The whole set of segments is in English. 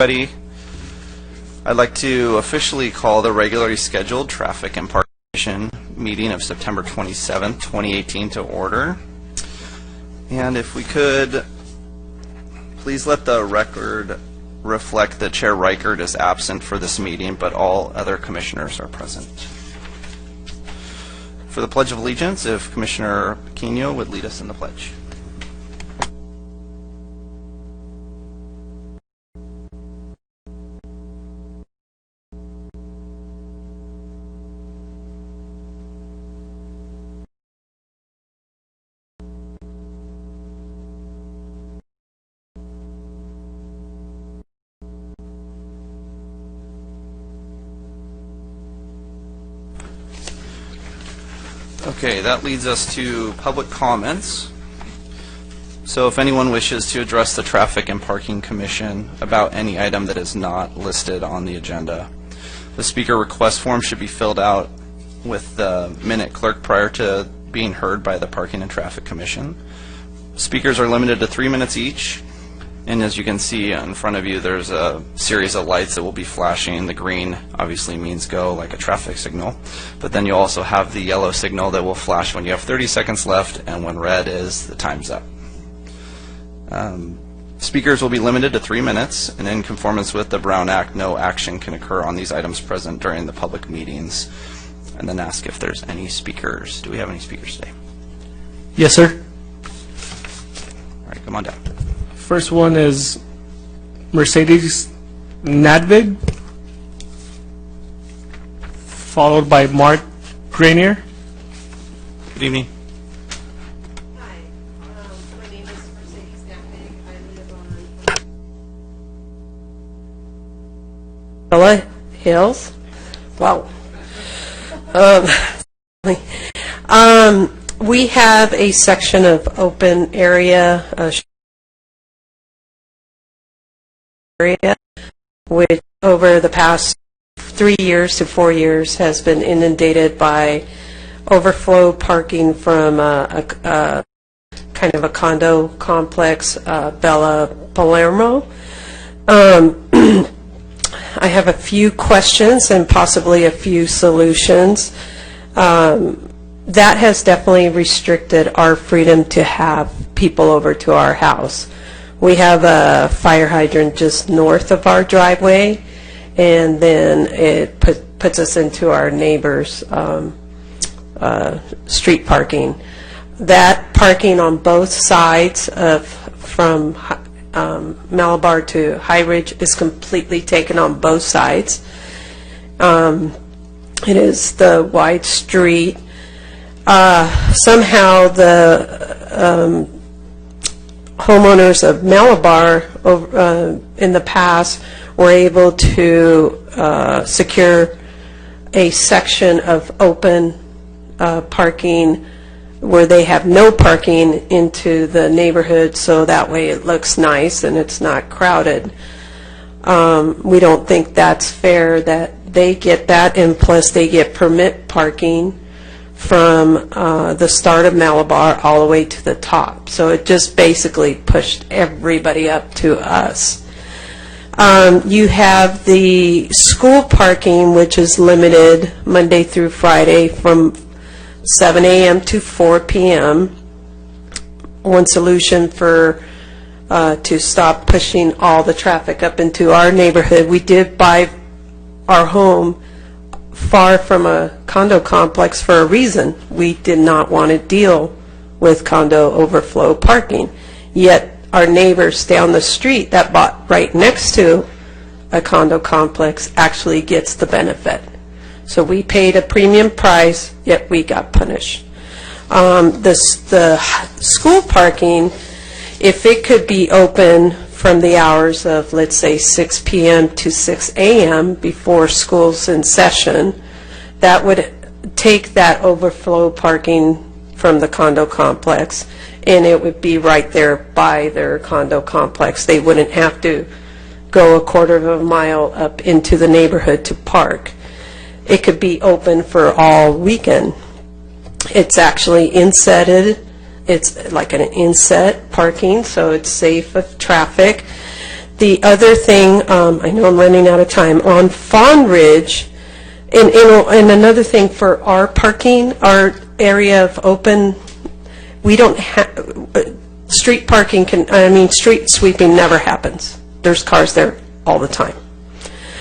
Everybody, I'd like to officially call the regularly scheduled Traffic and Parking Commission meeting of September 27th, 2018 to order. And if we could, please let the record reflect that Chair Reichert is absent for this meeting, but all other commissioners are present. For the Pledge of Allegiance, if Commissioner Pequeno would lead us in the pledge. Okay, that leads us to public comments. So if anyone wishes to address the Traffic and Parking Commission about any item that is not listed on the agenda, the speaker request form should be filled out with the minute clerk prior to being heard by the Parking and Traffic Commission. Speakers are limited to 3 minutes each, and as you can see in front of you, there's a series of lights that will be flashing. The green obviously means go, like a traffic signal, but then you also have the yellow signal that will flash when you have 30 seconds left, and when red is, the time's up. Speakers will be limited to 3 minutes, and in conformance with the Brown Act, no action can occur on these items present during the public meetings. And then ask if there's any speakers. Do we have any speakers today? Yes, sir. All right, come on down. First one is Mercedes Nadvig, followed by Mark Grenier. Good evening. Hi, my name is Mercedes Nadvig. I live on Hills. Wow. We have a section of open area, which over the past 3 years to 4 years has been inundated by overflow parking from a kind of a condo complex, Bella Palermo. I have a few questions and possibly a few solutions. That has definitely restricted our freedom to have people over to our house. We have a fire hydrant just north of our driveway, and then it puts us into our neighbor's street parking. That parking on both sides from Malabar to High Ridge is completely taken on both sides. It is the wide street. Somehow the homeowners of Malabar in the past were able to secure a section of open parking where they have no parking into the neighborhood, so that way it looks nice and it's not crowded. We don't think that's fair that they get that, and plus they get permit parking from the start of Malabar all the way to the top. So it just basically pushed everybody up to us. You have the school parking, which is limited Monday through Friday from 7 a.m. to 4 p.m. One solution for to stop pushing all the traffic up into our neighborhood, we did buy our home far from a condo complex for a reason. We did not want to deal with condo overflow parking. Yet our neighbors down the street that bought right next to a condo complex actually gets the benefit. So we paid a premium price, yet we got punished. The school parking, if it could be open from the hours of, let's say, 6 p.m. to 6 a.m. before school's in session, that would take that overflow parking from the condo complex, and it would be right there by their condo complex. They wouldn't have to go a quarter of a mile up into the neighborhood to park. It could be open for all weekend. It's actually insetted. It's like an inset parking, so it's safe of traffic. The other thing, I know I'm running out of time, on Fawn Ridge, and another thing for our parking, our area of open, we don't have, street parking street sweeping never happens. There's cars there all the time.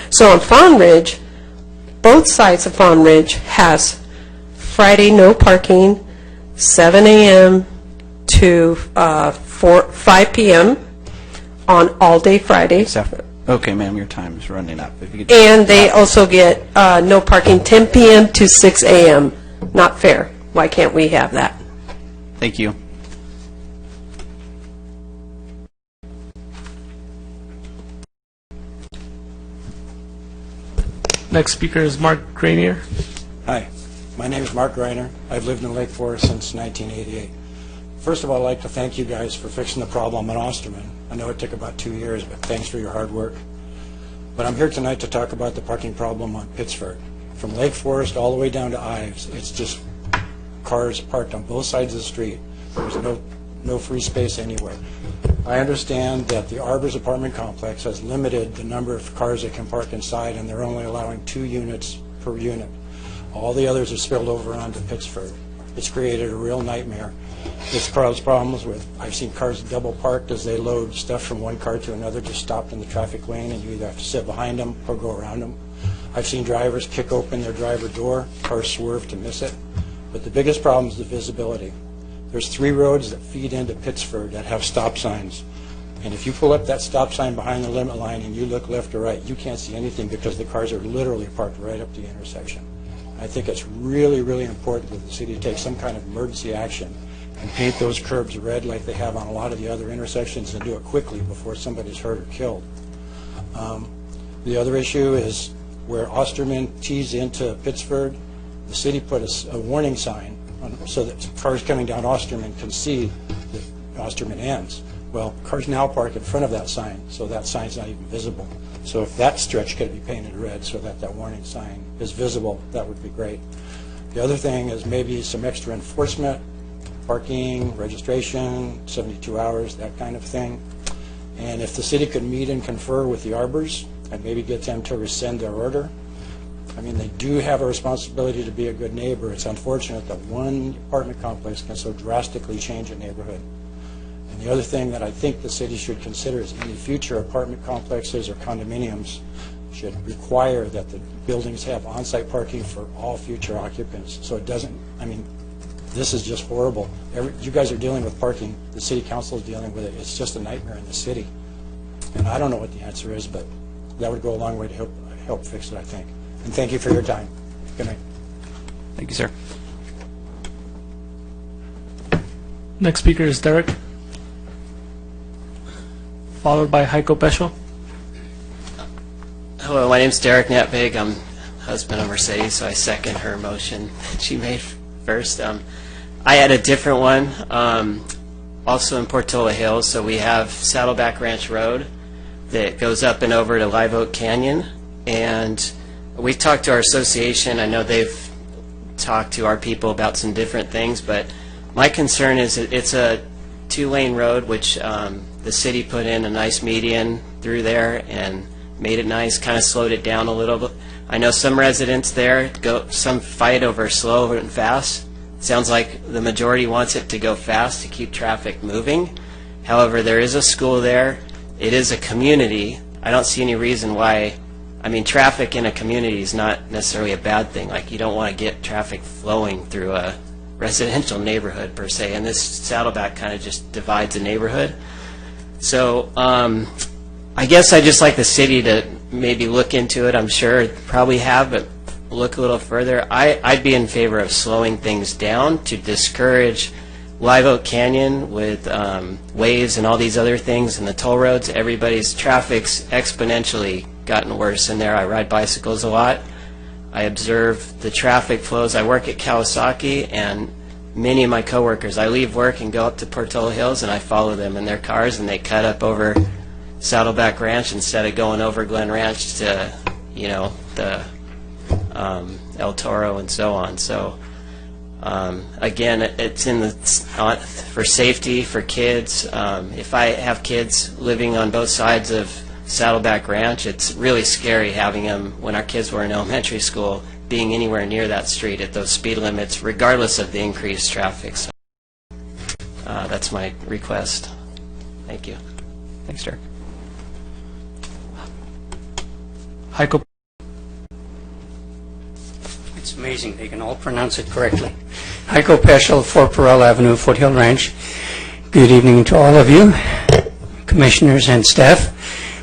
So on Fawn Ridge, both sides of Fawn Ridge has Friday no parking, 7 a.m. to 5 p.m. on all-day Fridays. Okay, ma'am, your time is running up. If you could And they also get no parking 10 p.m. to 6 a.m. Not fair. Why can't we have that? Thank you. Next speaker is Mark Granier. Hi, my name is Mark Reiner. I've lived in Lake Forest since 1988. First of all, I'd like to thank you guys for fixing the problem at Osterman. I know it took about 2 years, but thanks for your hard work. But I'm here tonight to talk about the parking problem on Pittsford. From Lake Forest all the way down to Ives, it's just cars parked on both sides of the street. There's no free space anywhere. I understand that the Arbors apartment complex has limited the number of cars that can park inside, and they're only allowing 2 units per unit. All the others are spilled over onto Pittsford. It's created a real nightmare. It's caused problems with, I've seen cars double parked as they load stuff from one car to another, just stopped in the traffic lane, and you either have to sit behind them or go around them. I've seen drivers kick open their driver door, cars swerve to miss it. But the biggest problem is the visibility. There's 3 roads that feed into Pittsford that have stop signs. And if you pull up that stop sign behind the limit line and you look left or right, you can't see anything because the cars are literally parked right up the intersection. I think it's really, really important that the city take some kind of emergency action and paint those curbs red like they have on a lot of the other intersections, and do it quickly before somebody's hurt or killed. The other issue is where Osterman tees into Pittsford, the city put a warning sign so that cars coming down Osterman can see that Osterman ends. Well, cars now park in front of that sign, so that sign's not even visible. So if that stretch could be painted red so that that warning sign is visible, that would be great. The other thing is maybe some extra enforcement, parking, registration, 72 hours, that kind of thing. And if the city could meet and confer with the Arbors and maybe get them to rescind their order. I mean, they do have a responsibility to be a good neighbor. It's unfortunate that one apartment complex can so drastically change a neighborhood. And the other thing that I think the city should consider is any future apartment complexes or condominiums should require that the buildings have on-site parking for all future occupants. So it doesn't, I mean, this is just horrible. You guys are dealing with parking. The city council is dealing with it. It's just a nightmare in the city. And I don't know what the answer is, but that would go a long way to help fix it, I think. And thank you for your time. Good night. Thank you, sir. Next speaker is Derek, followed by Heiko Peschel. Hello, my name's Derek Natbig. I'm husband of Mercedes, so I second her motion that she made first. I had a different one, also in Portola Hills. So we have Saddleback Ranch Road that goes up and over to Live Oak Canyon, and we've talked to our association. I know they've talked to our people about some different things, but my concern is that it's a 2-lane road, which the city put in a nice median through there and made it nice, kind of slowed it down a little bit. I know some residents there, some fight over slow and fast. Sounds like the majority wants it to go fast to keep traffic moving. However, there is a school there. It is a community. I don't see any reason why. I mean, traffic in a community is not necessarily a bad thing. Like, you don't want to get traffic flowing through a residential neighborhood per se, and this Saddleback kind of just divides a neighborhood. So I guess I'd just like the city to maybe look into it. I'm sure it probably have, but look a little further. I'd be in favor of slowing things down to discourage Live Oak Canyon with waves and all these other things and the toll roads. Everybody's traffic's exponentially gotten worse in there. I ride bicycles a lot. I observe the traffic flows. I work at Kawasaki, and many of my coworkers, I leave work and go up to Portola Hills, and I follow them in their cars, and they cut up over Saddleback Ranch instead of going over Glen Ranch to, you know, the El Toro and so on. So again, it's in the for safety for kids. If I have kids living on both sides of Saddleback Ranch. It's really scary having them, when our kids were in elementary school, being anywhere near that street at those speed limits, regardless of the increased traffic. So that's my request. Thank you. Thanks, Derek. Heiko. It's amazing they can all pronounce it correctly. Heiko Peschel, 4 Perel Avenue, Foothill Ranch. Good evening to all of you, commissioners and staff.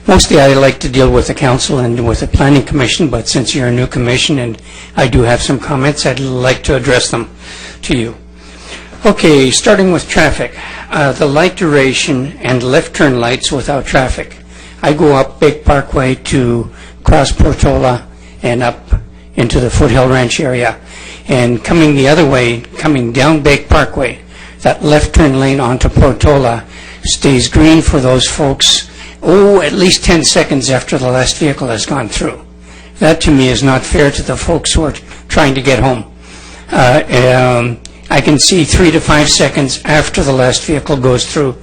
Mostly I like to deal with the council and with the planning commission, but since you're a new commission and I do have some comments, I'd like to address them to you. Okay, starting with traffic. The light duration and left turn lights without traffic. I go up Big Parkway to cross Portola and up into the Foothill Ranch area. And coming the other way, coming down Big Parkway, that left turn lane onto Portola stays green for those folks, at least 10 seconds after the last vehicle has gone through. That to me is not fair to the folks who are trying to get home. I can see 3 to 5 seconds after the last vehicle goes through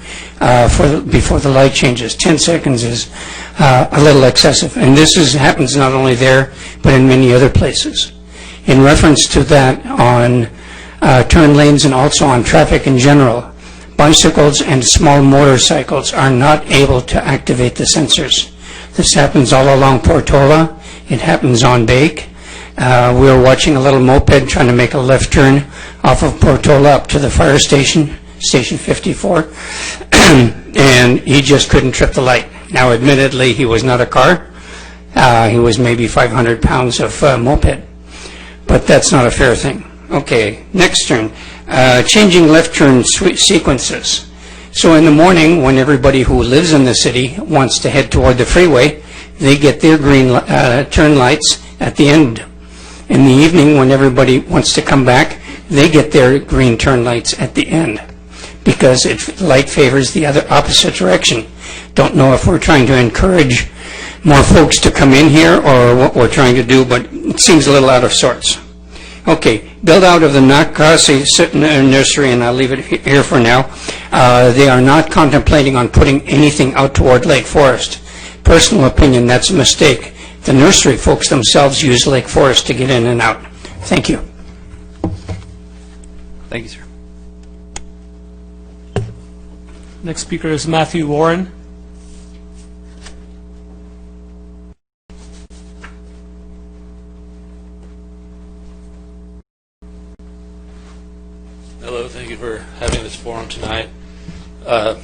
before the light changes. 10 seconds is a little excessive. And this happens not only there, but in many other places. In reference to that, on turn lanes and also on traffic in general, bicycles and small motorcycles are not able to activate the sensors. This happens all along Portola. It happens on Bake. We were watching a little moped trying to make a left turn off of Portola up to the fire station, Station 54, and he just couldn't trip the light. Now, admittedly, he was not a car. He was maybe 500 pounds of moped, but that's not a fair thing. Okay, next turn. Changing left turn sequences. So in the morning, when everybody who lives in the city wants to head toward the freeway, they get their green turn lights at the end. In the evening, when everybody wants to come back, they get their green turn lights at the end because light favors the other opposite direction. Don't know if we're trying to encourage more folks to come in here or what we're trying to do, but it seems a little out of sorts. Okay, build out of the Nakasi nursery, and I'll leave it here for now. They are not contemplating on putting anything out toward Lake Forest. Personal opinion, that's a mistake. The nursery folks themselves use Lake Forest to get in and out. Thank you. Thank you, sir. Next speaker is Matthew Warren. Hello, thank you for having this forum tonight. The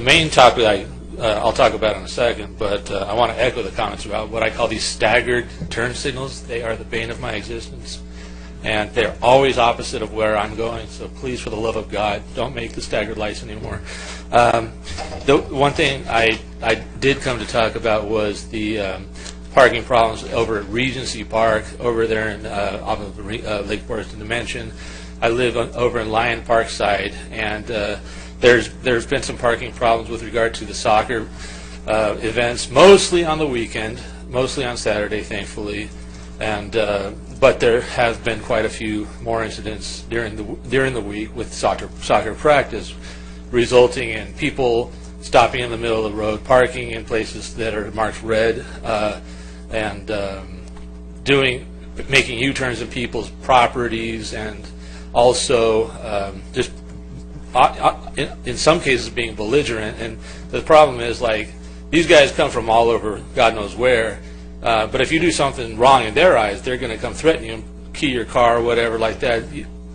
main topic I'll talk about in a second, but I want to echo the comments about what I call these staggered turn signals. They are the bane of my existence, and they're always opposite of where I'm going, so please, for the love of God, don't make the staggered lights anymore. The one thing I did come to talk about was the parking problems over at Regency Park, over there in, off of Lake Forest and Dimension. I live over in Lyon Park side, and there's been some parking problems with regard to the soccer events, mostly on the weekend, mostly on Saturday, thankfully, and but there have been quite a few more incidents during the week with soccer practice, resulting in people stopping in the middle of the road, parking in places that are marked red, and making U-turns in people's properties, and also just in some cases being belligerent. And the problem is, like, these guys come from all over God knows where, but if you do something wrong in their eyes, they're going to come threaten you, key your car or whatever like that.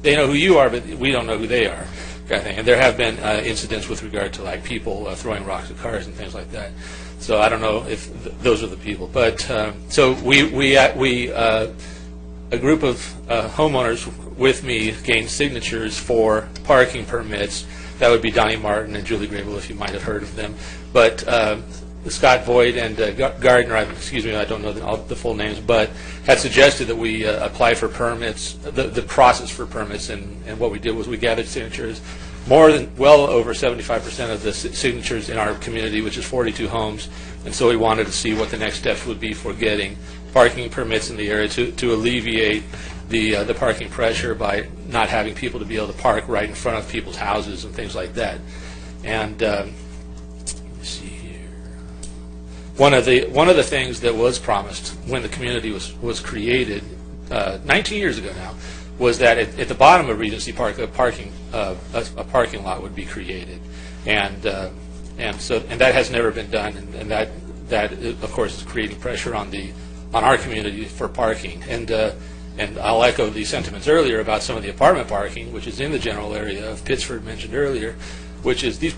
They know who you are, but we don't know who they are, kind of thing. And there have been incidents with regard to, like, people throwing rocks at cars and things like that. So I don't know if those are the people, but so a group of homeowners with me gained signatures for parking permits. That would be Donnie Martin and Julie Grable, if you might have heard of them. But Scott Voigt and Gardner, I don't know the full names, but had suggested that we apply for permits, the process for permits, and what we did was we gathered signatures. Well over 75% of the signatures in our community, which is 42 homes, and so we wanted to see what the next steps would be for getting parking permits in the area to alleviate the parking pressure by not having people to be able to park right in front of people's houses and things like that. And let me see here. one of the things that was promised when the community was created 19 years ago now was that at the bottom of Regency Park a parking lot would be created, and that has never been done, and that of course is creating pressure on our community for parking, and I'll echo the sentiments earlier about some of the apartment parking, which is in the general area of Pittsford mentioned earlier, which is these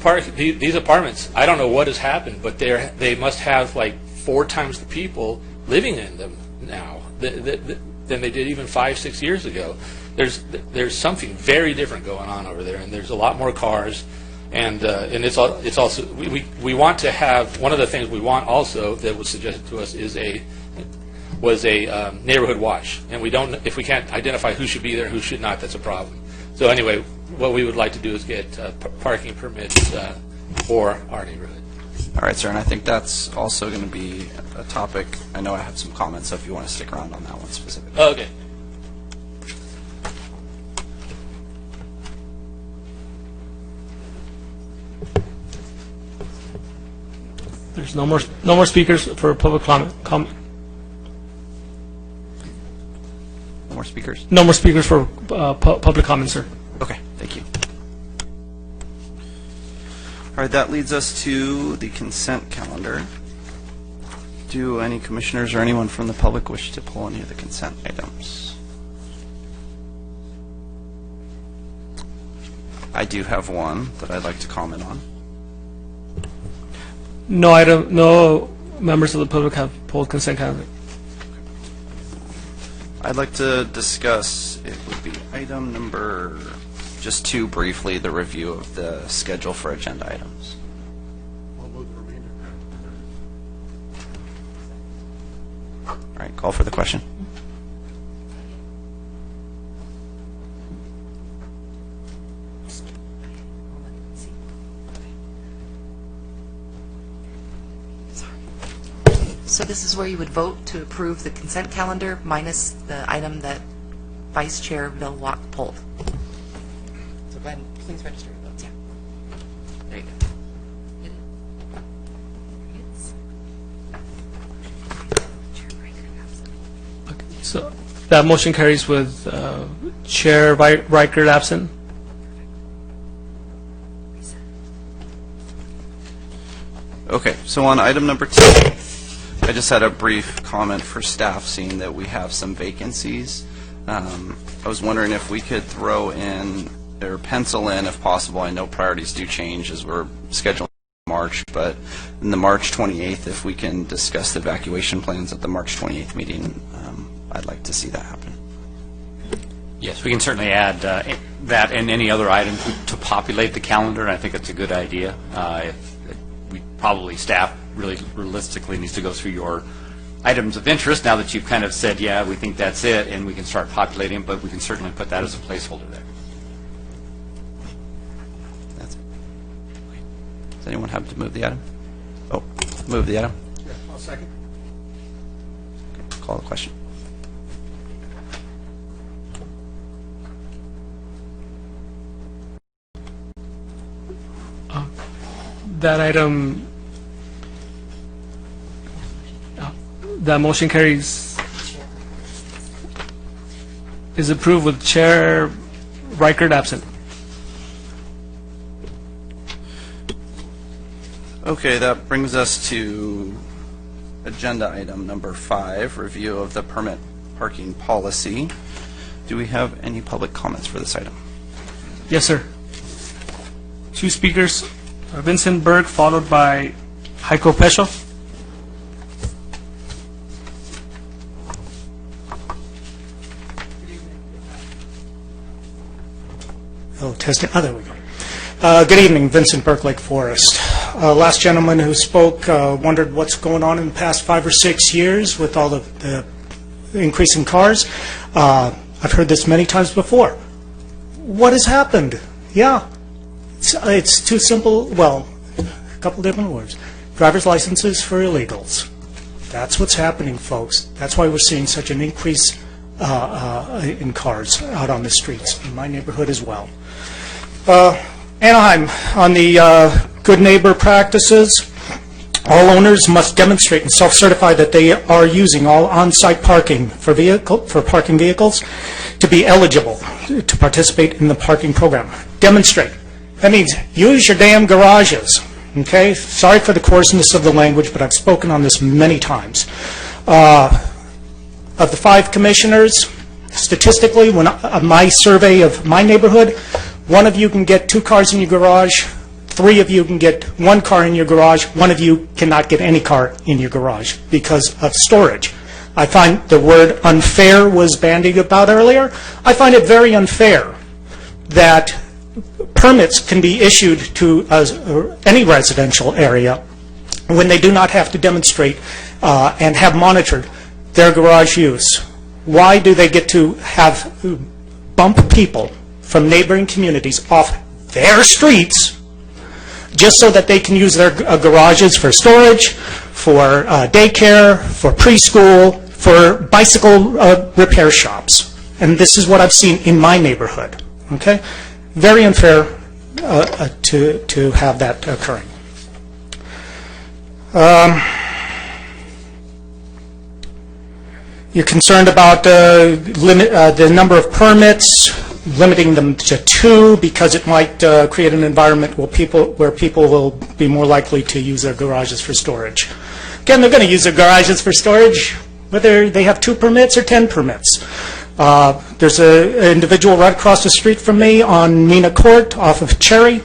apartments. I don't know what has happened, but they must have like 4 times the people living in them now than they did even 5-6 years ago. There's something very different going on over there, and there's a lot more cars, and it's also we want to have, one of the things we want also that was suggested to us was a neighborhood watch, and if we can't identify who should be there, who should not, that's a problem. So anyway, what we would like to do is get parking permits for our neighborhood. All right, sir, and I think that's also going to be a topic. I know I have some comments, so if you want to stick around on that one specifically. Okay. There's no more speakers for public comment. No more speakers? No more speakers for public comment, sir. Okay, thank you. All right, that leads us to the consent calendar. Do any commissioners or anyone from the public wish to pull any of the consent items? I do have one that I'd like to comment on. No members of the public have pulled consent calendar. I'd like to discuss, it would be item number, just 2 briefly, the review of the schedule for agenda items. All right, call for the question. So this is where you would vote to approve the consent calendar minus the item that Vice Chair Bill Locke pulled. So go ahead and please register your votes. Yeah. There you go. Okay, so that motion carries with Chair Reichert absent. Okay, so on item number 2, I just had a brief comment for staff, seeing that we have some vacancies. I was wondering if we could throw in, or pencil in, if possible, I know priorities do change as we're scheduling March, but in the March 28th, if we can discuss the evacuation plans at the March 28th meeting, I'd like to see that happen. Yes, we can certainly add that and any other item to populate the calendar. I think it's a good idea. Staff really realistically needs to go through your items of interest now that you've kind of said, yeah, we think that's it, and we can start populating, but we can certainly put that as a placeholder there. That's it. Okay. Does anyone have to move the item? Oh, move the item? Yeah, I'll second. Okay, call the question. That item, that motion carries, is approved with Chair Reichert absent. Okay, that brings us to agenda item number 5, review of the permit parking policy. Do we have any public comments for this item? Yes, sir. 2 speakers, Vincent Berg, followed by Heiko Pesho. Oh, testing. Oh, there we go. Good evening, Vincent Burke, Lake Forest. Last gentleman who spoke wondered what's going on in the past 5 or 6 years with all the increase in cars. I've heard this many times before. What has happened? Yeah, it's too simple. Well, a couple different words. Driver's licenses for illegals. That's what's happening, folks. That's why we're seeing such an increase in cars out on the streets, in my neighborhood as well. Anaheim, on the good neighbor practices, All owners must demonstrate and self-certify that they are using all on-site parking for parking vehicles to be eligible to participate in the parking program. Demonstrate. That means use your damn garages. Okay? Sorry for the coarseness of the language, but I've spoken on this many times. Of the 5 commissioners, statistically, when my survey of my neighborhood, 1 of you can get 2 cars in your garage, 3 of you can get 1 car in your garage, 1 of you cannot get any car in your garage because of storage. I find the word unfair was bandied about earlier. I find it very unfair that permits can be issued to any residential area when they do not have to demonstrate and have monitored their garage use. Why do they get to have bump people from neighboring communities off their streets just so that they can use their garages for storage, for daycare, for preschool, for bicycle repair shops? And this is what I've seen in my neighborhood. Okay? Very unfair to have that occurring. You're concerned about the number of permits, limiting them to 2 because it might create an environment where people will be more likely to use their garages for storage. Again, they're going to use their garages for storage whether they have 2 permits or 10 permits. There's an individual right across the street from me on Nina Court off of Cherry,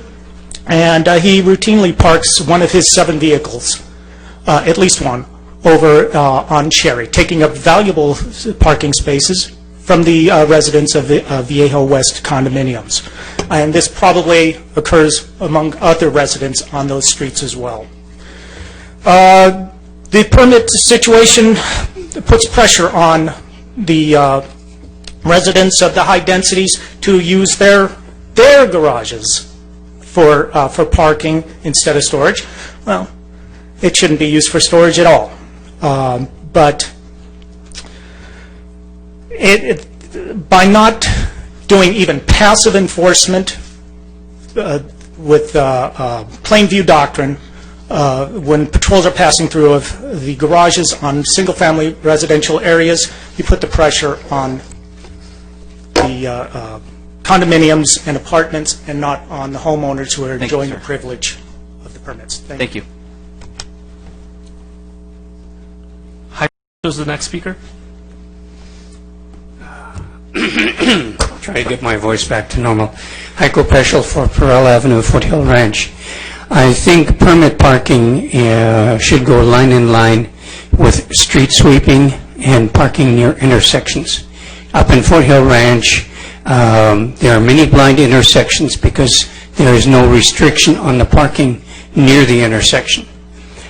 and he routinely parks one of his 7 vehicles, at least one, over on Cherry, taking up valuable parking spaces from the residents of Viejo West condominiums. And this probably occurs among other residents on those streets as well. The permit situation puts pressure on the residents of the high densities to use their garages for parking instead of storage. Well, it shouldn't be used for storage at all. But by not doing even passive enforcement with plain view doctrine, when patrols are passing through of the garages on single-family residential areas, you put the pressure on the condominiums and apartments and not on the homeowners who are enjoying the privilege of the permits. Thank you. Who's the next speaker? Try to get my voice back to normal. Heiko Peschel for Pearl Avenue, Foothill Ranch. I think permit parking should go line in line with street sweeping and parking near intersections. Up in Foothill Ranch, there are many blind intersections because there is no restriction on the parking near the intersection.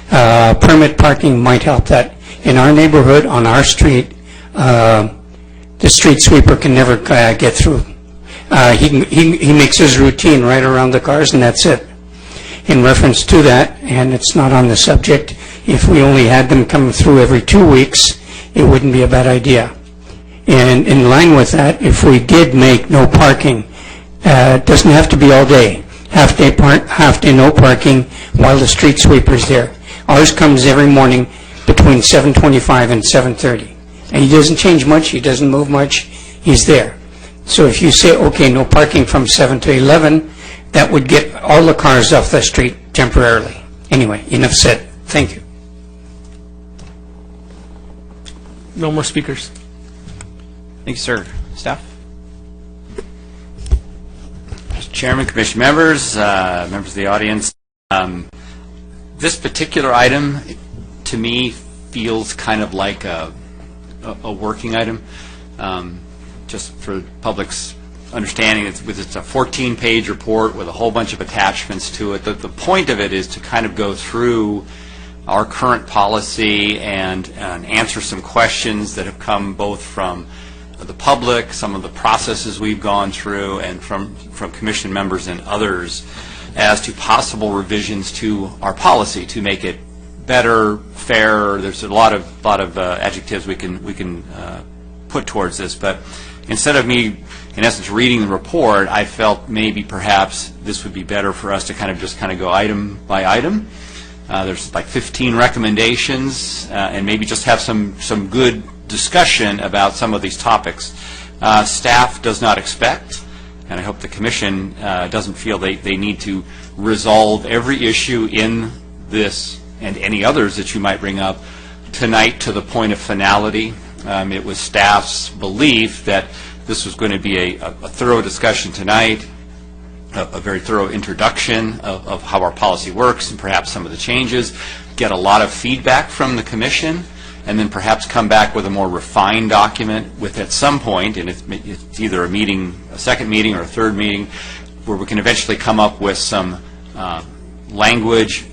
Permit parking might help that. In our neighborhood, on our street, the street sweeper can never get through. He makes his routine right around the cars, and that's it. In reference to that, and it's not on the subject, if we only had them come through every 2 weeks, it wouldn't be a bad idea. And in line with that, if we did make no parking, it doesn't have to be all day. Half day no parking while the street sweeper's there. Ours comes every morning between 7:25 and 7:30. And he doesn't change much, he doesn't move much, he's there. So if you say, okay, no parking from 7 to 11, that would get all the cars off the street temporarily. Anyway, enough said. Thank you. No more speakers. Thank you, sir. Staff? Mr. Chairman, Commission members, members of the audience, this particular item, to me, feels kind of like a working item. Just for the public's understanding, it's a 14-page report with a whole bunch of attachments to it. The point of it is to kind of go through our current policy and answer some questions that have come both from the public, some of the processes we've gone through, and from commission members and others as to possible revisions to our policy to make it better, fairer. There's a lot of adjectives we can put towards this, but instead of me, in essence, reading the report, I felt maybe perhaps this would be better for us to kind of go item by item. There's like 15 recommendations, and maybe just have some good discussion about some of these topics. Staff does not expect, and I hope the Commission doesn't feel they need to resolve every issue in this and any others that you might bring up tonight to the point of finality. It was staff's belief that this was going to be a thorough discussion tonight, a very thorough introduction of how our policy works and perhaps some of the changes, get a lot of feedback from the Commission, and then perhaps come back with a more refined document with, at some point, and it's either a second meeting or a third meeting, where we can eventually come up with some language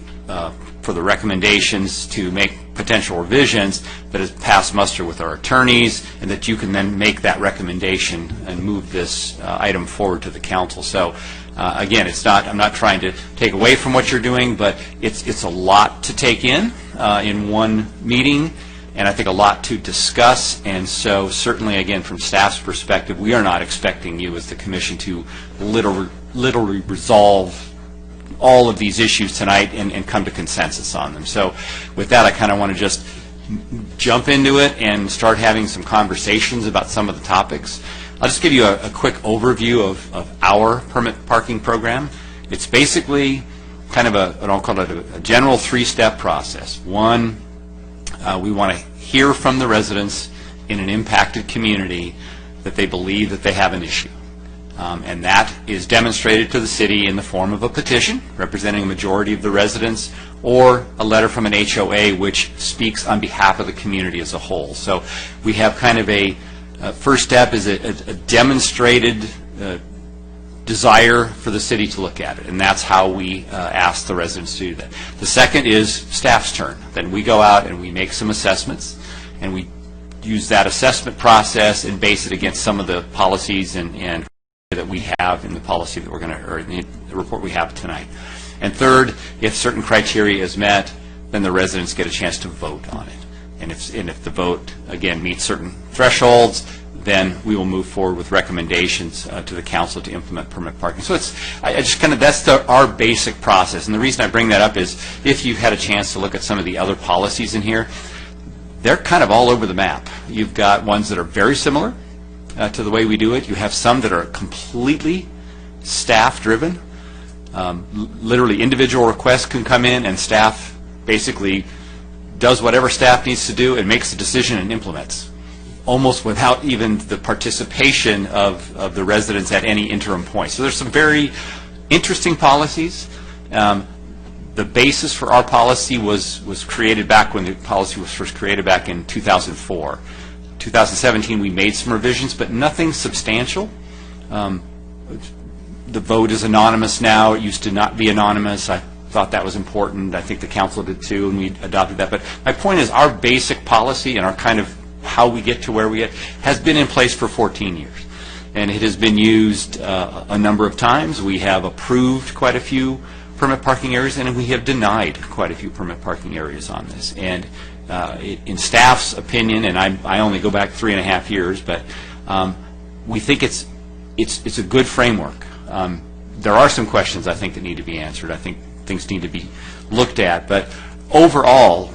for the recommendations to make potential revisions that has passed muster with our attorneys, and that you can then make that recommendation and move this item forward to the council. So again, I'm not trying to take away from what you're doing, but it's a lot to take in one meeting, and I think a lot to discuss. And so certainly, again, from staff's perspective, we are not expecting you as the Commission to literally resolve all of these issues tonight and come to consensus on them. So with that, I kind of want to just jump into it and start having some conversations about some of the topics. I'll just give you a quick overview of our permit parking program. It's basically kind of I'll call it a general three-step process. One, we want to hear from the residents in an impacted community that they believe that they have an issue. And that is demonstrated to the city in the form of a petition representing a majority of the residents, or a letter from an HOA which speaks on behalf of the community as a whole. So we have kind of a first step is a demonstrated desire for the city to look at it, and that's how we ask the residents to do that. The second is staff's turn. Then we go out and we make some assessments, and we use that assessment process and base it against some of the policies and that we have in the policy that we're going to, or in the report we have tonight. And third, if certain criteria is met, then the residents get a chance to vote on it. And if the vote, again, meets certain thresholds, then we will move forward with recommendations to the council to implement permit parking. So that's our basic process. And the reason I bring that up is if you've had a chance to look at some of the other policies in here, they're kind of all over the map. You've got ones that are very similar to the way we do it. You have some that are completely staff-driven. Literally, individual requests can come in, and staff basically does whatever staff needs to do and makes the decision and implements, almost without even the participation of the residents at any interim point. So there's some very interesting policies. The basis for our policy was created back when the policy was first created back in 2004. 2017, we made some revisions, but nothing substantial. The vote is anonymous now. It used to not be anonymous. I thought that was important. I think the council did too, and we adopted that. But my point is, our basic policy and our kind of how we get to where we get has been in place for 14 years. And it has been used a number of times. We have approved quite a few permit parking areas, and we have denied quite a few permit parking areas on this. And in staff's opinion, and I only go back 3.5 years, but we think it's a good framework. There are some questions I think that need to be answered. I think things need to be looked at, but overall,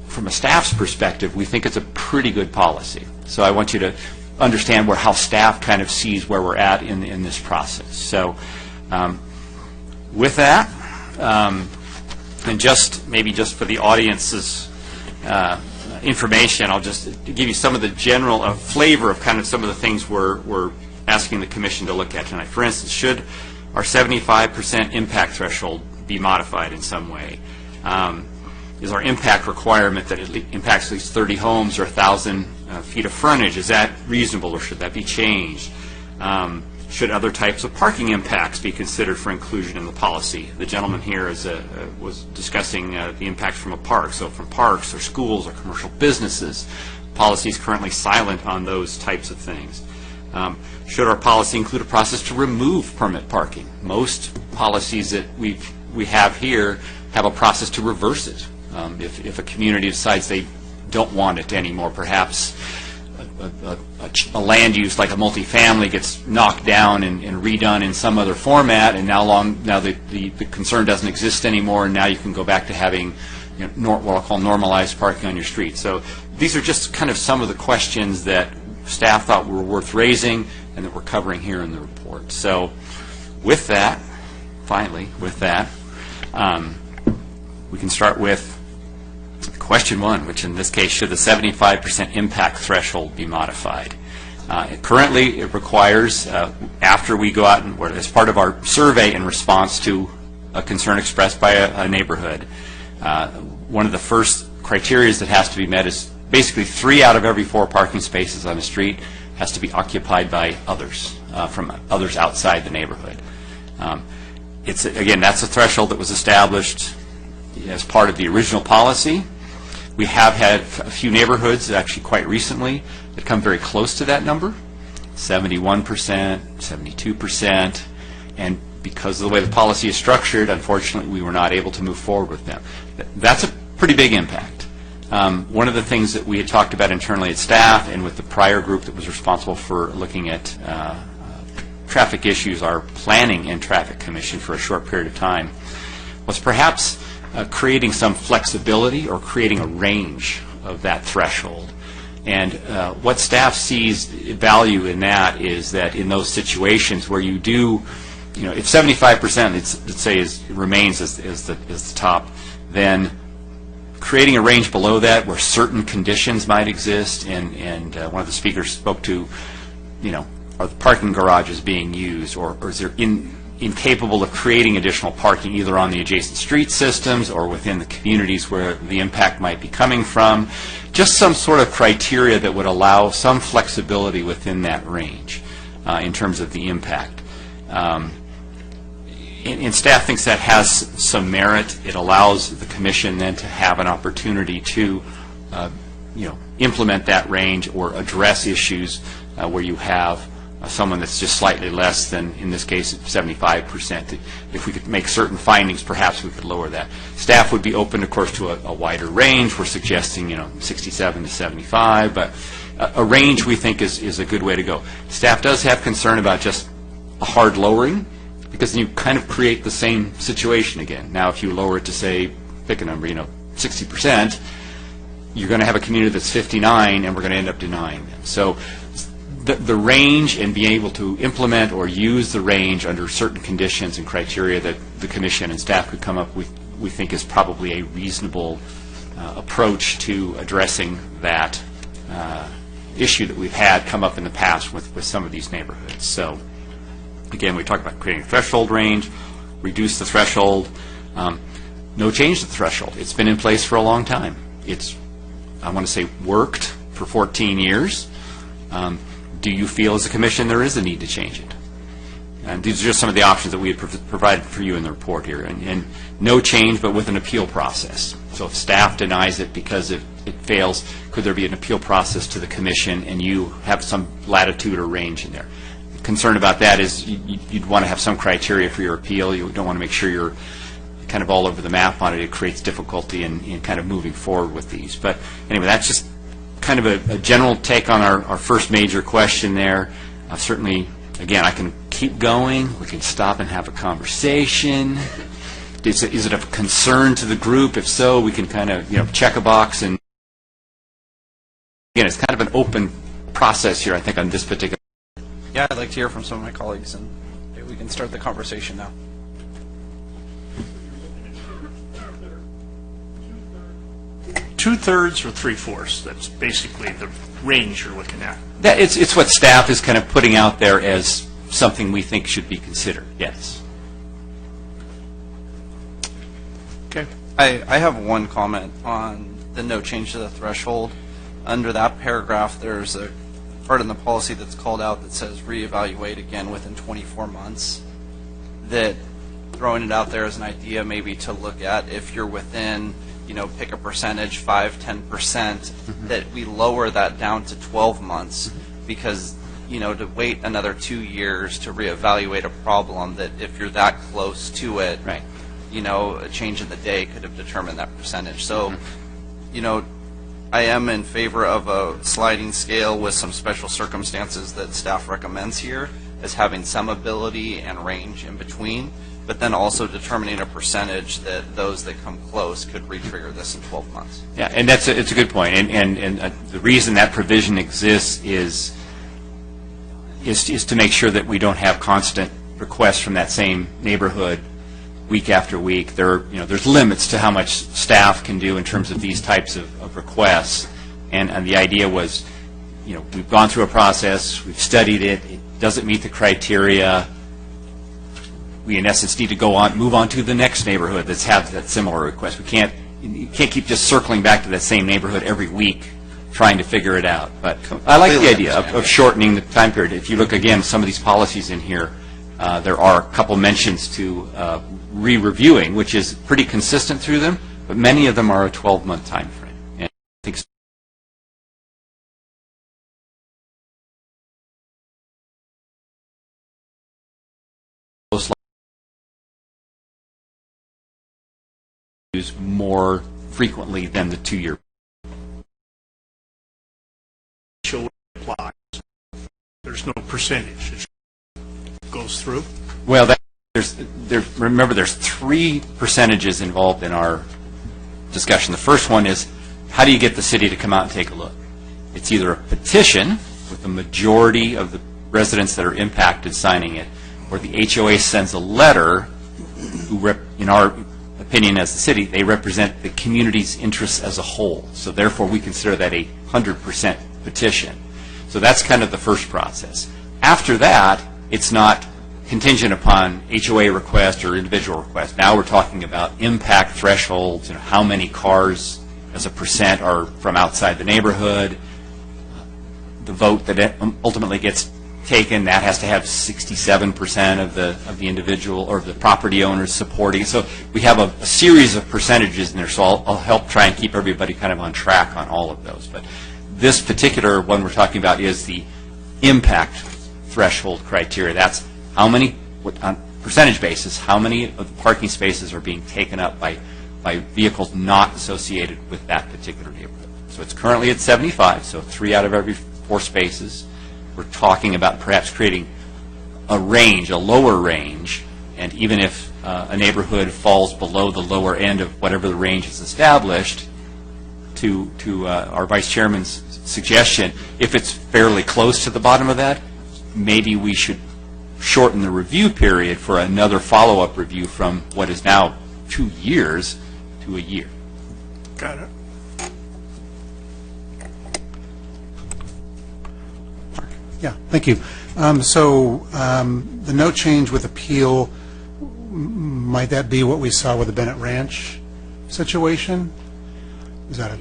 from a staff's perspective, we think it's a pretty good policy. So I want you to understand how staff kind of sees where we're at in this process. So with that, and maybe just for the audience's information, I'll just give you some of the general flavor of kind of some of the things we're asking the Commission to look at tonight. For instance, should our 75% impact threshold be modified in some way? Is our impact requirement that it impacts at least 30 homes or 1,000 feet of frontage, is that reasonable, or should that be changed? Should other types of parking impacts be considered for inclusion in the policy? The gentleman here was discussing the impact from a park. So from parks or schools or commercial businesses, policy is currently silent on those types of things. Should our policy include a process to remove permit parking? Most policies that we have here have a process to reverse it. If a community decides they don't want it anymore, perhaps a land use like a multifamily gets knocked down and redone in some other format, and now the concern doesn't exist anymore, and now you can go back to having what I'll call normalized parking on your street. So these are just kind of some of the questions that staff thought were worth raising and that we're covering here in the report. So with that, finally, we can start with question 1, which in this case, should the 75% impact threshold be modified? Currently, it requires, after we go out and as part of our survey in response to a concern expressed by a neighborhood, one of the first criteria that has to be met is basically 3 out of every 4 parking spaces on the street has to be occupied by others, from others outside the neighborhood. Again, that's a threshold that was established as part of the original policy. We have had a few neighborhoods, actually quite recently, that come very close to that number, 71%, 72%, and because of the way the policy is structured, unfortunately, we were not able to move forward with them. That's a pretty big impact. One of the things that we had talked about internally at staff and with the prior group that was responsible for looking at traffic issues, our Planning and Traffic Commission, for a short period of time, was perhaps creating some flexibility or creating a range of that threshold. And what staff sees value in that is that in those situations where you do, if 75%, let's say, remains as the top, then creating a range below that where certain conditions might exist, and one of the speakers spoke to, are the parking garages being used, or is there incapable of creating additional parking either on the adjacent street systems or within the communities where the impact might be coming from. Just some sort of criteria that would allow some flexibility within that range in terms of the impact. And staff thinks that has some merit. It allows the commission then to have an opportunity to implement that range or address issues where you have someone that's just slightly less than, in this case, 75%. If we could make certain findings, perhaps we could lower that. Staff would be open, of course, to a wider range. We're suggesting, 67 to 75, but a range we think is a good way to go. Staff does have concern about just a hard lowering, because then you kind of create the same situation again. Now, if you lower it to, say, pick a number, 60%, you're going to have a community that's 59, and we're going to end up denying them. So the range and being able to implement or use the range under certain conditions and criteria that the commission and staff could come up with, we think is probably a reasonable approach to addressing that issue that we've had come up in the past with some of these neighborhoods. So again, we talked about creating a threshold range, reduce the threshold, no change to the threshold. It's been in place for a long time. It's, I want to say, worked for 14 years. Do you feel as a commission there is a need to change it? And these are just some of the options that we have provided for you in the report here. And no change, but with an appeal process. So if staff denies it because it fails, could there be an appeal process to the commission and you have some latitude or range in there? The concern about that is you'd want to have some criteria for your appeal. You don't want to make sure you're kind of all over the map on it. It creates difficulty in kind of moving forward with these. But anyway, that's just kind of a general take on our first major question there. Certainly, again, I can keep going. We can stop and have a conversation. Is it of concern to the group? If so, we can kind of check a box. And again, it's kind of an open process here, I think, on this particular. Yeah, I'd like to hear from some of my colleagues, and maybe we can start the conversation now. Two-thirds or three-fourths, that's basically the range you're looking at. It's what staff is kind of putting out there as something we think should be considered, yes. Okay. I have one comment on the no change to the threshold. Under that paragraph, there's a part in the policy that's called out that says reevaluate again within 24 months. That throwing it out there as an idea maybe to look at if you're within, pick a percentage, 5-10%, that we lower that down to 12 months because, to wait another 2 years to reevaluate a problem that if you're that close to it, Right. A change in the day could have determined that percentage. So, I am in favor of a sliding scale with some special circumstances that staff recommends here, as having some ability and range in between, but then also determining a percentage that those that come close could re-trigger this in 12 months. Yeah, and it's a good point. And the reason that provision exists is to make sure that we don't have constant requests from that same neighborhood week after week. There's limits to how much staff can do in terms of these types of requests. And the idea was, we've gone through a process, we've studied it, it doesn't meet the criteria. We, in essence, need to move on to the next neighborhood that's had that similar request. You can't keep just circling back to that same neighborhood every week trying to figure it out. But I like the idea of shortening the time period. If you look again, some of these policies in here, there are a couple mentions to re-reviewing, which is pretty consistent through them, but many of them are a 12-month time frame. And I think used more frequently than the 2-year. Applies. There's no percentage. It goes through. Well, remember, there's 3 percentages involved in our discussion. The first one is, how do you get the city to come out and take a look? It's either a petition with the majority of the residents that are impacted signing it, or the HOA sends a letter, in our opinion as the city, they represent the community's interests as a whole. So therefore, we consider that a 100% petition. So that's kind of the first process. After that, it's not contingent upon HOA request or individual request. Now we're talking about impact thresholds, how many cars as a percent are from outside the neighborhood. The vote that ultimately gets taken, that has to have 67% of the individual or the property owners supporting. So we have a series of percentages in there, so I'll help try and keep everybody kind of on track on all of those. But this particular one we're talking about is the impact threshold criteria. That's how many, on percentage basis, how many of the parking spaces are being taken up by vehicles not associated with that particular neighborhood. So it's currently at 75, so 3 out of every 4 spaces. We're talking about perhaps creating a range, a lower range, and even if a neighborhood falls below the lower end of whatever the range is established, to our Vice Chairman's suggestion, if it's fairly close to the bottom of that, maybe we should shorten the review period for another follow-up review from what is now 2 years to a year. Got it. Yeah, thank you. The no change with appeal, might that be what we saw with the Bennett Ranch situation? Is that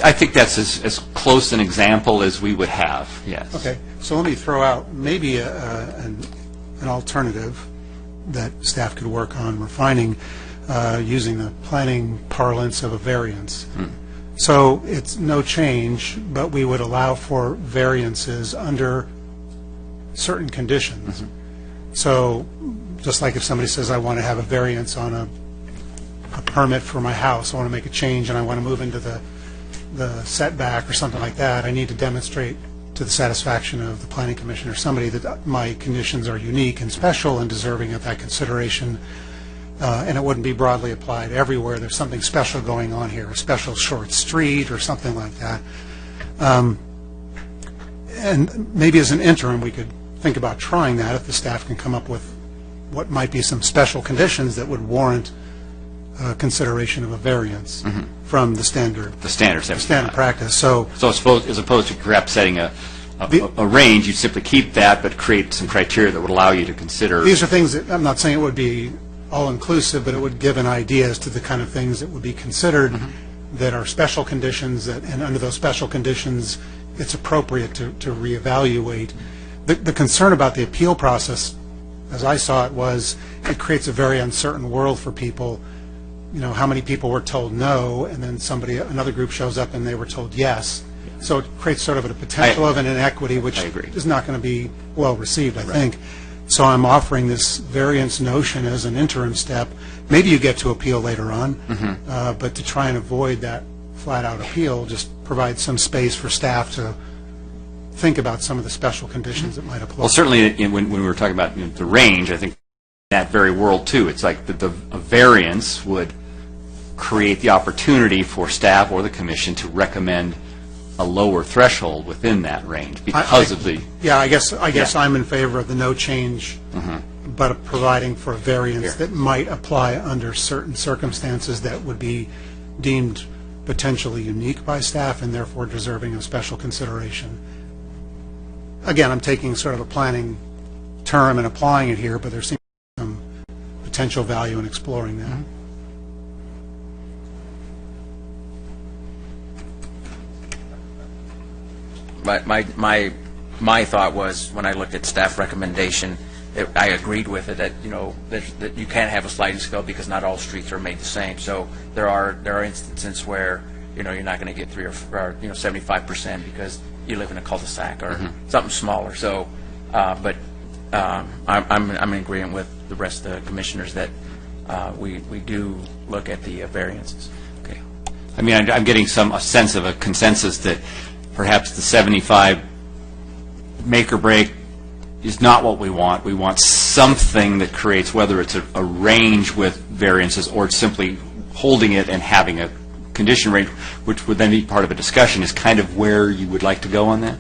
I think that's as close an example as we would have, yes. Okay, so let me throw out maybe an alternative that staff could work on refining using the planning parlance of a variance. So it's no change, but we would allow for variances under certain conditions. So just like if somebody says, I want to have a variance on a permit for my house, I want to make a change and I want to move into the setback or something like that, I need to demonstrate to the satisfaction of the Planning Commission or somebody that my conditions are unique and special and deserving of that consideration. And it wouldn't be broadly applied everywhere. There's something special going on here, a special short street or something like that. And maybe as an interim, we could think about trying that if the staff can come up with what might be some special conditions that would warrant consideration of a variance from the standard practice. So as opposed to perhaps setting a range, you'd simply keep that, but create some criteria that would allow you to consider. These are things that I'm not saying it would be all-inclusive, but it would give an idea as to the kind of things that would be considered that are special conditions, and under those special conditions, it's appropriate to reevaluate. The concern about the appeal process, as I saw it, was it creates a very uncertain world for people. How many people were told no, and then another group shows up and they were told yes. So it creates sort of a potential of an inequity, which is not going to be well received, I think. So I'm offering this variance notion as an interim step. Maybe you get to appeal later on, but to try and avoid that flat-out appeal, just provide some space for staff to think about some of the special conditions that might apply. Well, certainly, when we were talking about the range, I think in that very world, too, it's like a variance would create the opportunity for staff or the commission to recommend a lower threshold within that range because of the... Yeah, I guess I'm in favor of the no change, but providing for a variance that might apply under certain circumstances that would be deemed potentially unique by staff and therefore deserving of special consideration. Again, I'm taking sort of a planning term and applying it here, but there seems to be some potential value in exploring that. My thought was, when I looked at staff recommendation, I agreed with it, that, you know, that you can't have a sliding scale because not all streets are made the same. So there are instances where, you know, you're not going to get 3 or 75% because you live in a cul-de-sac or something smaller. So, but I'm in agreement with the rest of the commissioners that we do look at the variances. Okay. I mean, I'm getting a sense of a consensus that perhaps the 75 make or break is not what we want. We want something that creates, whether it's a range with variances or it's simply holding it and having a condition range, which would then be part of a discussion, is kind of where you would like to go on that?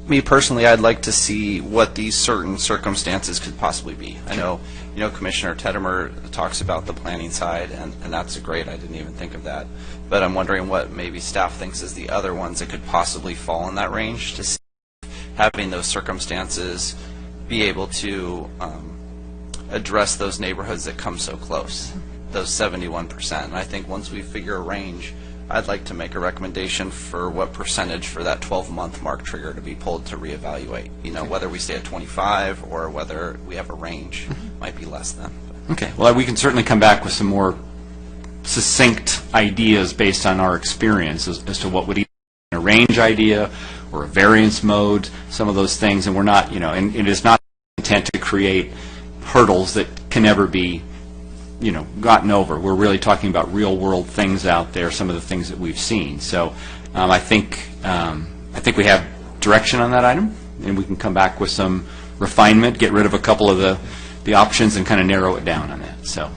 Me personally, I'd like to see what these certain circumstances could possibly be. I know, you know, Commissioner Teddemer talks about the planning side, and that's great. I didn't even think of that. But I'm wondering what maybe staff thinks is the other ones that could possibly fall in that range, to see having those circumstances be able to address those neighborhoods that come so close, those 71%. And I think once we figure a range, I'd like to make a recommendation for what percentage for that 12-month mark trigger to be pulled to reevaluate. You know, whether we stay at 25 or whether we have a range, might be less than. Okay. Well, we can certainly come back with some more succinct ideas based on our experience as to what would either be a range idea or a variance mode, some of those things. And we're not, you know, and it is not intent to create hurdles that can never be, you know, gotten over. We're really talking about real world things out there, some of the things that we've seen. So I think we have direction on that item, and we can come back with some refinement, get rid of a couple of the options and kind of narrow it down on that. So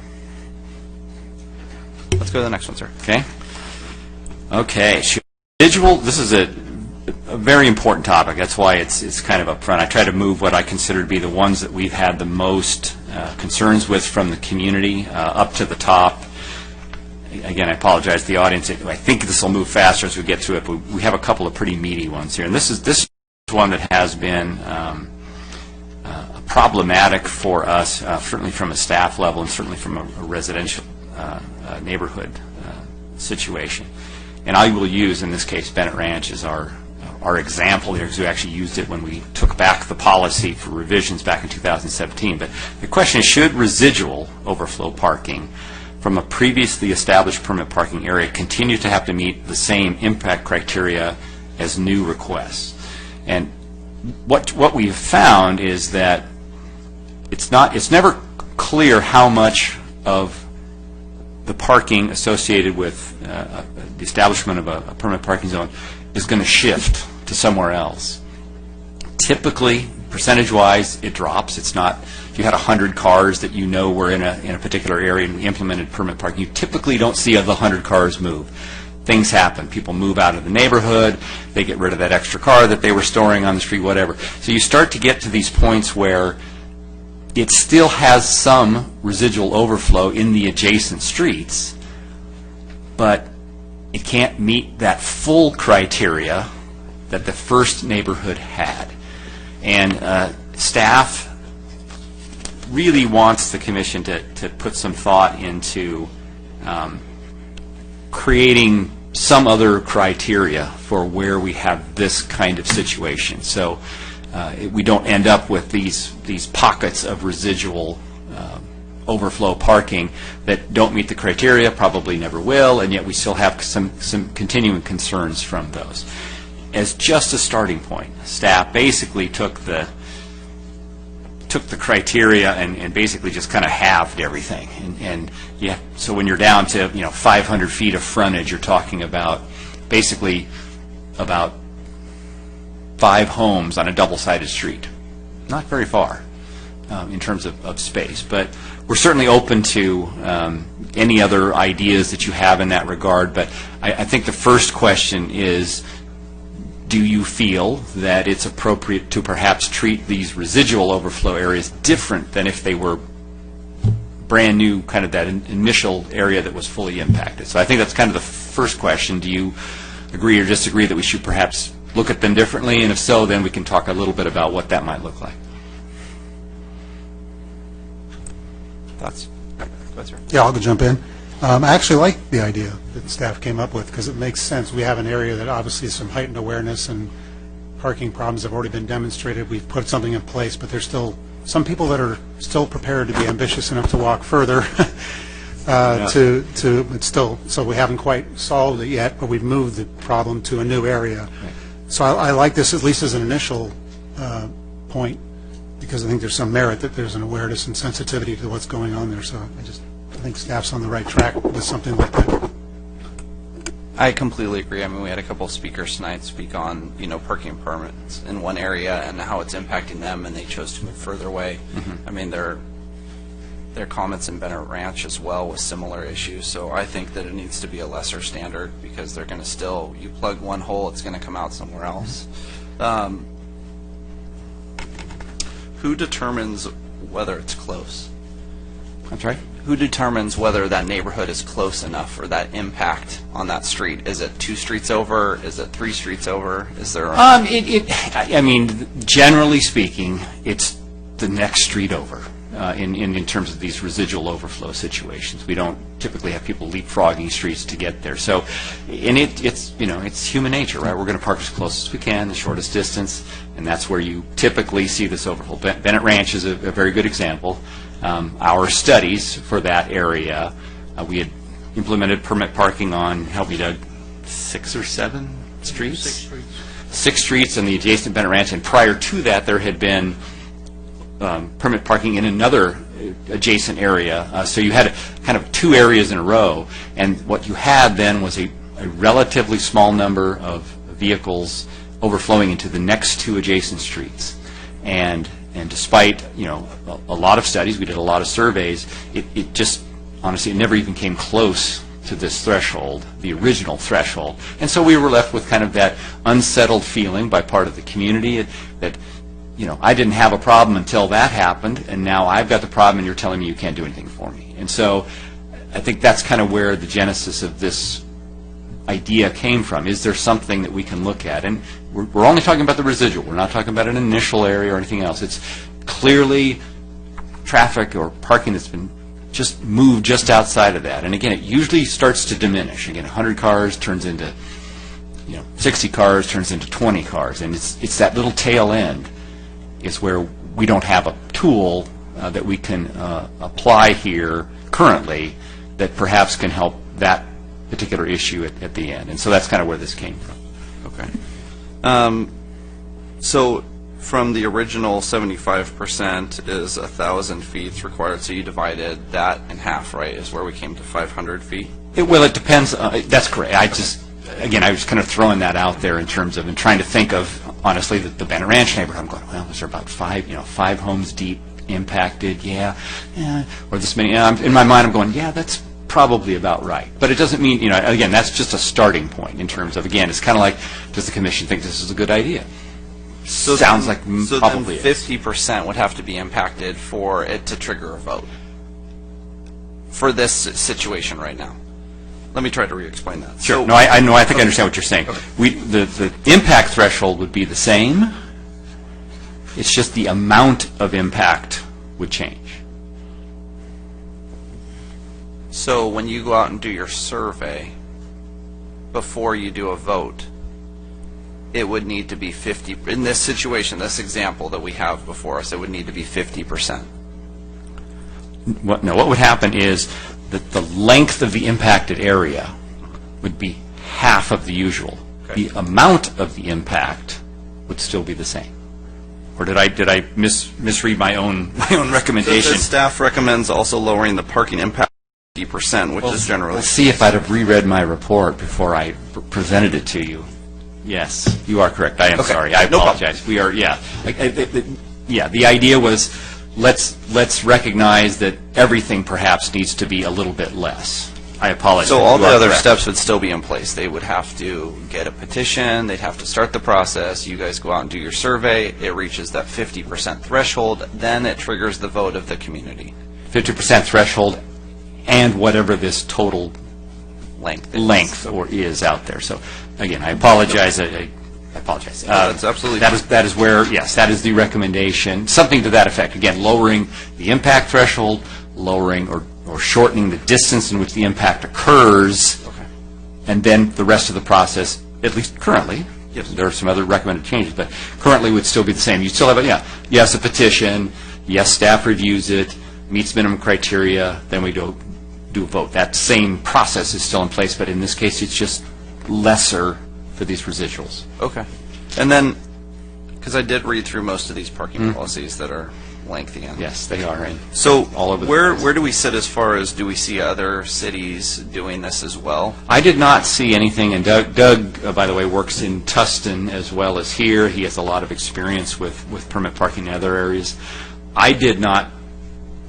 Let's go to the next one, sir. okay. Okay. Visual, this is a very important topic. That's why it's kind of up front. I try to move what I consider to be the ones that we've had the most concerns with from the community up to the top. Again, I apologize to the audience. I think this will move faster as we get to it, but we have a couple of pretty meaty ones here. And this is one that has been problematic for us, certainly from a staff level and certainly from a residential neighborhood situation. And I will use, in this case, Bennett Ranch as our example here, because we actually used it when we took back the policy for revisions back in 2017. But the question is, should residual overflow parking from a previously established permit parking area continue to have to meet the same impact criteria as new requests? And what we've found is that it's never clear how much of the parking associated with the establishment of a permanent parking zone is going to shift to somewhere else. Typically, percentage-wise, it drops. It's not, if you had 100 cars that you know were in a particular area and we implemented permanent parking, you typically don't see the 100 cars move. Things happen. People move out of the neighborhood. They get rid of that extra car that they were storing on the street, whatever. So you start to get to these points where it still has some residual overflow in the adjacent streets, but it can't meet that full criteria that the first neighborhood had. And staff really wants the commission to put some thought into creating some other criteria for where we have this kind of situation. So we don't end up with these pockets of residual overflow parking that don't meet the criteria, probably never will, and yet we still have some continuing concerns from those. As just a starting point, staff basically took took the criteria and basically just kind of halved everything. And yeah, so when you're down to 500 feet of frontage, you're talking about basically about 5 homes on a double-sided street. Not very far in terms of space, but we're certainly open to any other ideas that you have in that regard. But I think the first question is, do you feel that it's appropriate to perhaps treat these residual overflow areas different than if they were brand new, kind of that initial area that was fully impacted? So I think that's kind of the first question. Do you agree or disagree that we should perhaps look at them differently? And if so, then we can talk a little bit about what that might look like. Thoughts? Yeah, I'll jump in. I actually like the idea that staff came up with because it makes sense. We have an area that obviously has some heightened awareness and parking problems have already been demonstrated. We've put something in place, but there's still some people that are still prepared to be ambitious enough to walk further. It's still, so we haven't quite solved it yet, but we've moved the problem to a new area. Right. So I like this at least as an initial point, because I think there's some merit that there's an awareness and sensitivity to what's going on there. So I think staff's on the right track with something like that. I completely agree. I mean, we had a couple of speakers tonight speak on, parking permits in one area and how it's impacting them, and they chose to move further away. Mm-hmm. I mean, their comments in Bennett Ranch as well with similar issues. So I think that it needs to be a lesser standard because they're going to still, you plug one hole, it's going to come out somewhere else. Who determines whether it's close? I'm sorry? Who determines whether that neighborhood is close enough or that impact on that street? Is it 2 streets over? Is it 3 streets over? Is there? I mean, generally speaking, it's the next street over in terms of these residual overflow situations. We don't typically have people leapfrogging streets to get there. So, and it's human nature, right? We're going to park as close as we can, the shortest distance, and that's where you typically see this overflow. Bennett Ranch is a very good example. Our studies for that area, we had implemented permit parking on, help me Doug, 6 or 7 streets? 6 streets. 6 streets in the adjacent Bennett Ranch, and prior to that there had been permit parking in another adjacent area. So you had kind of 2 areas in a row, and what you had then was a relatively small number of vehicles overflowing into the next 2 adjacent streets. And despite, a lot of studies, we did a lot of surveys, it just, honestly, it never even came close to this threshold, the original threshold. And so we were left with kind of that unsettled feeling by part of the community that, I didn't have a problem until that happened, and now I've got the problem and you're telling me you can't do anything for me. And so I think that's kind of where the genesis of this idea came from. Is there something that we can look at? And we're only talking about the residual. We're not talking about an initial area or anything else. It's clearly traffic or parking that's been just moved just outside of that. And again, it usually starts to diminish. Again, 100 cars turns into, 60 cars turns into 20 cars. And it's that little tail end is where we don't have a tool that we can apply here currently that perhaps can help that particular issue at the end. And so that's kind of where this came from. Okay. So from the original 75% is 1,000 feet required, so you divided that in half, right, is where we came to 500 feet? Well, it depends. That's correct. I was kind of throwing that out there in terms of, and trying to think of, honestly, the Bennett Ranch neighborhood. I'm going, well, is there about 5 homes deep impacted? Yeah. Or this many. In my mind, I'm going, yeah, that's probably about right. But it doesn't mean, again, that's just a starting point in terms of, again, it's kind of like, does the commission think this is a good idea? So sounds like so probably then 50% would have to be impacted for it to trigger a vote for this situation right now. Let me try to re-explain that. Sure. So, no, I think I understand what you're saying. Okay. The impact threshold would be the same. It's just the amount of impact would change. So when you go out and do your survey, before you do a vote, it would need to be 50, in this situation, this example that we have before us, it would need to be 50%. What would happen is that the length of the impacted area would be half of the usual. Okay. The amount of the impact would still be the same. Or did I misread my own recommendation? The staff recommends also lowering the parking impact 50%, which is generally... Let's see if I'd have reread my report before I presented it to you. Yes, you are correct. I am sorry. I apologize. We are, yeah. The idea was let's recognize that everything perhaps needs to be a little bit less. I apologize. So all You the are other correct. steps would still be in place. They would have to get a petition, they'd have to start the process, you guys go out and do your survey, it reaches that 50% threshold, then it triggers the vote of the community. 50% threshold and whatever this total Length. or is out there. So, again, I apologize. I apologize. That's absolutely that is where, yes, that is the recommendation. Something to that effect. Again, lowering the impact threshold, lowering or shortening the distance in which the impact occurs, and then the rest of the process, at least currently, there are some other recommended changes, but currently would still be the same. You still have, a petition, yes, staff reviews it, meets minimum criteria, then we do a vote. That same process is still in place, but in this case, it's just lesser for these residuals. Okay. And then, because I did read through most of these parking policies that are lengthy. Yes, they are. And so all over the where do we sit as far as, do we see other cities doing this as well? I did not see anything, and Doug, by the way, works in Tustin as well as here. He has a lot of experience with permit parking in other areas. I did not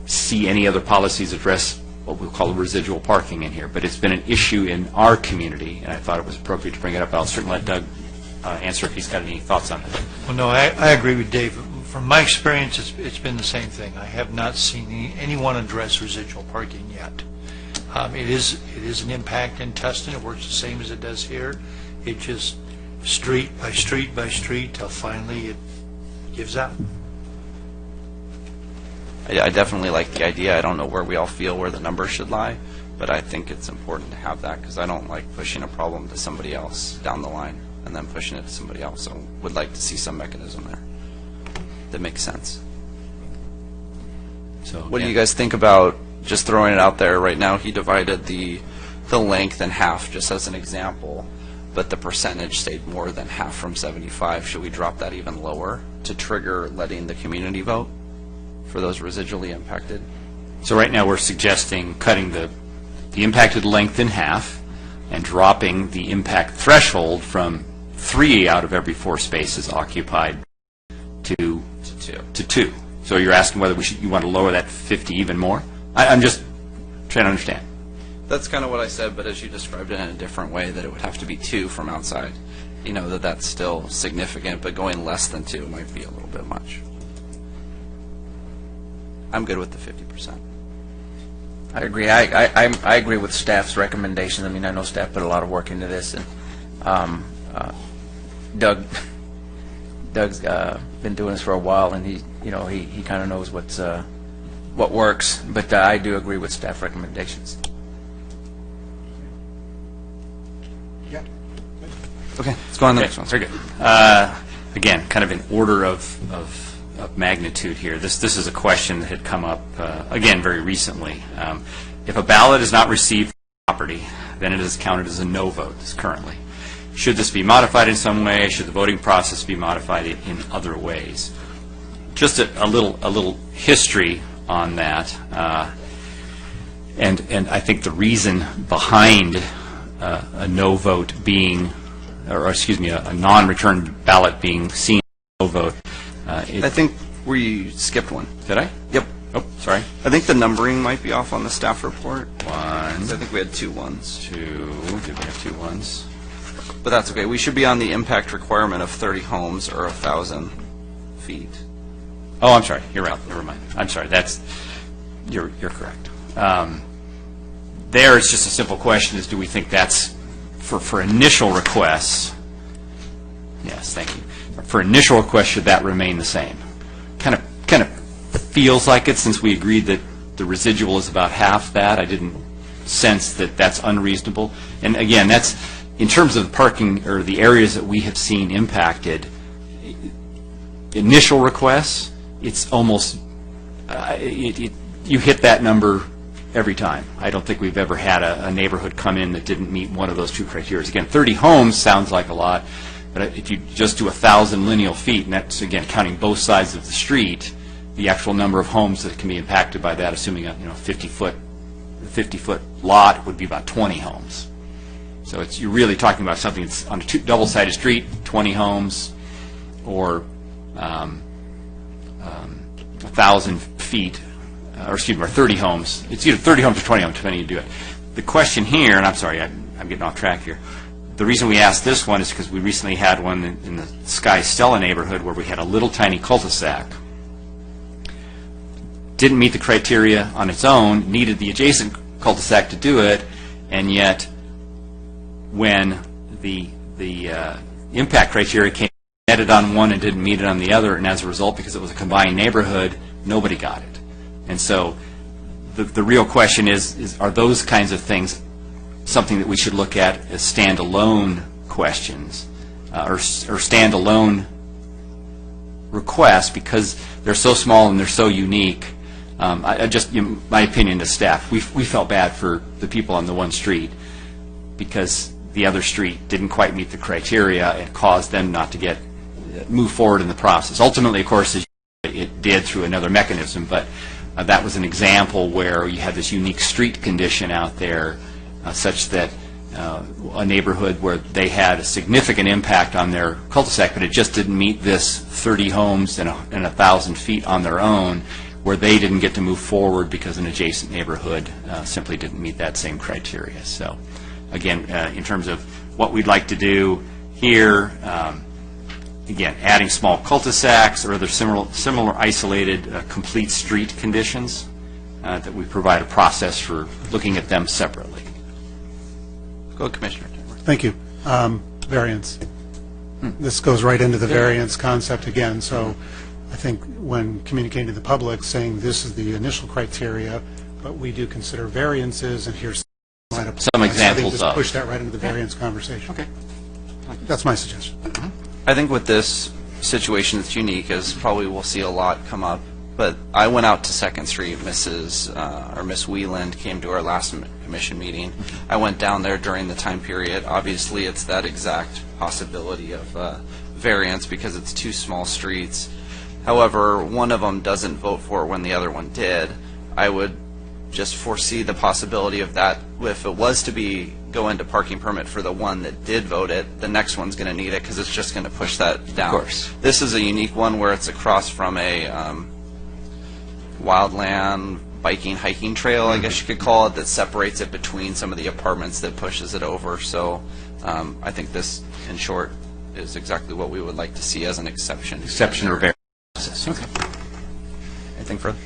see any other policies address what we'll call residual parking in here, but it's been an issue in our community, and I thought it was appropriate to bring it up. I'll certainly let Doug answer if he's got any thoughts on it. Well, no, I agree with Dave. From my experience, it's been the same thing. I have not seen anyone address residual parking yet. It is an impact in Tustin. It works the same as it does here. It just street by street by street till finally it gives out. I definitely like the idea. I don't know where we all feel where the numbers should lie, but I think it's important to have that because I don't like pushing a problem to somebody else down the line and then pushing it to somebody else. So would like to see some mechanism there that makes sense. So, what do you guys think about just throwing it out there right now? He divided the length in half just as an example, but the percentage stayed more than half from 75. Should we drop that even lower to trigger letting the community vote for those residually impacted? So right now we're suggesting cutting the impacted length in half and dropping the impact threshold from 3 out of every 4 spaces occupied to 2. So you're asking whether you want to lower that 50 even more? I'm just trying to understand. That's kind of what I said, but as you described it in a different way, that it would have to be 2 from outside. You know, that's still significant, but going less than 2 might be a little bit much. I'm good with the 50%. I agree. I agree with staff's recommendation. I mean, I know staff put a lot of work into this, and Doug's been doing this for a while, and he kind of knows what works. But I do agree with staff recommendations. Okay, let's go on to the next one. Very good. Again, kind of in order of magnitude here. This is a question that had come up, again, very recently. If a ballot is not received from the property, then it is counted as a no vote currently. Should this be modified in some way? Should the voting process be modified in other ways? Just a little history on that. And I think the reason behind a no vote being, or excuse me, a non-returned ballot being seen as a no vote. I think we skipped one. Did I? Yep. Oh, sorry. I think the numbering might be off on the staff report. 1. I think we had 2 1s. 2. Did we have 2 1s? But that's okay. We should be on the impact requirement of 30 homes or 1,000 feet. Oh, I'm sorry. You're right. Never mind. I'm sorry. You're correct. There, it's just a simple question: is do we think that's for initial requests? Yes, thank you. For initial requests, should that remain the same? Kind of feels like it, since we agreed that the residual is about half that. I didn't sense that that's unreasonable. And again, that's in terms of the parking or the areas that we have seen impacted. Initial requests, it's almost you hit that number every time. I don't think we've ever had a neighborhood come in that didn't meet one of those 2 criteria. Again, 30 homes sounds like a lot. But if you just do 1,000 lineal feet, and that's, again, counting both sides of the street, the actual number of homes that can be impacted by that, assuming a 50-foot lot, would be about 20 homes. So you're really talking about something that's on a double-sided street, 20 homes, or 1,000 feet, or 30 homes. It's either 30 homes or 20 homes, depending on how you do it. The question here, and I'm sorry, I'm getting off track here. The reason we asked this one is because we recently had one in the Sky Stella neighborhood where we had a little tiny cul-de-sac. Didn't meet the criteria on its own, needed the adjacent cul-de-sac to do it, and yet when the impact criteria came, met it on one and didn't meet it on the other, and as a result, because it was a combined neighborhood, nobody got it. And so the real question is, are those kinds of things something that we should look at as standalone questions or standalone requests, because they're so small and they're so unique? My opinion to staff, we felt bad for the people on the one street because the other street didn't quite meet the criteria and caused them not to move forward in the process. Ultimately, of course, it did through another mechanism, but that was an example where you had this unique street condition out there such that a neighborhood where they had a significant impact on their cul-de-sac, but it just didn't meet this 30 homes and 1,000 feet on their own, where they didn't get to move forward because an adjacent neighborhood simply didn't meet that same criteria. So again, in terms of what we'd like to do here, again, adding small cul-de-sacs or other similar isolated complete street conditions, that we provide a process for looking at them separately. Go, Commissioner. Thank you. Variance. This goes right into the variance concept again. So I think when communicating to the public, saying this is the initial criteria, but we do consider variances, and here's some examples I think just of. push that right into the variance conversation. Okay. That's my suggestion. I think with this situation, it's unique, as probably we'll see a lot come up. But I went out to 2nd Street. Miss Wieland came to our last commission meeting. I went down there during the time period. Obviously, it's that exact possibility of variance because it's two small streets. However, one of them doesn't vote for it when the other one did. I would just foresee the possibility of that. If it was to go into parking permit for the one that did vote it, the next one's going to need it because it's just going to push that down. Of course. This is a unique one where it's across from a wildland biking, hiking trail, I guess you could call it, that separates it between some of the apartments that pushes it over. So I think this, in short, is exactly what we would like to see as an exception. Exception or variance process. Okay. Anything further?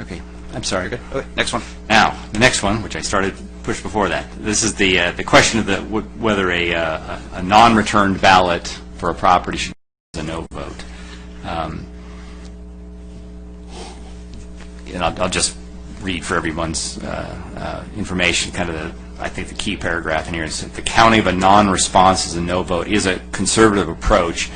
Okay. I'm sorry. Okay. Next one. Now, the next one, which I started push before that. This is the question of whether a non-returned ballot for a property should be a no vote. And I'll just read for everyone's information, kind of I think the key paragraph in here is that the counting of a non-response as a no vote is a conservative approach,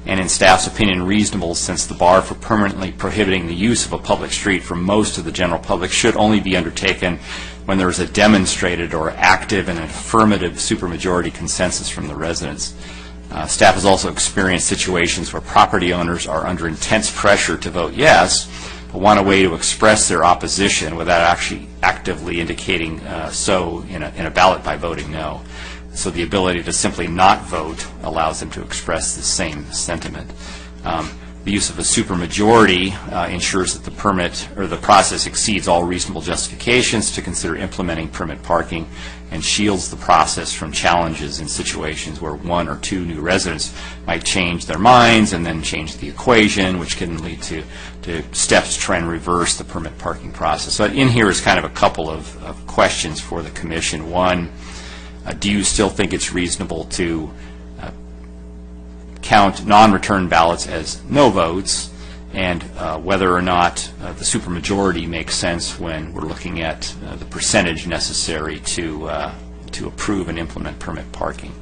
and in staff's opinion reasonable, since the bar for permanently prohibiting the use of a public street for most of the general public should only be undertaken when there is a demonstrated or active and affirmative supermajority consensus from the residents. Staff has also experienced situations where property owners are under intense pressure to vote yes, but want a way to express their opposition without actually actively indicating so in a ballot by voting no. So the ability to simply not vote allows them to express the same sentiment. The use of a supermajority ensures that the permit or the process exceeds all reasonable justifications to consider implementing permit parking and shields the process from challenges in situations where one or two new residents might change their minds and then change the equation, which can lead to steps to try and reverse the permit parking process. So in here is kind of a couple of questions for the commission. One, do you still think it's reasonable to count non-return ballots as no votes, and whether or not the supermajority makes sense when we're looking at the percentage necessary to approve and implement permit parking?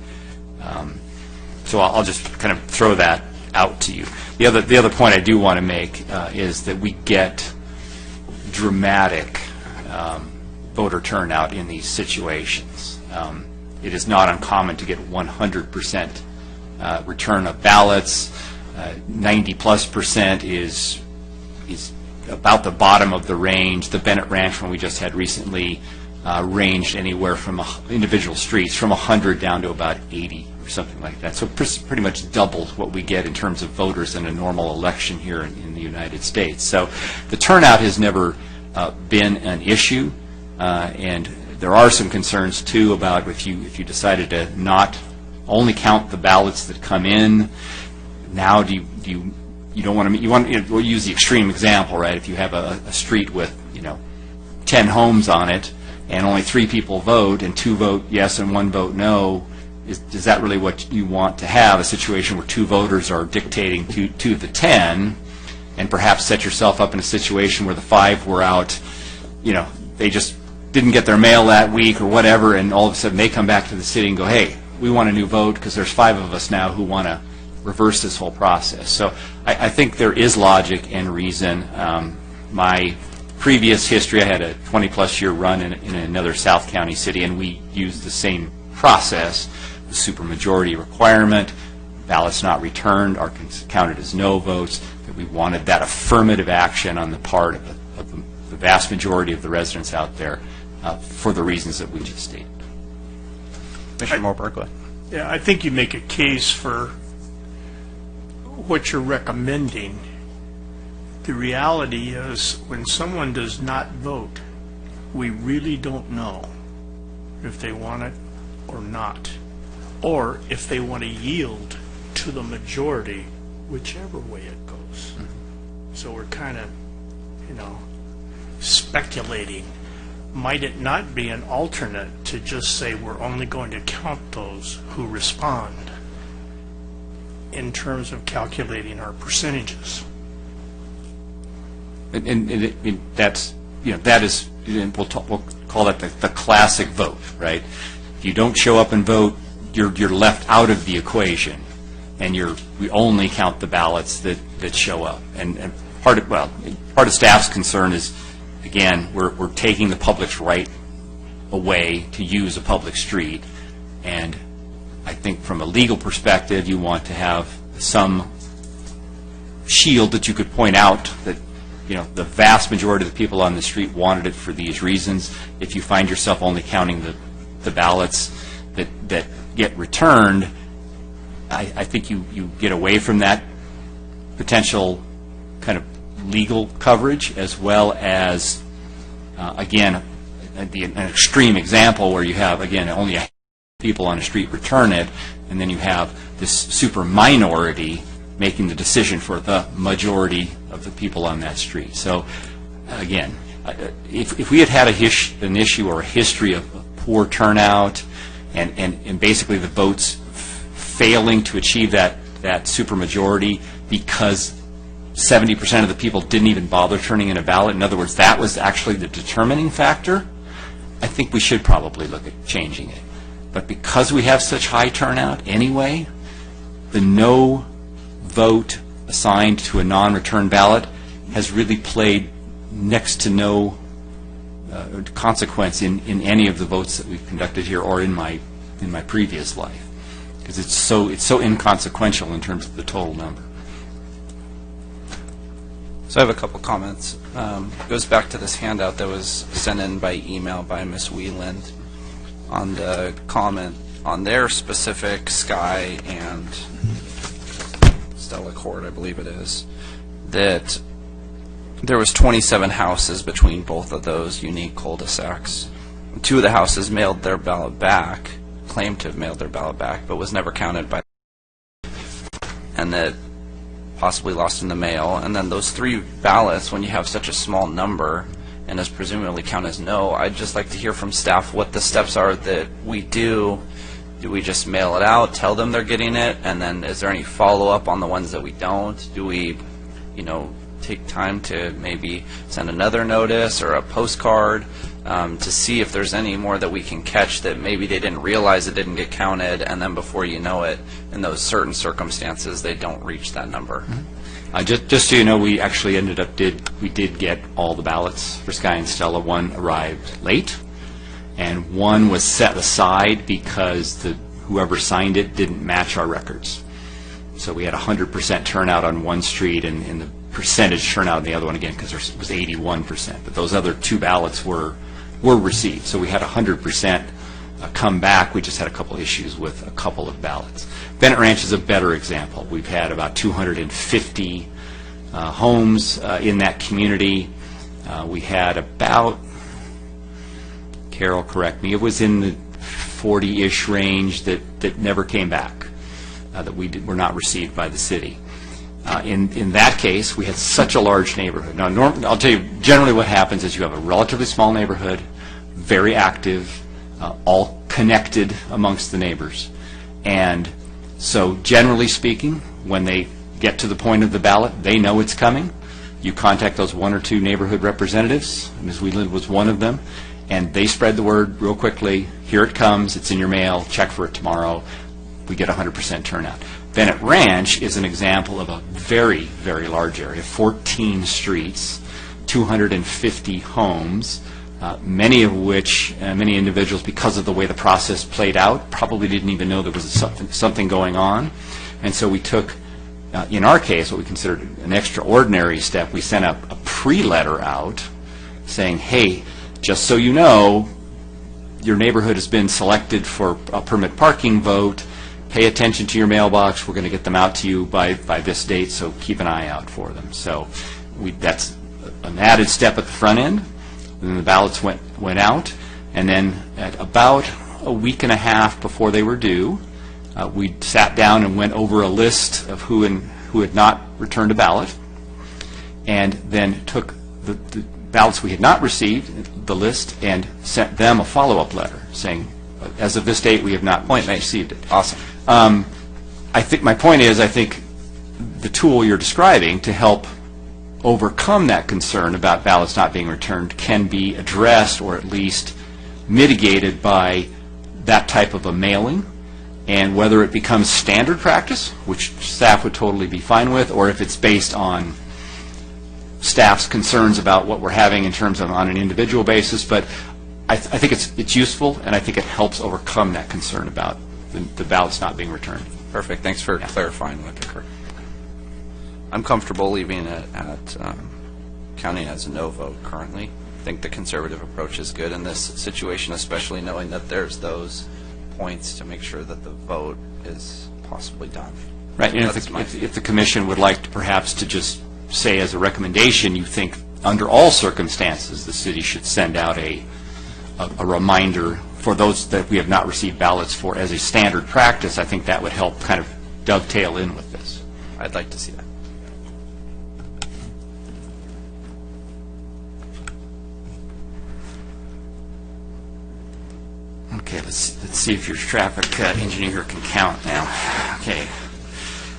So I'll just kind of throw that out to you. The other point I do want to make is that we get dramatic voter turnout in these situations. it is not uncommon to get 100% return of ballots. 90+% is about the bottom of the range. The Bennett Ranch one we just had recently ranged anywhere from individual streets from 100 down to about 80 or something like that. So pretty much double what we get in terms of voters in a normal election here in the United States. So the turnout has never been an issue, and there are some concerns too about if you decided to not only count the ballots that come in. Now you don't want to we'll use the extreme example, right? If you have a street with 10 homes on it and only 3 people vote and 2 vote yes and 1 vote no, is that really what you want to have? A situation where 2 voters are dictating to the 10, and perhaps set yourself up in a situation where the 5 were out, they just didn't get their mail that week or whatever, and all of a sudden they come back to the city and go, hey, we want a new vote because there's 5 of us now who want to reverse this whole process. So I think there is logic and reason. My previous history, I had a 20-plus year run in another South County city, and we used the same process, the supermajority requirement, ballots not returned are counted as no votes, that we wanted that affirmative action on the part of the vast majority of the residents out there for the reasons that we just stated. Commissioner Moore, go ahead. Yeah, I think you make a case for what you're recommending. The reality is, when someone does not vote, we really don't know if they want it or not, or if they want to yield to the majority, whichever way it goes. So we're kind of, speculating. Might it not be an alternate to just say we're only going to count those who respond in terms of calculating our percentages? And that's, that is, we'll call that the classic vote, right? If you don't show up and vote, you're left out of the equation, and we only count the ballots that show up. And part of staff's concern is, again, we're taking the public's right away to use a public street, and I think from a legal perspective, you want to have some shield that you could point out that the vast majority of the people on the street wanted it for these reasons. If you find yourself only counting the ballots that get returned, I think you get away from that potential kind of legal coverage, as well as, again, an extreme example where you have, again, only a people on a street return it, and then you have this super minority making the decision for the majority of the people on that street. So, again, if we had an issue or a history of poor turnout and basically the votes failing to achieve that supermajority because 70% of the people didn't even bother turning in a ballot, in other words, that was actually the determining factor, I think we should probably look at changing it. But because we have such high turnout anyway, the no vote assigned to a non-return ballot has really played next to no consequence in any of the votes that we've conducted here or in my previous life, because it's so inconsequential in terms of the total number. So I have a couple comments. It goes back to this handout that was sent in by email by Ms. Wieland on the comment on their specific Sky and Stella Court, I believe it is, that there was 27 houses between both of those unique cul-de-sacs. 2 of the houses mailed their ballot back, claimed to have mailed their ballot back, but was never counted by, and that possibly lost in the mail. And then those 3 ballots, when you have such a small number and is presumably count as no, I'd just like to hear from staff what the steps are that we do. Do we just mail it out, tell them they're getting it, and then is there any follow-up on the ones that we don't? Do we, take time to maybe send another notice or a postcard to see if there's any more that we can catch that maybe they didn't realize it didn't get counted, and then before you know it, in those certain circumstances, they don't reach that number? Just so you know, we actually we did get all the ballots for Sky and Stella. One arrived late, and one was set aside because whoever signed it didn't match our records. So we had 100% turnout on one street and the percentage turnout on the other one again, because there was 81%. But those other 2 ballots were received. So we had 100% come back. We just had a couple issues with a couple of ballots. Bennett Ranch is a better example. We've had about 250 homes in that community. We had about, Carol, correct me, it was in the 40-ish range that never came back, that were not received by the city. In that case, we had such a large neighborhood. Now, I'll tell you, generally what happens is you have a relatively small neighborhood, very active, all connected amongst the neighbors. And so, generally speaking, when they get to the point of the ballot, they know it's coming. You contact those 1 or 2 neighborhood representatives. Ms. Wheeland was one of them. And they spread the word real quickly. Here it comes. It's in your mail. Check for it tomorrow. We get 100% turnout. Bennett Ranch is an example of a very, very large area, 14 streets, 250 homes, many of which, many individuals, because of the way the process played out, probably didn't even know there was something going on. And so we took, in our case, what we considered an extraordinary step. We sent a pre-letter out saying, hey, just so you know, your neighborhood has been selected for a permit parking vote. Pay attention to your mailbox. We're going to get them out to you by this date, so keep an eye out for them. So that's an added step at the front end. And then the ballots went out, and then at about a week and a half before they were due, we sat down and went over a list of who had not returned a ballot, and then took the ballots we had not received, the list, and sent them a follow-up letter saying, as of this date, we have not received it. Awesome. I think my point is, I think the tool you're describing to help overcome that concern about ballots not being returned can be addressed or at least mitigated by that type of a mailing, and whether it becomes standard practice, which staff would totally be fine with, or if it's based on staff's concerns about what we're having in terms of on an individual basis. But I think it's useful, and I think it helps overcome that concern about the ballots not being returned. Perfect. Thanks for clarifying what occurred. I'm comfortable leaving it at counting as a no vote currently. I think the conservative approach is good in this situation, especially knowing that there's those points to make sure that the vote is possibly done. Right. And if the commission would like to perhaps to just say as a recommendation, you think under all circumstances the city should send out a reminder for those that we have not received ballots for as a standard practice, I think that would help kind of dovetail in with this. I'd like to see that. Okay, let's see if your traffic engineer can count now. Okay.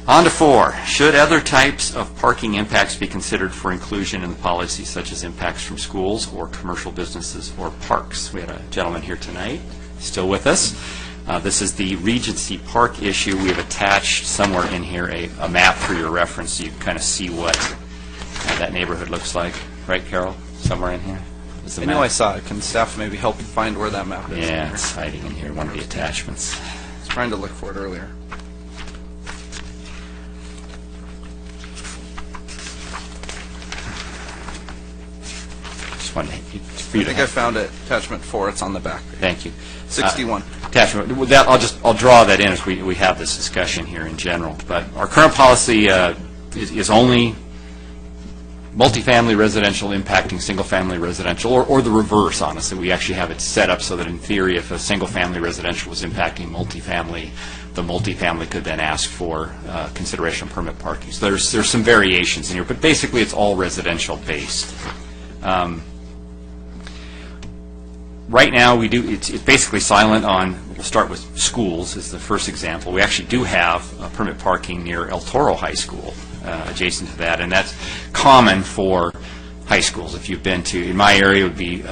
On to 4. Should other types of parking impacts be considered for inclusion in the policy, such as impacts from schools or commercial businesses or parks? We had a gentleman here tonight, still with us. This is the Regency Park issue. We have attached somewhere in here a map for your reference so you can kind of see what that neighborhood looks like. Right, Carol? Somewhere in here? I know I saw it. Can staff maybe help find where that map is? Yeah, it's hiding in here, one of the attachments. I was trying to look for it earlier. Just wanted I think I found it. Attachment 4. It's on the back. Thank you. 61. Attachment. With that, I'll draw that in as we have this discussion here in general. But our current policy is only multifamily residential impacting single-family residential, or the reverse, honestly. We actually have it set up so that in theory, if a single-family residential was impacting multifamily, the multifamily could then ask for consideration of permit parking. So there's some variations in here, but basically it's all residential-based. Right now, it's basically silent on, we'll start with schools as the first example. We actually do have permit parking near El Toro High School, adjacent to that, and that's common for high schools. If you've been to, in my area, it would be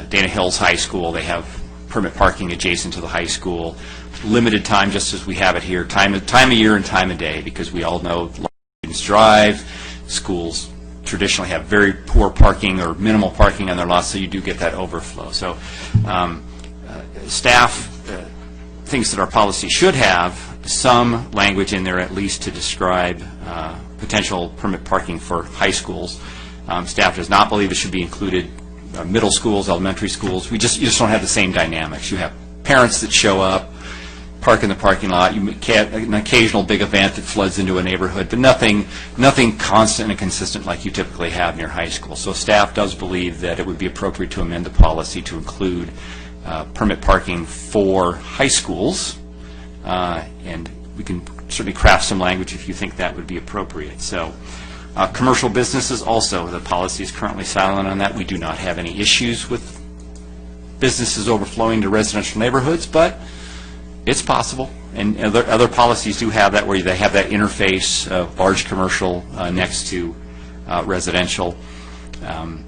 Dana Hills High School. They have permit parking adjacent to the high school. Limited time, just as we have it here, time of year and time of day, because we all know students drive, schools traditionally have very poor parking or minimal parking on their lots, so you do get that overflow. So staff thinks that our policy should have some language in there at least to describe potential permit parking for high schools. Staff does not believe it should be included middle schools, elementary schools. You just don't have the same dynamics. You have parents that show up, park in the parking lot. You get an occasional big event that floods into a neighborhood, but nothing constant and consistent like you typically have near high school. So staff does believe that it would be appropriate to amend the policy to include permit parking for high schools, and we can certainly craft some language if you think that would be appropriate. So commercial businesses also, the policy is currently silent on that. We do not have any issues with businesses overflowing to residential neighborhoods, but it's possible. And other policies do have that, where they have that interface of large commercial next to residential. In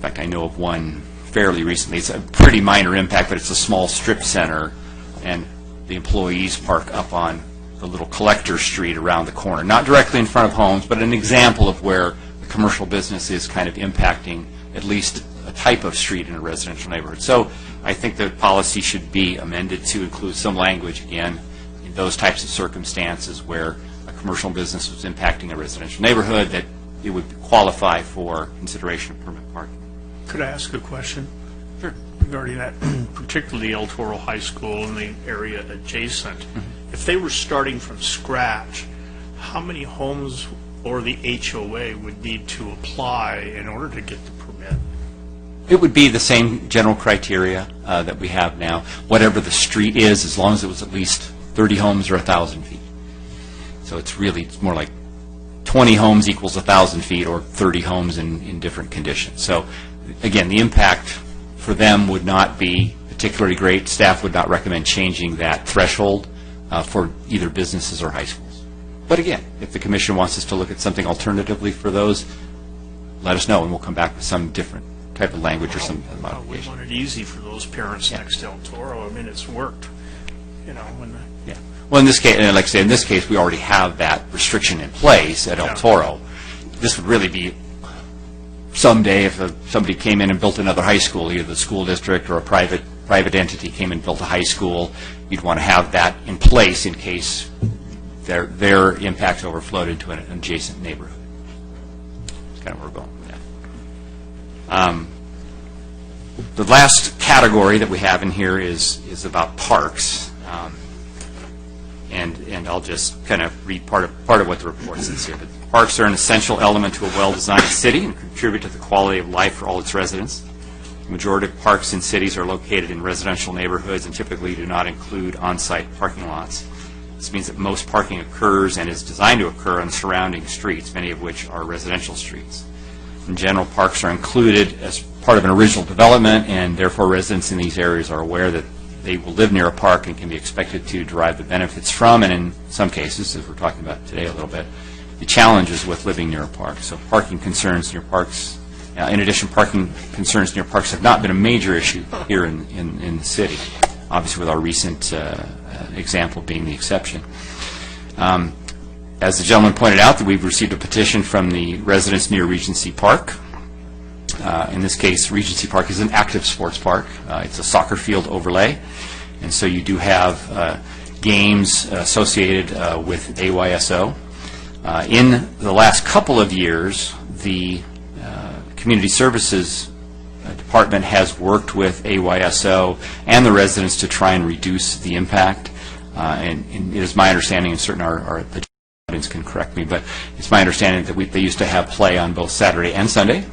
fact, I know of one fairly recently. It's a pretty minor impact, but it's a small strip center, and the employees park up on the little collector street around the corner. Not directly in front of homes, but an example of where the commercial business is kind of impacting at least a type of street in a residential neighborhood. So I think the policy should be amended to include some language, again, in those types of circumstances where a commercial business was impacting a residential neighborhood, that it would qualify for consideration of permit parking. Could I ask a question? Sure. Regarding that, particularly El Toro High School and the area adjacent. If they were starting from scratch, how many homes or the HOA would need to apply in order to get the permit? It would be the same general criteria that we have now. Whatever the street is, as long as it was at least 30 homes or 1,000 feet. So it's more like 20 homes equals 1,000 feet, or 30 homes in different conditions. So again, the impact for them would not be particularly great. Staff would not recommend changing that threshold for either businesses or high schools. But again, if the commission wants us to look at something alternatively for those, let us know, and we'll come back with some different type of language or some We modification. want it easy for those parents next to El Toro. I mean, it's worked, Yeah. Well, in this case, and like I say, in this case, we already have that restriction in place at El Toro. This would really be someday if somebody came in and built another high school, either the school district or a private entity came and built a high school. You'd want to have that in place in case their impacts overflowed into an adjacent neighborhood. That's kind of where we're going with that. The last category that we have in here is about parks. And I'll just kind of read part of what the report says here. But parks are an essential element to a well-designed city and contribute to the quality of life for all its residents. The majority of parks in cities are located in residential neighborhoods and typically do not include on-site parking lots. This means that most parking occurs and is designed to occur on surrounding streets, many of which are residential streets. In general, parks are included as part of an original development, and therefore residents in these areas are aware that they will live near a park and can be expected to derive the benefits from, and in some cases, as we're talking about today a little bit, the challenges with living near a park. So parking concerns near parks, in addition, parking concerns near parks have not been a major issue here in the city, obviously with our recent example being the exception. As the gentleman pointed out, that we've received a petition from the residents near Regency Park. In this case, Regency Park is an active sports park. It's a soccer field overlay, and so you do have games associated with AYSO. In the last couple of years, the Community Services Department has worked with AYSO and the residents to try and reduce the impact. And it is my understanding, and certain the audience can correct me, but it's my understanding that they used to have play on both Saturday and Sunday,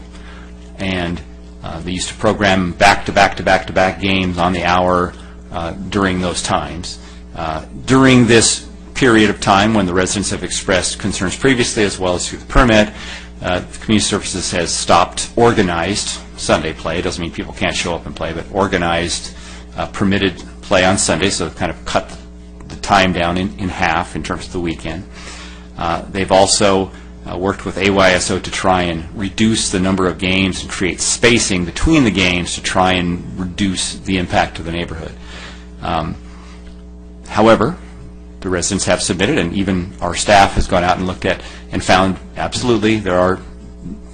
and they used to program back-to-back games on the hour during those times. During this period of time, when the residents have expressed concerns previously, as well as through the permit, the Community Services has stopped organized Sunday play. It doesn't mean people can't show up and play, but organized, permitted play on Sunday, so kind of cut the time down in half in terms of the weekend. They've also worked with AYSO to try and reduce the number of games and create spacing between the games to try and reduce the impact to the neighborhood. However, the residents have submitted, and even our staff has gone out and looked at and found absolutely there are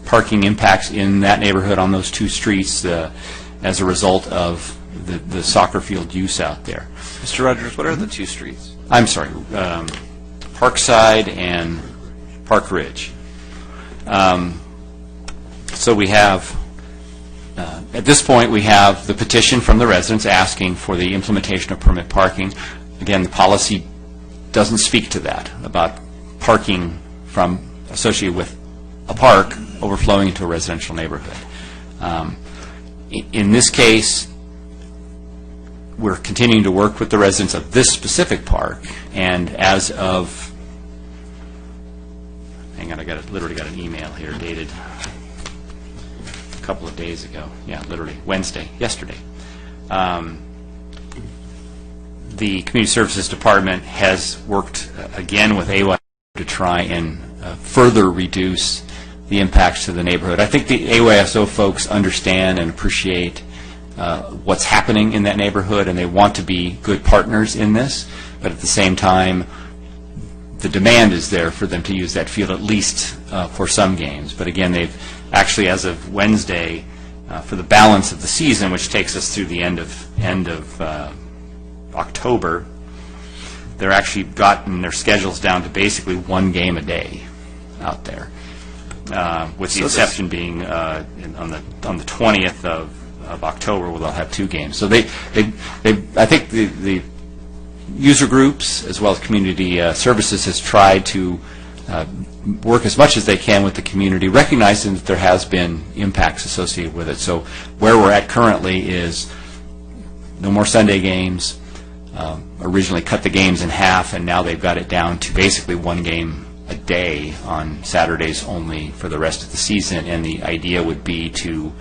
parking impacts in that neighborhood on those two streets as a result of the soccer field use out there. Mr. Rogers, what are the two streets? I'm sorry, Parkside and Park Ridge. So we have, at this point, we have the petition from the residents asking for the implementation of permit parking. Again, the policy doesn't speak to that, about parking associated with a park overflowing into a residential neighborhood. In this case, we're continuing to work with the residents of this specific park, and as of, hang on, literally got an email here dated a couple of days ago. Yeah, literally Wednesday, yesterday. The Community Services Department has worked again with AY to try and further reduce the impacts to the neighborhood. I think the AYSO folks understand and appreciate what's happening in that neighborhood, and they want to be good partners in this, but at the same time, the demand is there for them to use that field at least for some games. But again, they've actually, as of Wednesday, for the balance of the season, which takes us through the end of October, they're actually gotten their schedules down to basically one game a day out there, with the exception being on the 20th of October, where they'll have two games. So I think the user groups as well as community services has tried to work as much as they can with the community, recognizing that there has been impacts associated with it. So where we're at currently is no more Sunday games. Originally cut the games in half, and now they've got it down to basically one game a day on Saturdays only for the rest of the season, and the idea would be to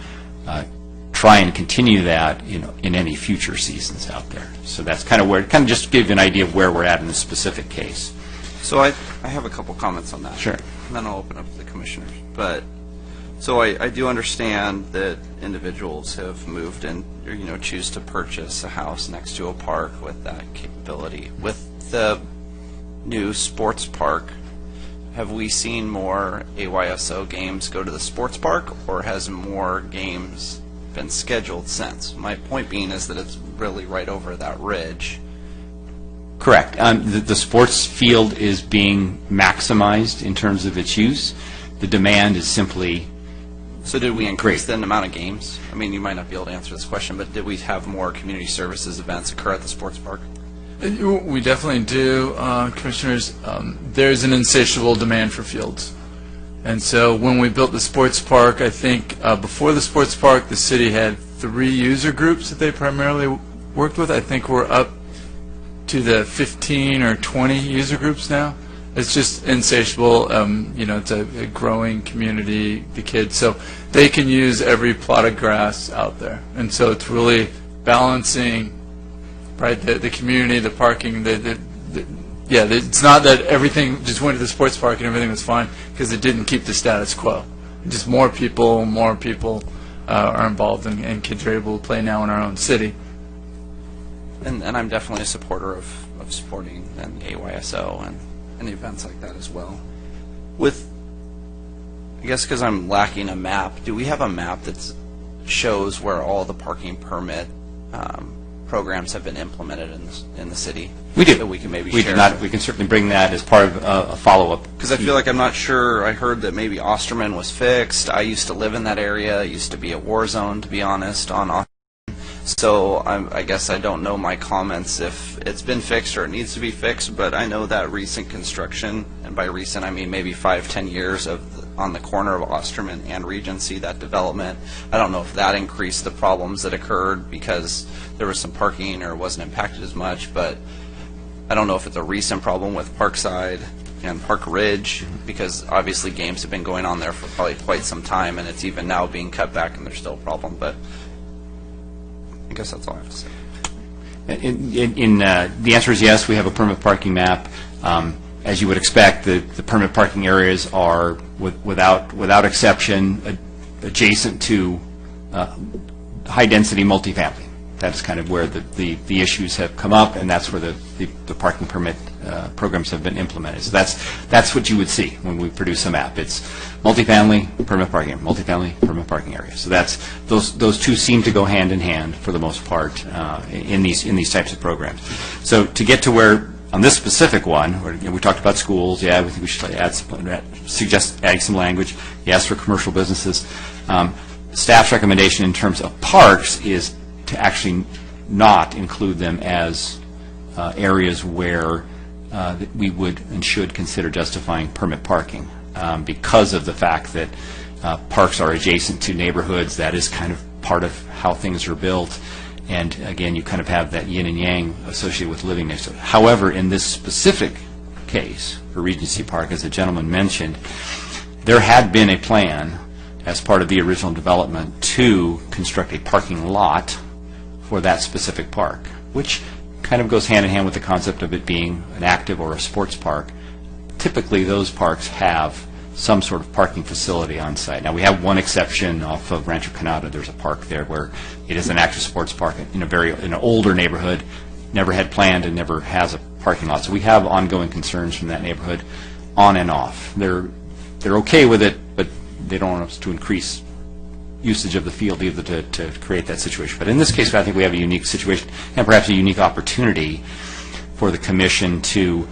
try and continue that in any future seasons out there. So that's kind of just to give you an idea of where we're at in this specific case. So I have a couple comments on that. Sure. And then I'll open up to the commissioners. But so I do understand that individuals have moved and choose to purchase a house next to a park with that capability. With the new sports park, have we seen more AYSO games go to the sports park, or has more games been scheduled since? My point being is that it's really right over that ridge. Correct. The sports field is being maximized in terms of its use. The demand is simply... So did we increase the amount of games? I mean, you might not be able to answer this question, but did we have more community services events occur at the sports park? We definitely do, Commissioners. There's an insatiable demand for fields. And so when we built the sports park, I think before the sports park, the city had 3 user groups that they primarily worked with. I think we're up to the 15 or 20 user groups now. It's just insatiable. It's a growing community, the kids. So they can use every plot of grass out there. And so it's really balancing, right, the community, the parking, it's not that everything just went to the sports park and everything was fine, because it didn't keep the status quo. Just more people are involved, and kids are able to play now in our own city. And I'm definitely a supporter of supporting an AYSO and events like that as well. I guess because I'm lacking a map, do we have a map that shows where all the parking permit programs have been implemented in the city? We do. That we can maybe we share. Do not. We can certainly bring that as part of a follow-up. Because I feel like I'm not sure. I heard that maybe Osterman was fixed. I used to live in that area. It used to be a war zone, to be honest, on Osterman. So I guess I don't know my comments if it's been fixed or it needs to be fixed, but I know that recent construction, and by recent I mean maybe 5-10 years on the corner of Osterman and Regency, that development, I don't know if that increased the problems that occurred because there was some parking or wasn't impacted as much, but I don't know if it's a recent problem with Parkside and Park Ridge, because obviously games have been going on there for probably quite some time, and it's even now being cut back and there's still a problem, but I guess that's all I have to say. The answer is yes, we have a permit parking map. As you would expect, the permit parking areas are, without exception, adjacent to high-density multifamily. That's kind of where the issues have come up, and that's where the parking permit programs have been implemented. So that's what you would see when we produce a map. It's multifamily, permit parking area, multifamily, permit parking area. So that's those two seem to go hand in hand for the most part in these types of programs. So to get to where on this specific one, where, we talked about schools. Yeah, we think we should suggest adding some language. Yes, for commercial businesses. Staff's recommendation in terms of parks is to actually not include them as areas where we would and should consider justifying permit parking because of the fact that parks are adjacent to neighborhoods. That is kind of part of how things are built. And again, you kind of have that yin and yang associated with living next to it. However, in this specific case for Regency Park, as the gentleman mentioned, there had been a plan as part of the original development to construct a parking lot for that specific park, which kind of goes hand in hand with the concept of it being an active or a sports park. Typically, those parks have some sort of parking facility on site. Now, we have one exception off of Rancho Canada. There's a park there where it is an active sports park in an older neighborhood, never had planned and never has a parking lot. So we have ongoing concerns from that neighborhood on and off. They're okay with it, but they don't want us to increase usage of the field either to create that situation. But in this case, I think we have a unique situation and perhaps a unique opportunity for the commission to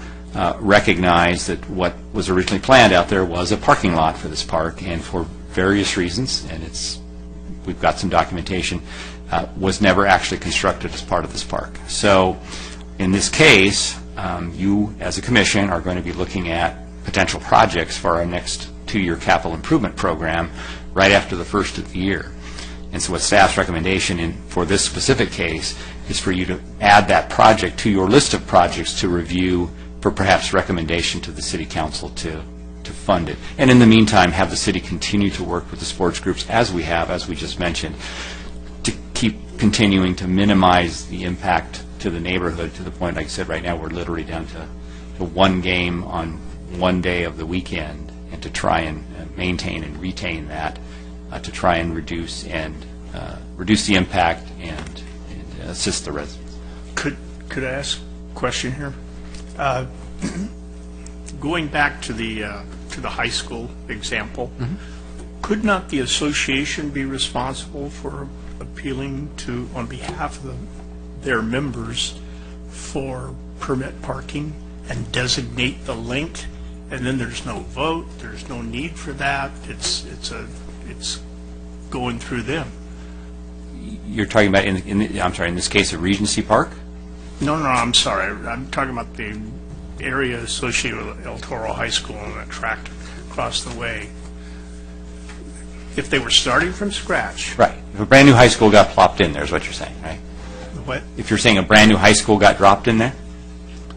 recognize that what was originally planned out there was a parking lot for this park, and for various reasons, and we've got some documentation, was never actually constructed as part of this park. So in this case, you as a commission are going to be looking at potential projects for our next 2-year capital improvement program right after the first of the year. And so what staff's recommendation for this specific case is for you to add that project to your list of projects to review for perhaps recommendation to the city council to fund it. And in the meantime, have the city continue to work with the sports groups as we have, as we just mentioned, to keep continuing to minimize the impact to the neighborhood to the point, like I said, right now we're literally down to one game on one day of the weekend, and to try and maintain and retain that, to try and reduce the impact and assist the residents. Could I ask a question here? Going back to the high school example, could not the association be responsible for appealing to, on behalf of their members, for permit parking and designate the link, and then there's no vote, there's no need for that, it's going through them? You're talking about in this case of Regency Park? No, I'm sorry. I'm talking about the area associated with El Toro High School and that tract across the way. If they were starting from scratch. Right. If a brand new high school got plopped in there is what you're saying, right? What? If you're saying a brand new high school got dropped in there?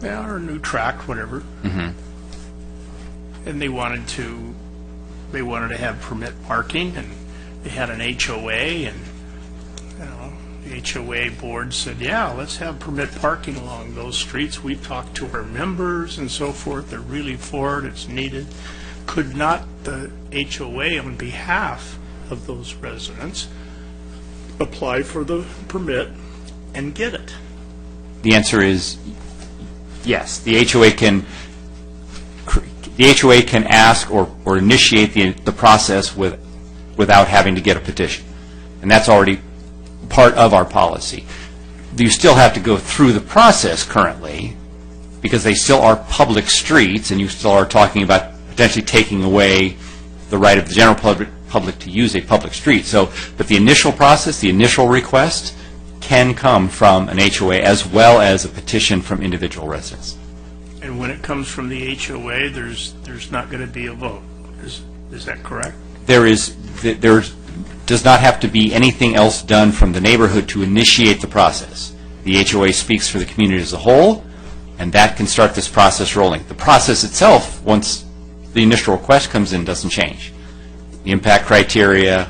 Yeah, or a new tract, whatever. Mm-hmm. And they wanted to have permit parking, and they had an HOA, and the HOA board said, yeah, let's have permit parking along those streets. We talked to our members and so forth. They're really for it. It's needed. Could not the HOA, on behalf of those residents, apply for the permit and get it? The answer is yes. The HOA can ask or initiate the process without having to get a petition, and that's already part of our policy. You still have to go through the process currently because they still are public streets, and you still are talking about potentially taking away the right of the general public to use a public street. So, but the initial process, the initial request, can come from an HOA as well as a petition from individual residents. And when it comes from the HOA, there's not going to be a vote. Is that correct? There does not have to be anything else done from the neighborhood to initiate the process. The HOA speaks for the community as a whole, and that can start this process rolling. The process itself, once the initial request comes in, doesn't change. The impact criteria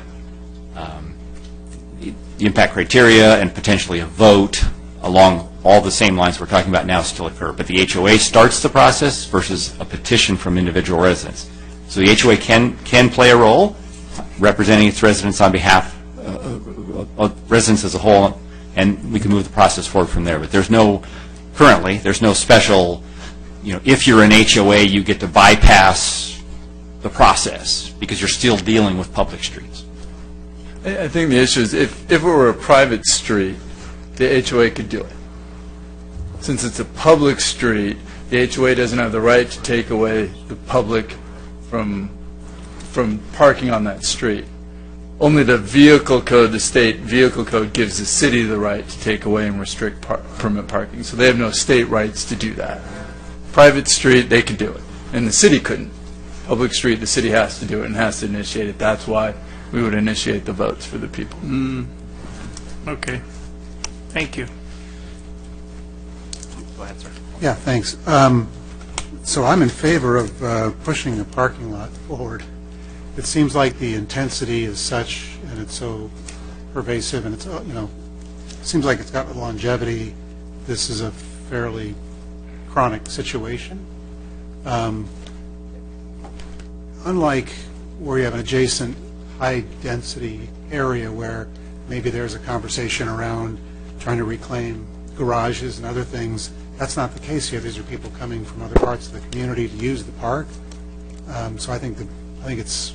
and potentially a vote along all the same lines we're talking about now still occur. But the HOA starts the process versus a petition from individual residents. So the HOA can play a role representing its residents on behalf of residents as a whole, and we can move the process forward from there. But currently, there's no special if you're an HOA, you get to bypass the process because you're still dealing with public streets. I think the issue is if it were a private street, the HOA could do it. Since it's a public street, the HOA doesn't have the right to take away the public from parking on that street. Only the vehicle code, the state vehicle code, gives the city the right to take away and restrict permit parking. So they have no state rights to do that. Private street, they could do it, and the city couldn't. Public street, the city has to do it and has to initiate it. That's why we would initiate the votes for the people. Okay. Thank you. Go ahead, sir. Yeah, thanks. So I'm in favor of pushing the parking lot forward. It seems like the intensity is such, and it's so pervasive, and it's, it seems like it's got longevity. This is a fairly chronic situation. Unlike where you have an adjacent high-density area where maybe there's a conversation around trying to reclaim garages and other things, that's not the case here. These are people coming from other parts of the community to use the park. So I think it's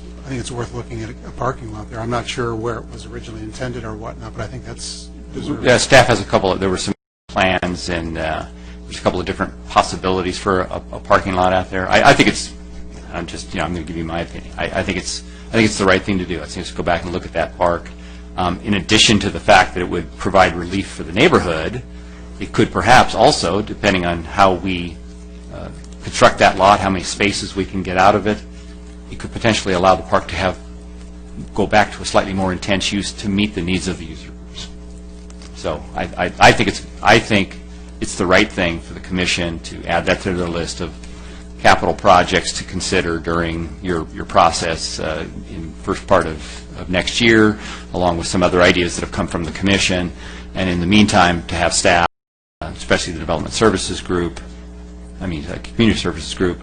worth looking at a parking lot there. I'm not sure where it was originally intended or whatnot, but I think that's deserved. Yeah, staff has there were some plans, and there's a couple of different possibilities for a parking lot out there. I think it's, I'm going to give you my opinion. I think it's the right thing to do. I think let's go back and look at that park. In addition to the fact that it would provide relief for the neighborhood, it could perhaps also, depending on how we construct that lot, how many spaces we can get out of it, it could potentially allow the park to go back to a slightly more intense use to meet the needs of the user groups. So I think it's the right thing for the commission to add that to their list of capital projects to consider during your process in first part of next year, along with some other ideas that have come from the commission. And in the meantime, to have staff, especially the development services group, community services group,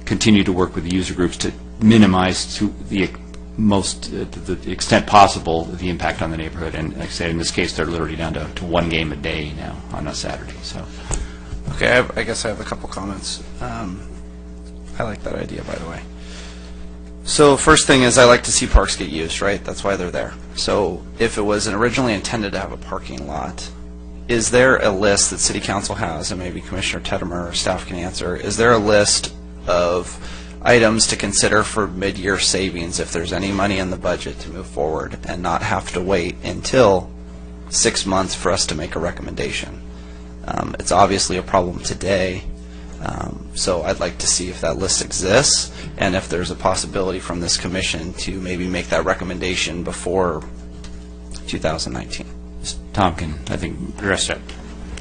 continue to work with the user groups to minimize to the extent possible the impact on the neighborhood. And like I said, in this case, they're literally down to one game a day now on a Saturday. So, okay, I guess I have a couple comments. I like that idea, by the way. So first thing is I like to see parks get used, right? That's why they're there. So if it was originally intended to have a parking lot, is there a list that City Council has, and maybe Commissioner Teddemer or staff can answer, is there a list of items to consider for mid-year savings if there's any money in the budget to move forward and not have to wait until 6 months for us to make a recommendation? It's obviously a problem today. So I'd like to see if that list exists and if there's a possibility from this commission to maybe make that recommendation before 2019. Tom can, I think, address that.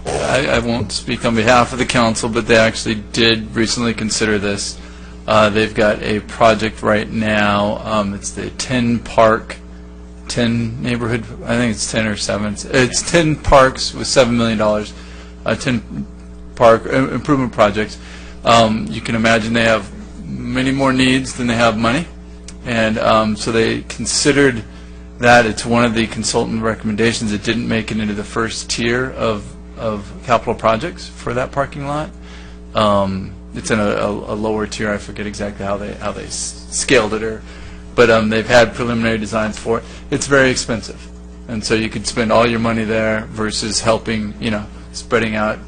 I won't speak on behalf of the council, but they actually did recently consider this. They've got a project right now. It's the 10 neighborhood, I think it's 10 or 7. It's 10 parks with $7 million, 10 park improvement projects. You can imagine they have many more needs than they have money. And so they considered that. It's one of the consultant recommendations. It didn't make it into the first tier of capital projects for that parking lot. It's in a lower tier. I forget exactly how they scaled it, but they've had preliminary designs for it. It's very expensive, and so you could spend all your money there versus helping, spreading out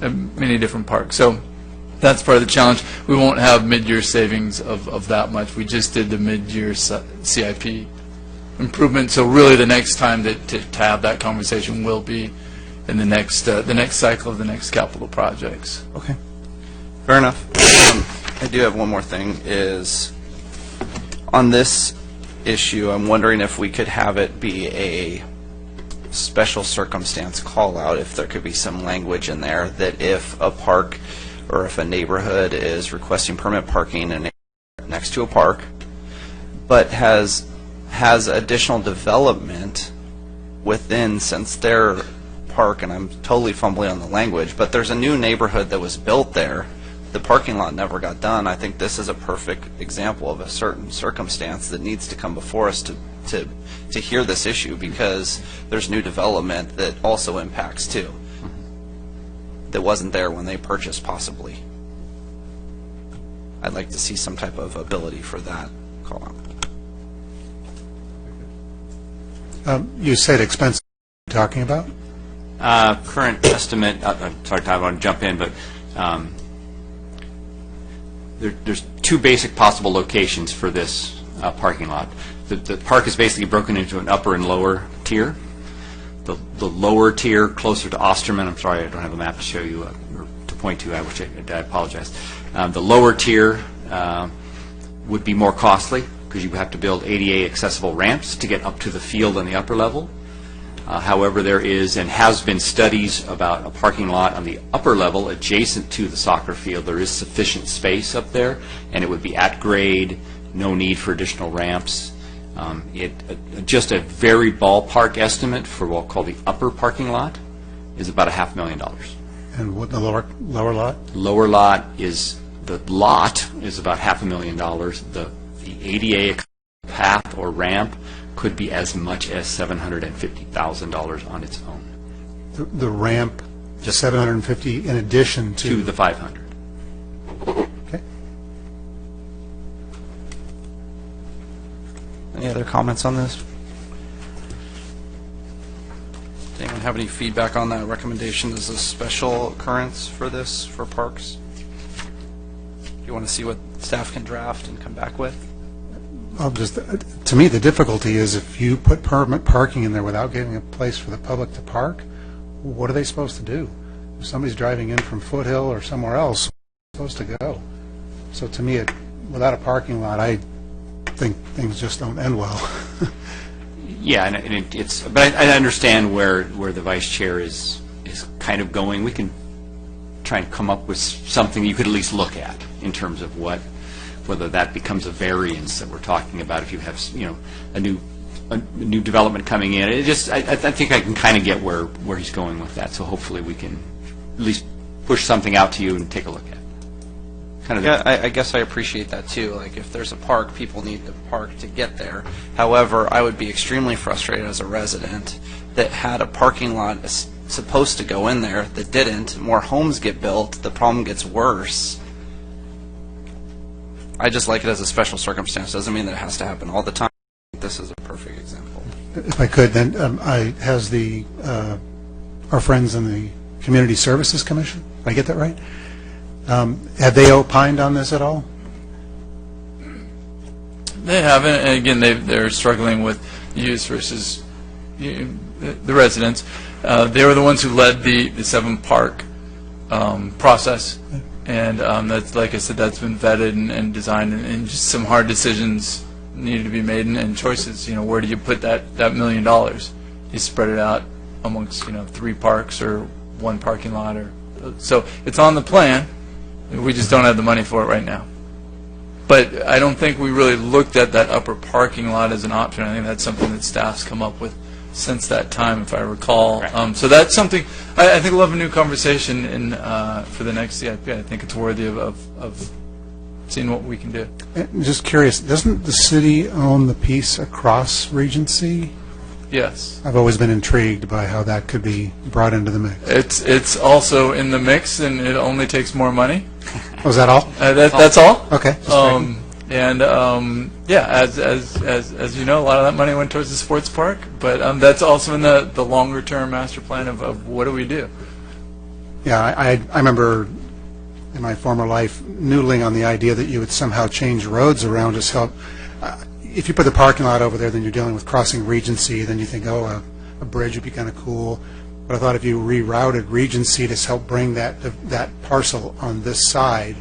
many different parks. So that's part of the challenge. We won't have mid-year savings of that much. We just did the mid-year CIP improvement. So really, the next time to have that conversation will be in the next cycle of the next capital projects. Okay, fair enough. I do have one more thing. Is on this issue, I'm wondering if we could have it be a special circumstance call out, if there could be some language in there that if a park or if a neighborhood is requesting permit parking and next to a park, but has additional development within, since their park, and I'm totally fumbling on the language, but there's a new neighborhood that was built there. The parking lot never got done. I think this is a perfect example of a certain circumstance that needs to come before us to hear this issue, because there's new development that also impacts too, that wasn't there when they purchased possibly. I'd like to see some type of ability for that call out. You said expense talking about? Current estimate, sorry, Tom, I want to jump in, but there's two basic possible locations for this parking lot. The park is basically broken into an upper and lower tier. The lower tier, closer to Osterman, I'm sorry, I don't have a map to show you, or to point to, I apologize. The lower tier would be more costly, because you have to build ADA accessible ramps to get up to the field on the upper level. However, there is and has been studies about a parking lot on the upper level adjacent to the soccer field. There is sufficient space up there, and it would be at grade, no need for additional ramps. Just a very ballpark estimate for what we'll call the upper parking lot is about $500,000. And what the lower lot? Lower lot is, the lot is about $500,000. The ADA path or ramp could be as much as $750,000 on its own. The ramp, just 750 in addition to the 500. Okay. Any other comments on this? Does anyone have any feedback on that recommendation as a special occurrence for this, for parks? Do you want to see what staff can draft and come back with? To me, the difficulty is if you put permit parking in there without giving a place for the public to park, what are they supposed to do? If somebody's driving in from Foothill or somewhere else, where are they supposed to go? So to me, without a parking lot, I think things just don't end well. Yeah, and but I understand where the vice chair is kind of going. We can try and come up with something you could at least look at in terms of whether that becomes a variance that we're talking about. If you have, a new development coming in, I think I can kind of get where he's going with that. So hopefully we can at least push something out to you and take a look at it. Yeah, I guess I appreciate that too. Like, if there's a park, people need to park to get there. However, I would be extremely frustrated as a resident that had a parking lot supposed to go in there that didn't. More homes get built, the problem gets worse. I just like it as a special circumstance. Doesn't mean that it has to happen all the time. This is a perfect example. If I could, then has our friends in the Community Services Commission, did I get that right? Have they opined on this at all? They haven't, and again, they're struggling with use versus the residents. They were the ones who led the 7-park process, and that's, like I said, that's been vetted and designed, and just some hard decisions needed to be made, and choices. Where do you put that $1 million? You spread it out amongst 3 parks or 1 parking lot, so it's on the plan. We just don't have the money for it right now. But I don't think we really looked at that upper parking lot as an option. I think that's something that staff's come up with since that time, if I recall. Right. So that's something, I think we'll have a new conversation for the next CIP. I think it's worthy of seeing what we can do. Just curious, doesn't the city own the piece across Regency? Yes. I've always been intrigued by how that could be brought into the mix. It's also in the mix, and it only takes more money. Was that all? That's all. Okay. Yeah, as you know, a lot of that money went towards the sports park, but that's also in the longer term master plan of what do we do. Yeah, I remember in my former life noodling on the idea that you would somehow change roads around to help. If you put the parking lot over there, then you're dealing with crossing Regency. Then you think, oh, a bridge would be kind of cool. But I thought if you rerouted Regency to help bring that parcel on this side,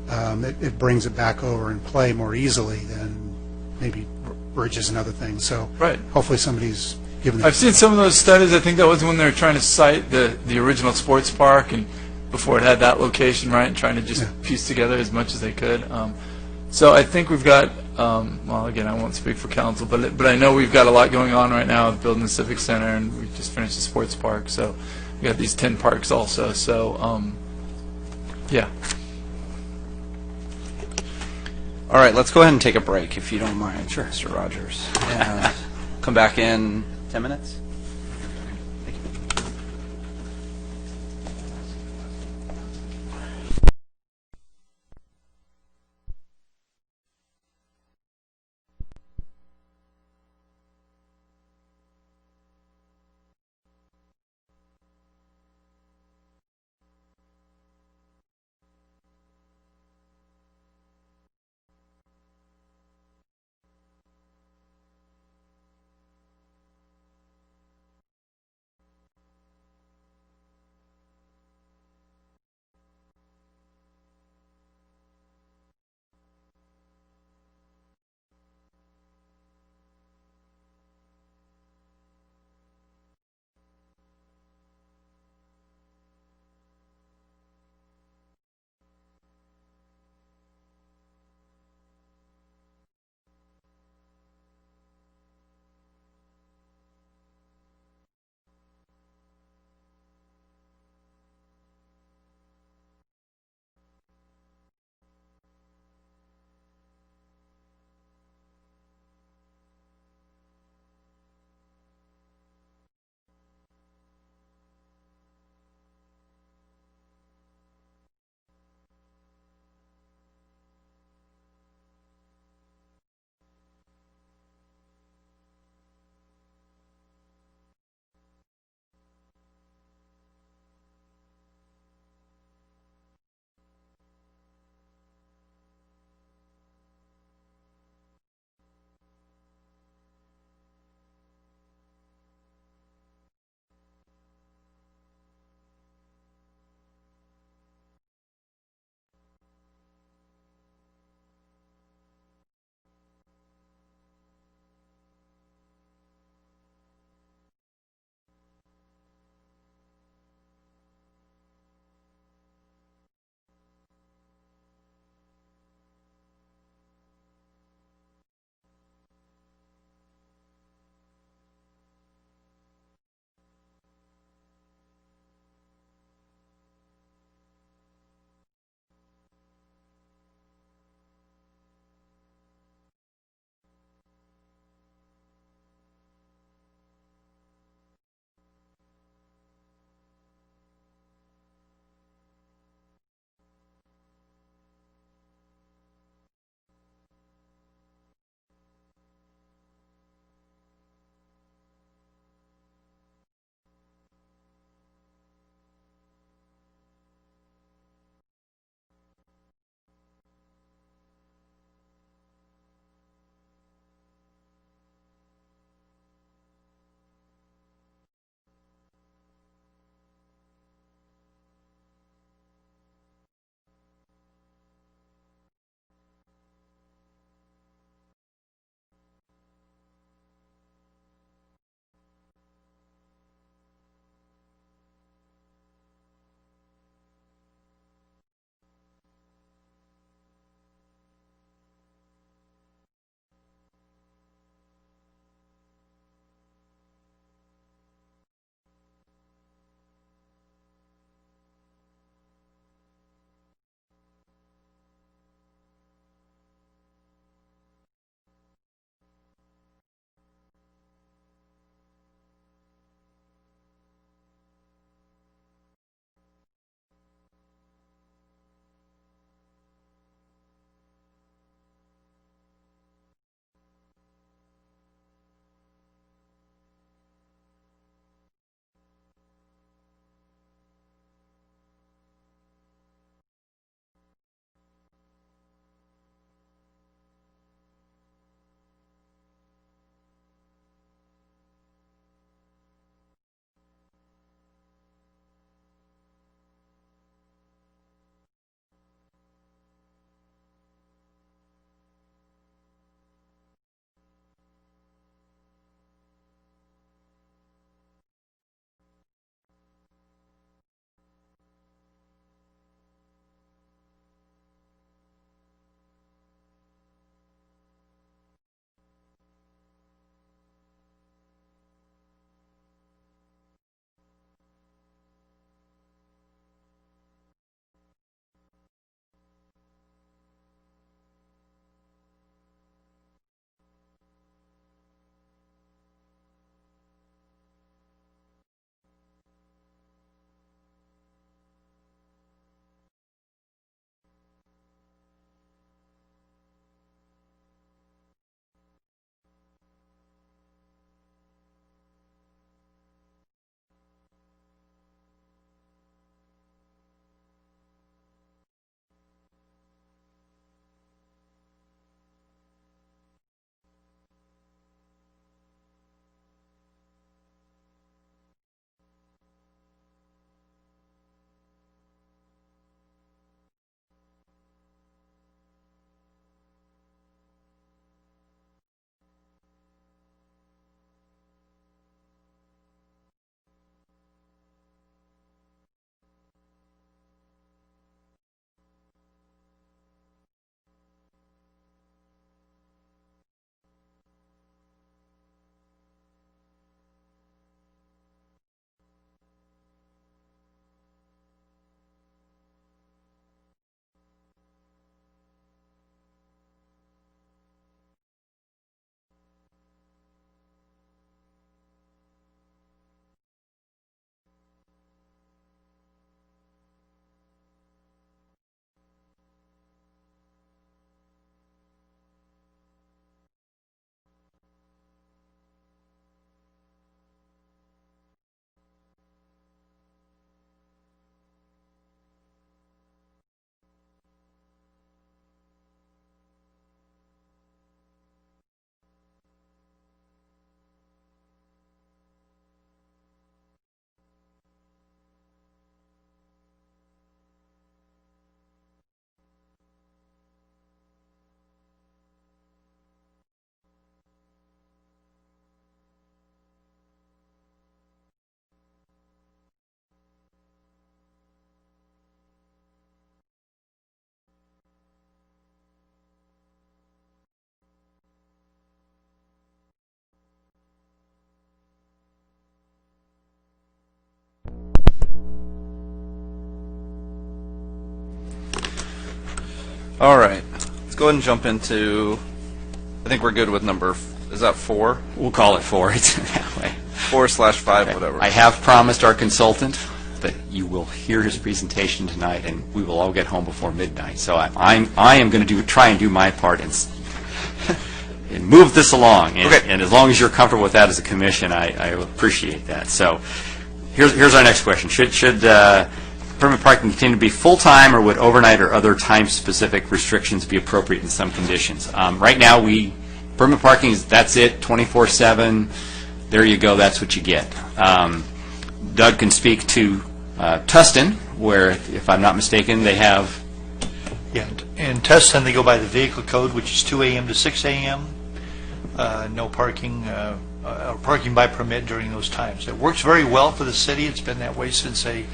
it brings it back over in play more easily than maybe bridges and other things. So right. Hopefully somebody's given. I've seen some of those studies. I think that was when they were trying to cite the original sports park, and before it had that location, right, and trying to just piece together as much as they could. So I think we've got, well, again, I won't speak for council, but I know we've got a lot going on right now with building the Civic Center, and we just finished the sports park, so we got these 10 parks also, so, yeah. All right, let's go ahead and take a break, if you don't mind. Sure. Mr. Rogers. And come back in 10 minutes. All right. Let's go ahead and jump into, I think we're good with number, is that 4? We'll call it 4. It's that way. 4/5, whatever. I have promised our consultant that you will hear his presentation tonight, and we will all get home before midnight. So I am going to try and do my part and move this along. And, Okay. and as long as you're comfortable with that as a commission, I appreciate that. So here's our next question. Should permit parking continue to be full-time, or would overnight or other time-specific restrictions be appropriate in some conditions? Right now, permit parking that's it, 24/7. There you go. That's what you get. Doug can speak to Tustin, where, if I'm not mistaken, they have. Yeah, in Tustin, they go by the vehicle code, which is 2 a.m. to 6 a.m. No parking, or parking by permit during those times. It works very well for the city. It's been that way since they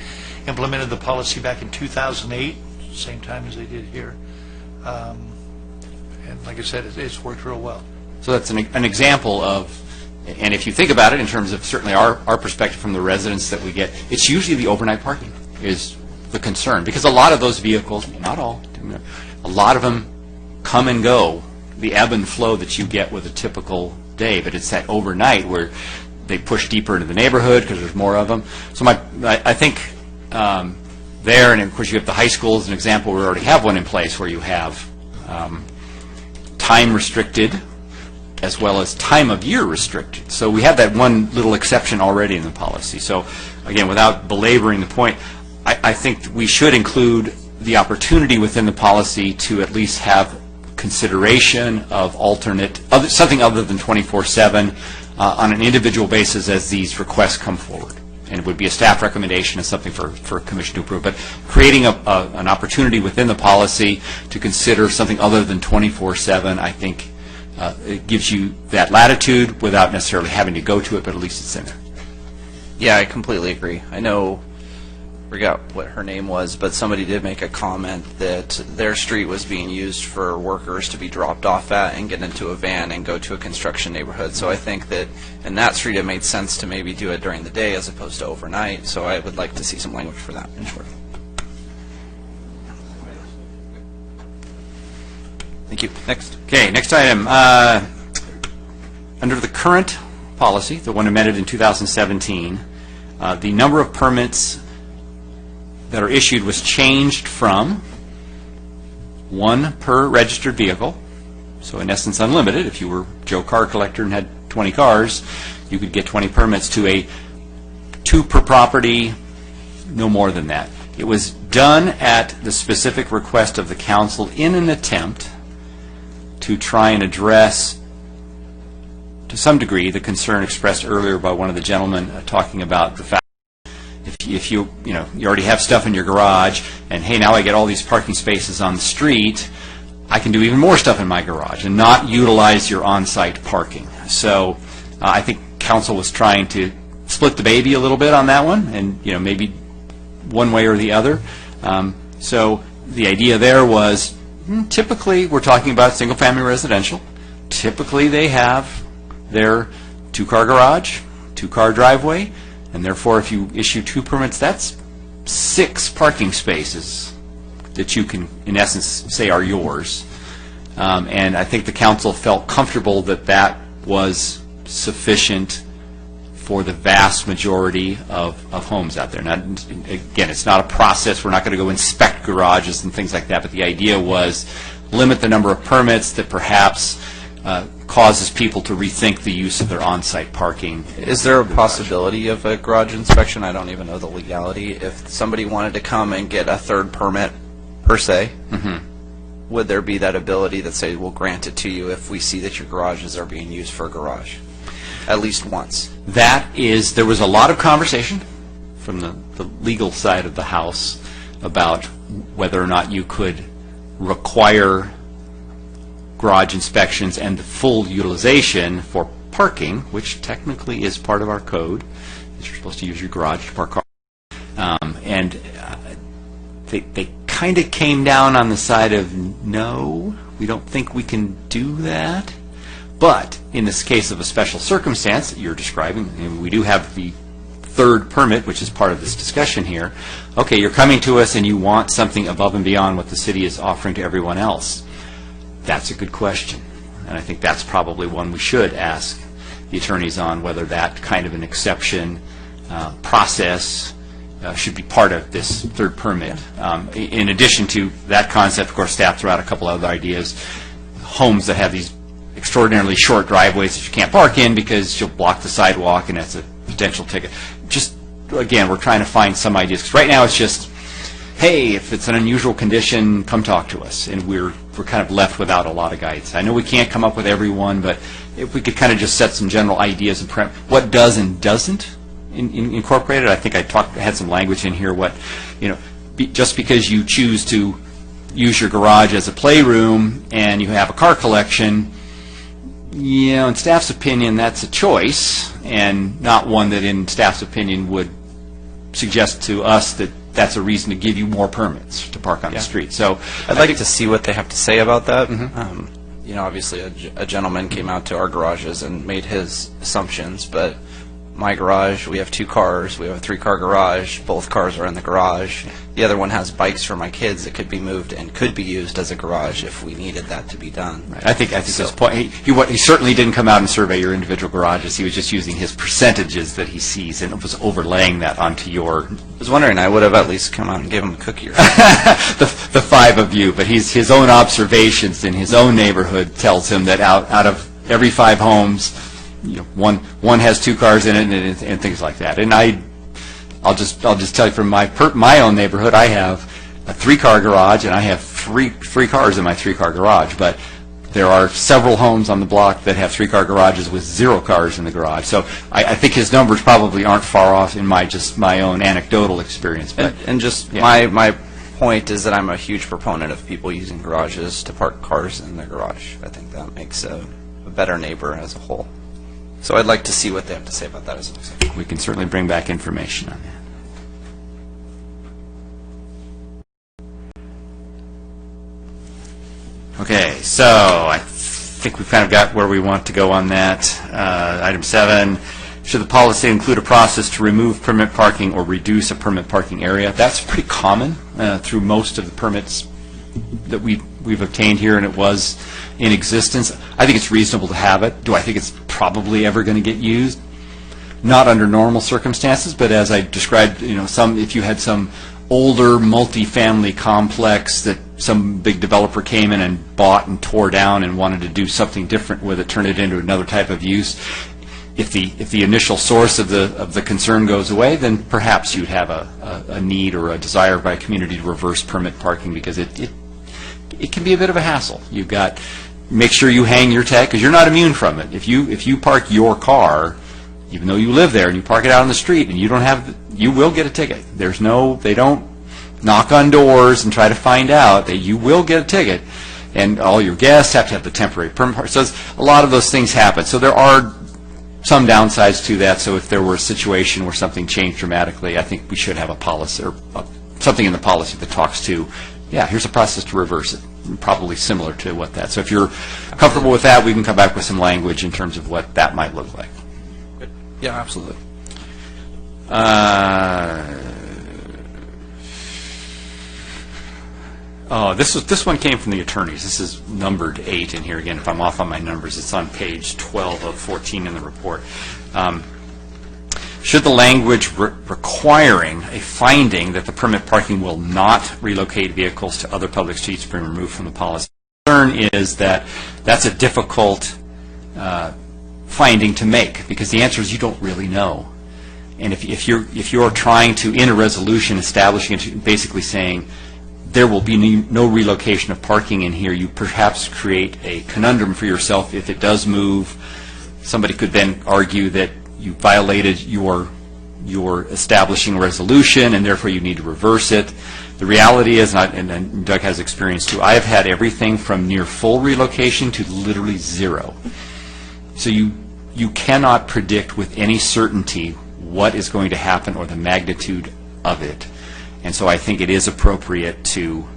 implemented the policy back in 2008, same time as they did here. And like I said, it's worked real well. So that's an example of, and if you think about it in terms of certainly our perspective from the residents that we get, it's usually the overnight parking is the concern, because a lot of those vehicles, not all, a lot of them come and go, the ebb and flow that you get with a typical day, but it's that overnight where they push deeper into the neighborhood because there's more of them. So I think there, and of course you have the high school as an example, we already have one in place where you have time restricted as well as time of year restricted. So we have that one little exception already in the policy. So again, without belaboring the point, I think we should include the opportunity within the policy to at least have consideration of something other than 24/7 on an individual basis as these requests come forward. And it would be a staff recommendation and something for a commission to approve. But creating an opportunity within the policy to consider something other than 24/7, I think it gives you that latitude without necessarily having to go to it, but at least it's in there. Yeah, I completely agree. I know, I forgot what her name was, but somebody did make a comment that their street was being used for workers to be dropped off at and get into a van and go to a construction neighborhood. So I think that in that street it made sense to maybe do it during the day as opposed to overnight. So I would like to see some language for that. Sure. Thank you. Next. Okay, next item. Under the current policy, the one amended in 2017, the number of permits that are issued was changed from 1 per registered vehicle, so in essence unlimited. If you were Joe Car Collector and had 20 cars, you could get 20 permits, to a 2 per property, no more than that. It was done at the specific request of the council in an attempt to try and address, to some degree, the concern expressed earlier by one of the gentlemen talking about the fact if you already have stuff in your garage, and hey, now I get all these parking spaces on the street, I can do even more stuff in my garage and not utilize your on-site parking. So I think council was trying to split the baby a little bit on that one, and maybe one way or the other. So the idea there was, typically we're talking about single-family residential. Typically they have their 2-car garage, 2-car driveway, and therefore if you issue 2 permits, that's 6 parking spaces that you can, in essence, say are yours. And I think the council felt comfortable that that was sufficient for the vast majority of homes out there. Now, again, it's not a process. We're not going to go inspect garages and things like that, but the idea was limit the number of permits that perhaps causes people to rethink the use of their on-site parking. Is there a possibility of a garage inspection? I don't even know the legality. If somebody wanted to come and get a 3rd permit per se, would there be that ability that say, we'll grant it to you if we see that your garages are being used for a garage, at least once? There was a lot of conversation from the legal side of the house about whether or not you could require garage inspections and the full utilization for parking, which technically is part of our code. You're supposed to use your garage to park cars. And they kind of came down on the side of, no, we don't think we can do that. But in this case of a special circumstance that you're describing, and we do have the third permit, which is part of this discussion here, okay, you're coming to us and you want something above and beyond what the city is offering to everyone else. That's a good question. And I think that's probably one we should ask the attorneys on, whether that kind of an exception process should be part of this third permit. In addition to that concept, of course, staff threw out a couple other ideas. Homes that have these extraordinarily short driveways that you can't park in because you'll block the sidewalk, and that's a potential ticket. Just, again, we're trying to find some ideas. Because right now it's just, hey, if it's an unusual condition, come talk to us. And we're kind of left without a lot of guidance. I know we can't come up with every one, but if we could kind of just set some general ideas and what does and doesn't incorporate it. I think I had some language in here. What, just because you choose to use your garage as a playroom and you have a car collection, in staff's opinion, that's a choice, and not one that, in staff's opinion, would suggest to us that that's a reason to give you more permits to park on the street. So I'd like to see what they have to say about that. Obviously a gentleman came out to our garages and made his assumptions, but my garage, we have 2 cars. We have a 3-car garage. Both cars are in the garage. The other one has bikes for my kids that could be moved and could be used as a garage if we needed that to be done. Right. I think his point, he certainly didn't come out and survey your individual garages. He was just using his percentages that he sees and was overlaying that onto your... I was wondering, I would have at least come out and given him a cookie or the 5 of you, but his own observations in his own neighborhood tells him that out of every 5 homes, one has 2 cars in it and things like that. And I'll just tell you from my own neighborhood, I have a 3-car garage and I have three cars in my 3-car garage. But there are several homes on the block that have 3-car garages with 0 cars in the garage. So I think his numbers probably aren't far off in my own anecdotal experience. But my point is that I'm a huge proponent of people using garages to park cars in their garage. I think that makes a better neighbor as a whole. So I'd like to see what they have to say about that as an example. We can certainly bring back information on that. Okay, so I think we've kind of got where we want to go on that. Item 7, should the policy include a process to remove permit parking or reduce a permit parking area? That's pretty common through most of the permits that we've obtained here, and it was in existence. I think it's reasonable to have it. Do I think it's probably ever going to get used? Not under normal circumstances, but as I described, if you had some older multifamily complex that some big developer came in and bought and tore down and wanted to do something different with it, turn it into another type of use. If the initial source of the concern goes away, then perhaps you'd have a need or a desire by a community to reverse permit parking, because it can be a bit of a hassle. You've got make sure you hang your tag, because you're not immune from it. If you park your car, even though you live there, and you park it out on the street, and you will get a ticket. They don't knock on doors and try to find out. That you will get a ticket, and all your guests have to have the temporary permit. So a lot of those things happen. So there are some downsides to that. So if there were a situation where something changed dramatically, I think we should have a policy or something in the policy that talks to, here's a process to reverse it. Probably similar to what that. So if you're comfortable with that, we can come back with some language in terms of what that might look like. Good. Yeah, absolutely. This one came from the attorneys. This is numbered 8 in here again. If I'm off on my numbers, it's on page 12 of 14 in the report. Should the language requiring a finding that the permit parking will not relocate vehicles to other public streets be removed from the policy? The concern is that that's a difficult finding to make, because the answer is you don't really know. And if you're trying to, in a resolution, establishing it, basically saying there will be no relocation of parking in here, you perhaps create a conundrum for yourself. If it does move, somebody could then argue that you violated your establishing resolution, and therefore you need to reverse it. The reality is, and Doug has experience too, I have had everything from near full relocation to literally 0. So you cannot predict with any certainty what is going to happen or the magnitude of it. And so I think it is appropriate to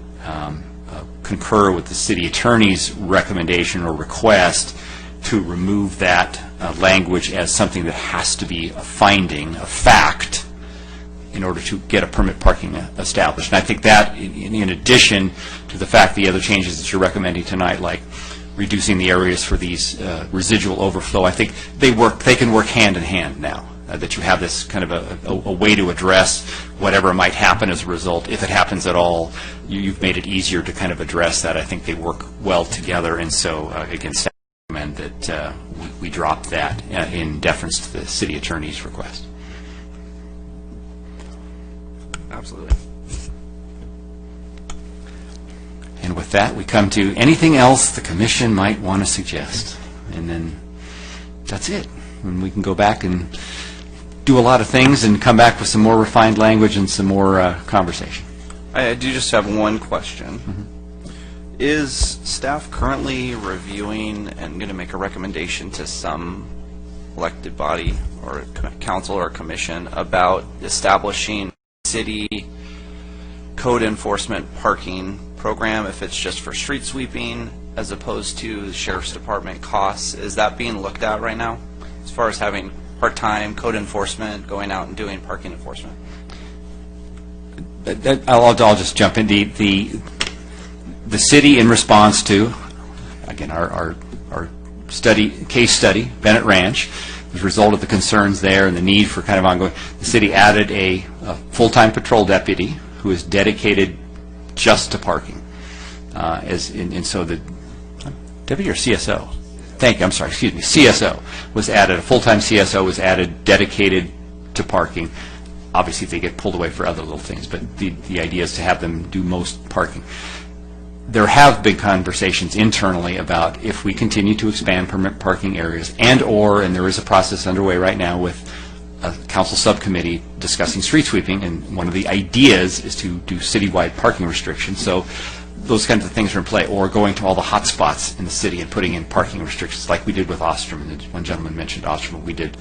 concur with the city attorney's recommendation or request to remove that language as something that has to be a finding, a fact, in order to get a permit parking established. And I think that, in addition to the fact the other changes that you're recommending tonight, like reducing the areas for these residual overflow, I think they can work hand in hand now. That you have this kind of a way to address whatever might happen as a result. If it happens at all, you've made it easier to kind of address that. I think they work well together, and so, again, staff recommend that we drop that in deference to the city attorney's request. Absolutely. And with that, we come to anything else the commission might want to suggest. And then that's it. And we can go back and do a lot of things and come back with some more refined language and some more conversation. I do just have one question. Is staff currently reviewing and going to make a recommendation to some elected body or council or commission about establishing city code enforcement parking program, if it's just for street sweeping as opposed to the sheriff's department costs? Is that being looked at right now as far as having part-time code enforcement going out and doing parking enforcement? I'll just jump in. The city, in response to, again, our case study, Bennett Ranch, as a result of the concerns there and the need for kind of ongoing, the city added a full-time patrol deputy who is dedicated just to parking. And so the deputy or CSO? Thank you, I'm sorry, excuse me, CSO was added, a full-time CSO was added dedicated to parking. Obviously, they get pulled away for other little things, but the idea is to have them do most parking. There have been conversations internally about if we continue to expand permit parking areas and there is a process underway right now with a council subcommittee discussing street sweeping, and one of the ideas is to do citywide parking restrictions. So those kinds of things are in play, or going to all the hot spots in the city and putting in parking restrictions like we did with Osterman. One gentleman mentioned Osterman. We did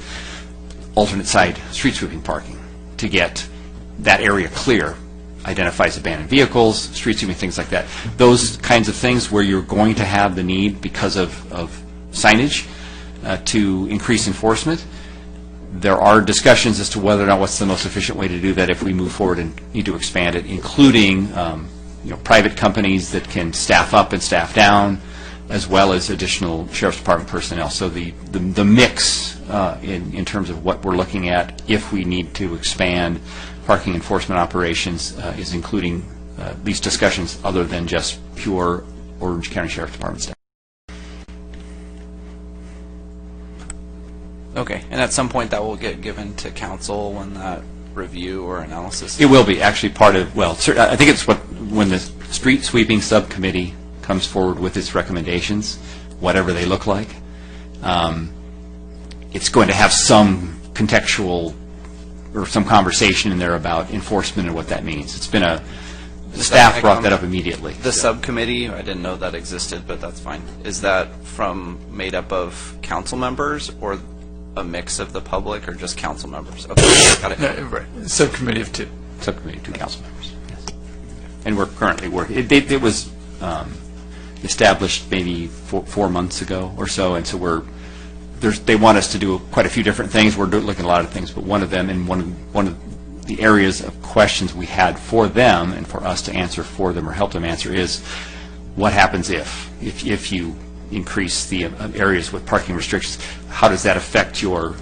alternate side street sweeping parking to get that area clear, identifies abandoned vehicles, street sweeping, things like that. Those kinds of things where you're going to have the need because of signage to increase enforcement. There are discussions as to whether or not what's the most efficient way to do that if we move forward and need to expand it, including private companies that can staff up and staff down, as well as additional sheriff's department personnel. So the mix in terms of what we're looking at if we need to expand parking enforcement operations is including these discussions other than just pure Orange County Sheriff's Department staff. Okay, and at some point that will get given to council when that review or analysis? It will be actually part of, well, I think it's when the street sweeping subcommittee comes forward with its recommendations, whatever they look like, it's going to have some contextual or some conversation in there about enforcement and what that means. It's been the staff brought that up immediately. The subcommittee, I didn't know that existed, but that's fine. Is that made up of council members or a mix of the public or just council members? Okay, got it. No, right. Subcommittee of two. Subcommittee of two council members, yes. And we're currently working. It was established maybe 4 months ago or so, and so they want us to do quite a few different things. We're looking at a lot of things, but one of them, and one of the areas of questions we had for them and for us to answer for them or help them answer is, what happens if you increase the areas with parking restrictions? How does that affect your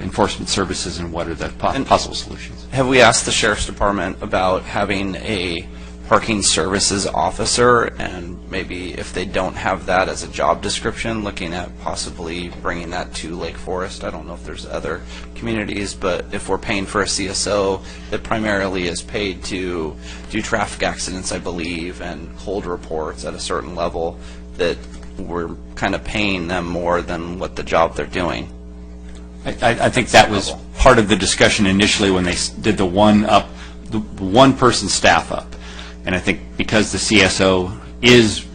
enforcement services, and what are the possible solutions? Have we asked the Sheriff's Department about having a parking services officer, and maybe if they don't have that as a job description, looking at possibly bringing that to Lake Forest? I don't know if there's other communities, but if we're paying for a CSO that primarily is paid to do traffic accidents, I believe, and hold reports at a certain level, that we're kind of paying them more than what the job they're doing. I think that was part of the discussion initially when they did the one-person staff up. And I think because the CSO is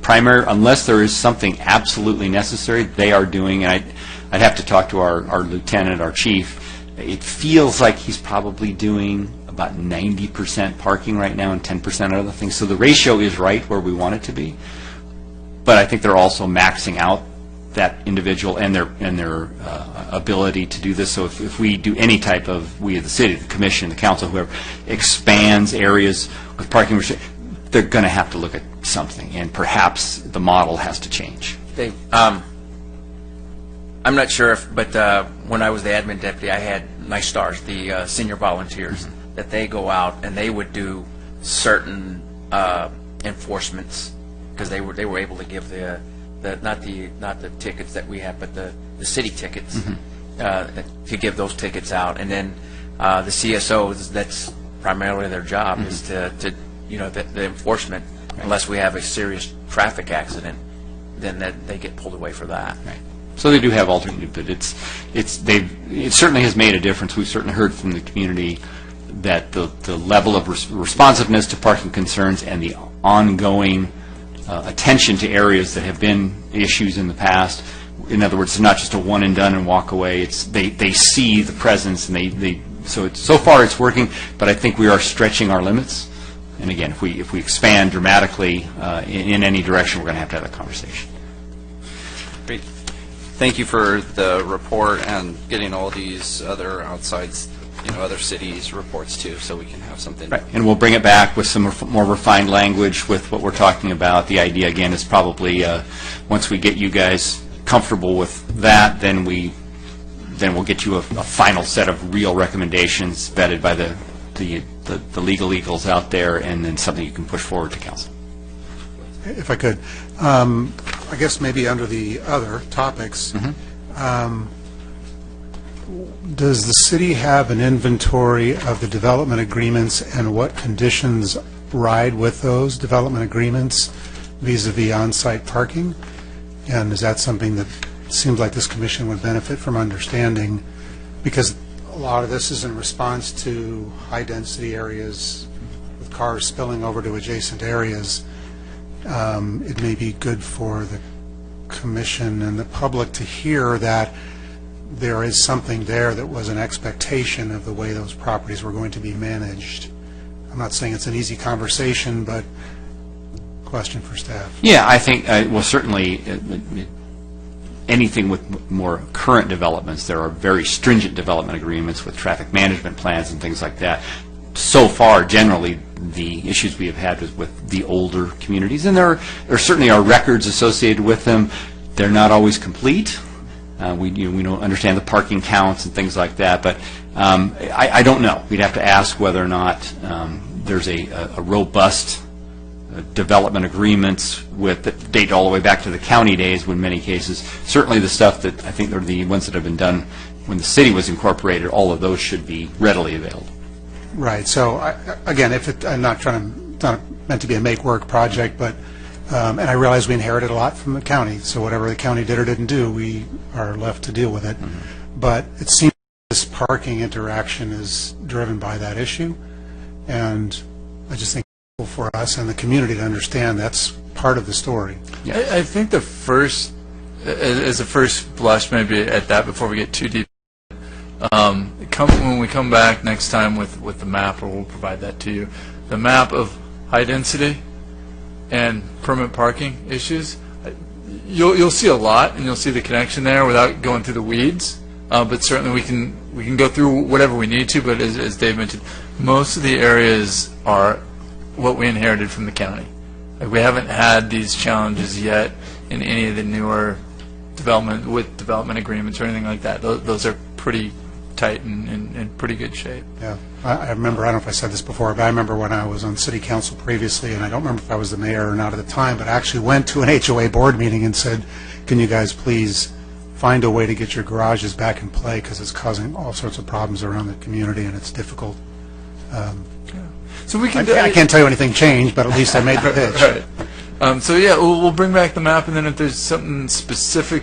primary, unless there is something absolutely necessary, they are doing, and I'd have to talk to our lieutenant, our chief. It feels like he's probably doing about 90% parking right now and 10% other things. So the ratio is right where we want it to be. But I think they're also maxing out that individual and their ability to do this. So if we do any type of, we, the city, the commission, the council, whoever, expands areas with parking restrictions, they're going to have to look at something, and perhaps the model has to change. Dave, I'm not sure if, but when I was the admin deputy, I had my stars, the senior volunteers, that they go out and they would do certain enforcements, because they were able to give the not the tickets that we have, but the city tickets, to give those tickets out, and then the CSOs, that's primarily their job, is to the enforcement. Unless we have a serious traffic accident, then they get pulled away for that. Right. So they do have alternative, but it certainly has made a difference. We've certainly heard from the community that the level of responsiveness to parking concerns and the ongoing attention to areas that have been issues in the past. In other words, it's not just a one and done and walk away. It's they see the presence, and so far it's working. But I think we are stretching our limits. And again, if we expand dramatically in any direction, we're going to have that conversation. Great. Thank you for the report and getting all these other outside, other cities' reports too, so we can have something. Right. And we'll bring it back with some more refined language with what we're talking about. The idea, again, is probably once we get you guys comfortable with that, then we'll get you a final set of real recommendations vetted by the legal eagles out there, and then something you can push forward to council. If I could, I guess maybe under the other topics, does the city have an inventory of the development agreements and what conditions ride with those development agreements vis-a-vis on-site parking? And is that something that seems like this commission would benefit from understanding? Because a lot of this is in response to high-density areas with cars spilling over to adjacent areas. It may be good for the commission and the public to hear that there is something there that was an expectation of the way those properties were going to be managed. I'm not saying it's an easy conversation, but question for staff. Yeah, I think, well, certainly anything with more current developments, there are very stringent development agreements with traffic management plans and things like that. So far, generally, the issues we have had is with the older communities, and there certainly are records associated with them. They're not always complete. We don't understand the parking counts and things like that, but I don't know. We'd have to ask whether or not there's a robust development agreements that date all the way back to the county days, when many cases, certainly the stuff that I think are the ones that have been done when the city was incorporated, all of those should be readily available. Right. So, again, I'm not meant to be a make-work project, but, and I realize we inherited a lot from the county, so whatever the county did or didn't do, we are left to deal with it. But it seems this parking interaction is driven by that issue, and I just think it's helpful for us and the community to understand that's part of the story. Yeah. I think the first, as a first blush, maybe at that, before we get too deep, when we come back next time with the map, or we'll provide that to you, the map of high density and permit parking issues, you'll see a lot, and you'll see the connection there without going through the weeds. But certainly we can go through whatever we need to. But as Dave mentioned, most of the areas are what we inherited from the county. Like, we haven't had these challenges yet in any of the newer development agreements or anything like that. Those are pretty tight and in pretty good shape. Yeah, I remember, I don't know if I said this before, but I remember when I was on city council previously, and I don't remember if I was the mayor or not at the time, but I actually went to an HOA board meeting and said, can you guys please find a way to get your garages back in play, because it's causing all sorts of problems around the community, and it's difficult. So we can. I can't tell you anything changed, but at least I made the pitch. Right. So yeah, we'll bring back the map, and then if there's something specific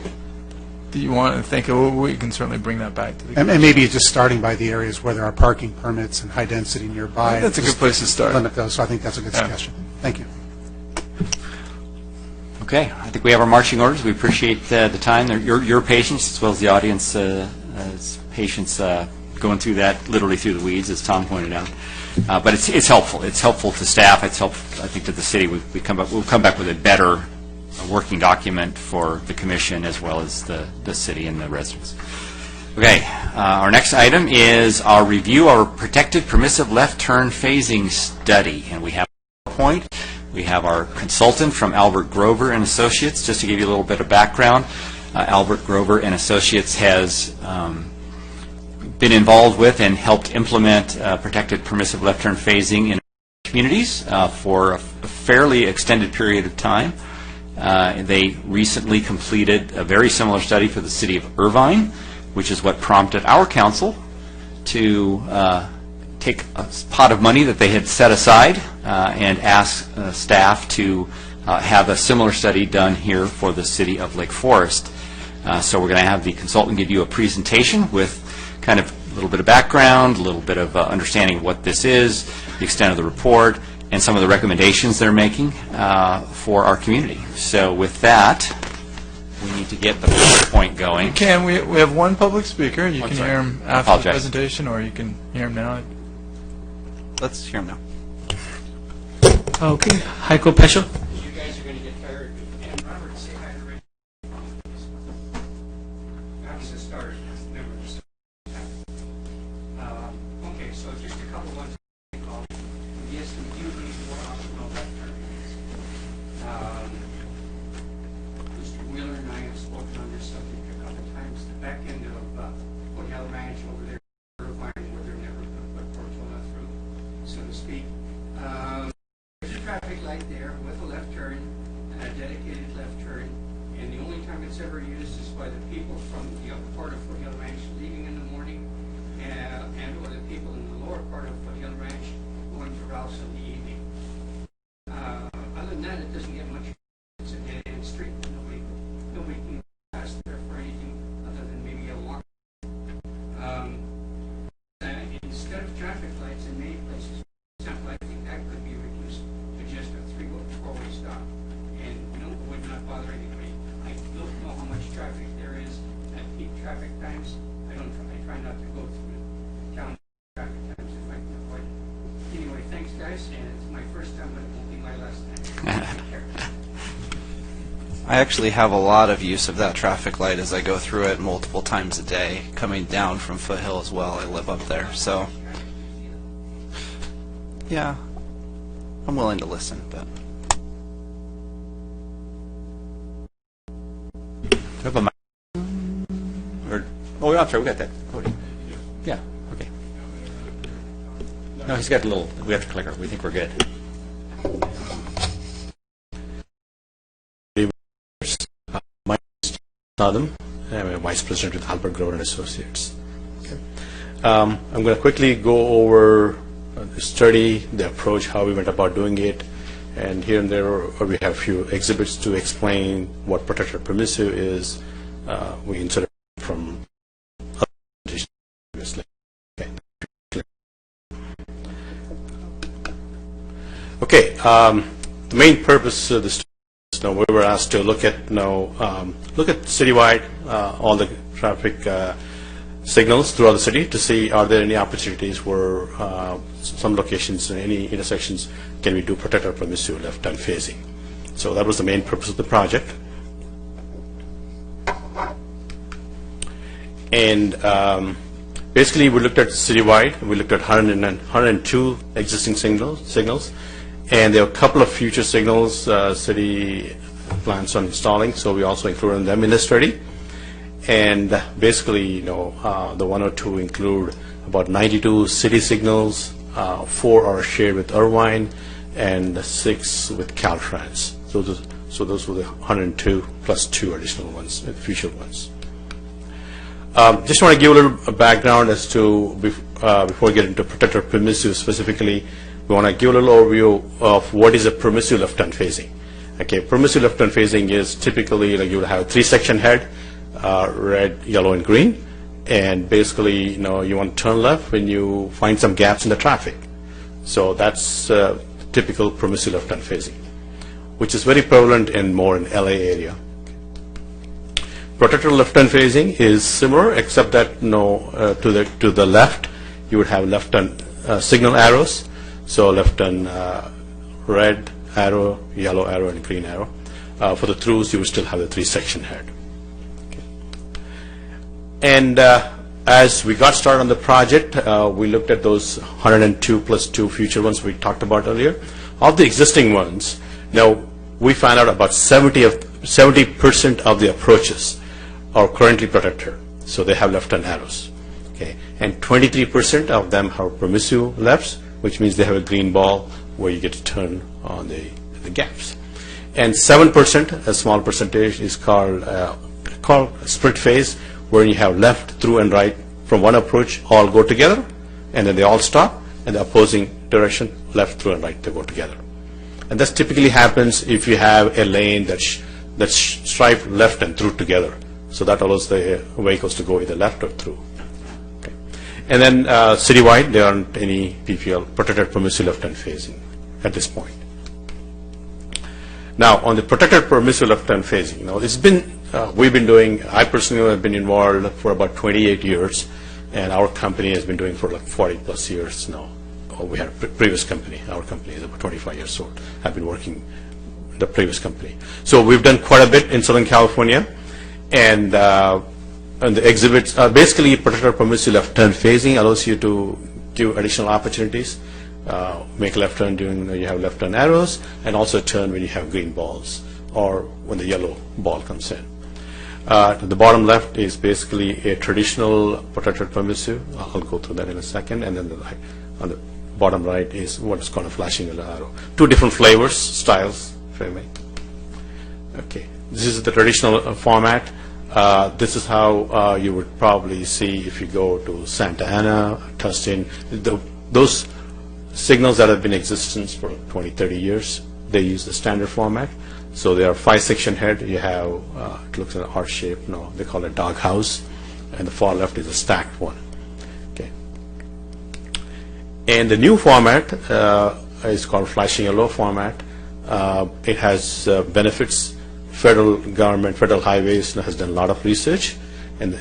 that you want to think of, we can certainly bring that back to the and maybe just starting by the areas where there are parking permits and high density nearby. That's a good place to start. Limit those, so I think that's a good suggestion. Thank you. Okay, I think we have our marching orders. We appreciate the time, your patience, as well as the audience patience going through that, literally through the weeds, as Tom pointed out. But it's helpful. It's helpful to staff. It's helpful, I think, to the city. We'll come back with a better working document for the commission as well as the city and the residents. Okay, our next item is our review of our protected permissive left turn phasing study, and we have a point. We have our consultant from Albert Grover and Associates. Just to give you a little bit of background, Albert Grover and Associates has been involved with and helped implement protected permissive left turn phasing in communities for a fairly extended period of time. They recently completed a very similar study for the city of Irvine, which is what prompted our council to take a pot of money that they had set aside and ask staff to have a similar study done here for the city of Lake Forest. So we're going to have the consultant give you a presentation with kind of a little bit of background, a little bit of understanding of what this is, the extent of the report, and some of the recommendations they're making for our community. So with that, we need to get the first point going. We have one public speaker. You can hear him after Apologize. the presentation, or you can hear him now. Let's hear him now. Okay, Heiko Pesho. You guys are going to get tired. And Robert, say hi to Rich. That's the start. Okay, so just a couple ones. Yes, we do need more optional left turns. Mr. Wheeler and I have spoken on this subject a couple times. The back end of Hotel Ranch over there, Irvine, where they're never going to put Portola through, so to speak. There's a traffic light there with a left turn, a dedicated left turn, and the only time it's ever used is by the people from the upper part of Foothill Ranch leaving in the morning, and or the people in the lower part of Foothill Ranch going to Ralph's in the evening. Other than that, it doesn't get much. It's a dead-end street. Nobody can pass there for anything other than maybe a walk. Instead of traffic lights in many places, for example, I think that could be reduced to just a four-way stop, and no, it would not bother anybody. I don't know how much traffic there is at peak traffic times. I try not to go through town traffic times if I can avoid it. Anyway, thanks guys, and it's my first time, but it won't be my last time. Take care. I actually have a lot of use of that traffic light as I go through it multiple times a day, coming down from Foothill as well. I live up there, so yeah, I'm willing to listen, but Have a mic? Or, oh, I'm sorry, we got that. Cody. Yeah, okay. No, he's got a little, we have to clicker. We think we're good. My name is Adam. I'm a vice president with Albert Grover and Associates. Okay. I'm going to quickly go over the study, the approach, how we went about doing it, and here and there we have a few exhibits to explain what protected permissive is. We inserted from other presentations previously. Okay. The main purpose of this. Now we were asked to look at citywide all the traffic signals throughout the city to see are there any opportunities where some locations, any intersections, can we do protected permissive left turn phasing. So that was the main purpose of the project. And basically we looked at citywide. We looked at 102 existing signals. And there are a couple of future signals city plans on installing, so we also included them in the study. And basically, the 102 include about 92 city signals, 4 are shared with Irvine, and 6 with Caltrans. So those were the 102 plus 2 additional ones, future ones. Just want to give a little background as to, before we get into protected permissive specifically, we want to give a little overview of what is a permissive left turn phasing. Okay, permissive left turn phasing is typically you would have a 3-section head, red, yellow, and green, and basically you want to turn left when you find some gaps in the traffic. So that's typical permissive left turn phasing, which is very prevalent in more in LA area. Protected left turn phasing is similar, except that to the left you would have left turn signal arrows. So left turn red arrow, yellow arrow, and green arrow. For the throughs, you would still have the 3-section head. And as we got started on the project, we looked at those 102 plus 2 future ones we talked about earlier. Of the existing ones, now we found out about 70% of the approaches are currently protected, so they have left-turn arrows. Okay, and 23% of them have permissive lefts, which means they have a green ball where you get to turn on the gaps. And 7%, a small percentage, is called split phase, where you have left, through, and right from one approach all go together, and then they all stop, and the opposing direction, left, through, and right, they go together. And this typically happens if you have a lane that's striped left and through together. So that allows the vehicles to go either left or through. Okay. And then citywide, there aren't any PPL, protected permissive left-hand phasing at this point. Now, on the protected permissive left-hand phasing, it's been, we've been doing, I personally have been involved for about 28 years, and our company has been doing for like 40 plus years now. We had a previous company, our company is about 25 years old. I've been working the previous company. So we've done quite a bit in Southern California, and the exhibits, basically protected permissive left-turn phasing allows you to give additional opportunities. Make a left turn during you have left turn arrows, and also turn when you have green balls or when the yellow ball comes in. The bottom left is basically a traditional protected permissive. I'll go through that in a second. And then on the bottom right is what is called a flashing yellow arrow. 2 different flavors, styles, if I may. Okay, this is the traditional format. This is how you would probably see if you go to Santa Ana, Tustin. Those signals that have been in existence for 20, 30 years, they use the standard format. So they are 5-section head. You have, it looks like an heart shape. No, they call it dog house. And the far left is a stacked one. Okay. And the new format is called flashing yellow format. It has benefits. Federal government, federal highways has done a lot of research. And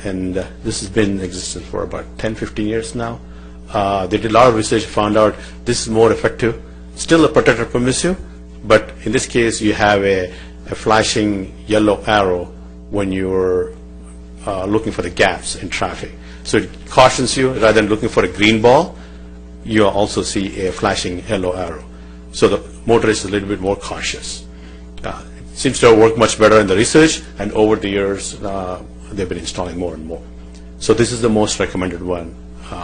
this has been in existence for about 10, 15 years now. They did a lot of research, found out this is more effective. Still a protected permissive, but in this case you have a flashing yellow arrow when you're looking for the gaps in traffic. So it cautions you, rather than looking for a green ball, you also see a flashing yellow arrow. So the motorist is a little bit more cautious. It seems to have worked much better in the research, and over the years they've been installing more and more. So this is the most recommended one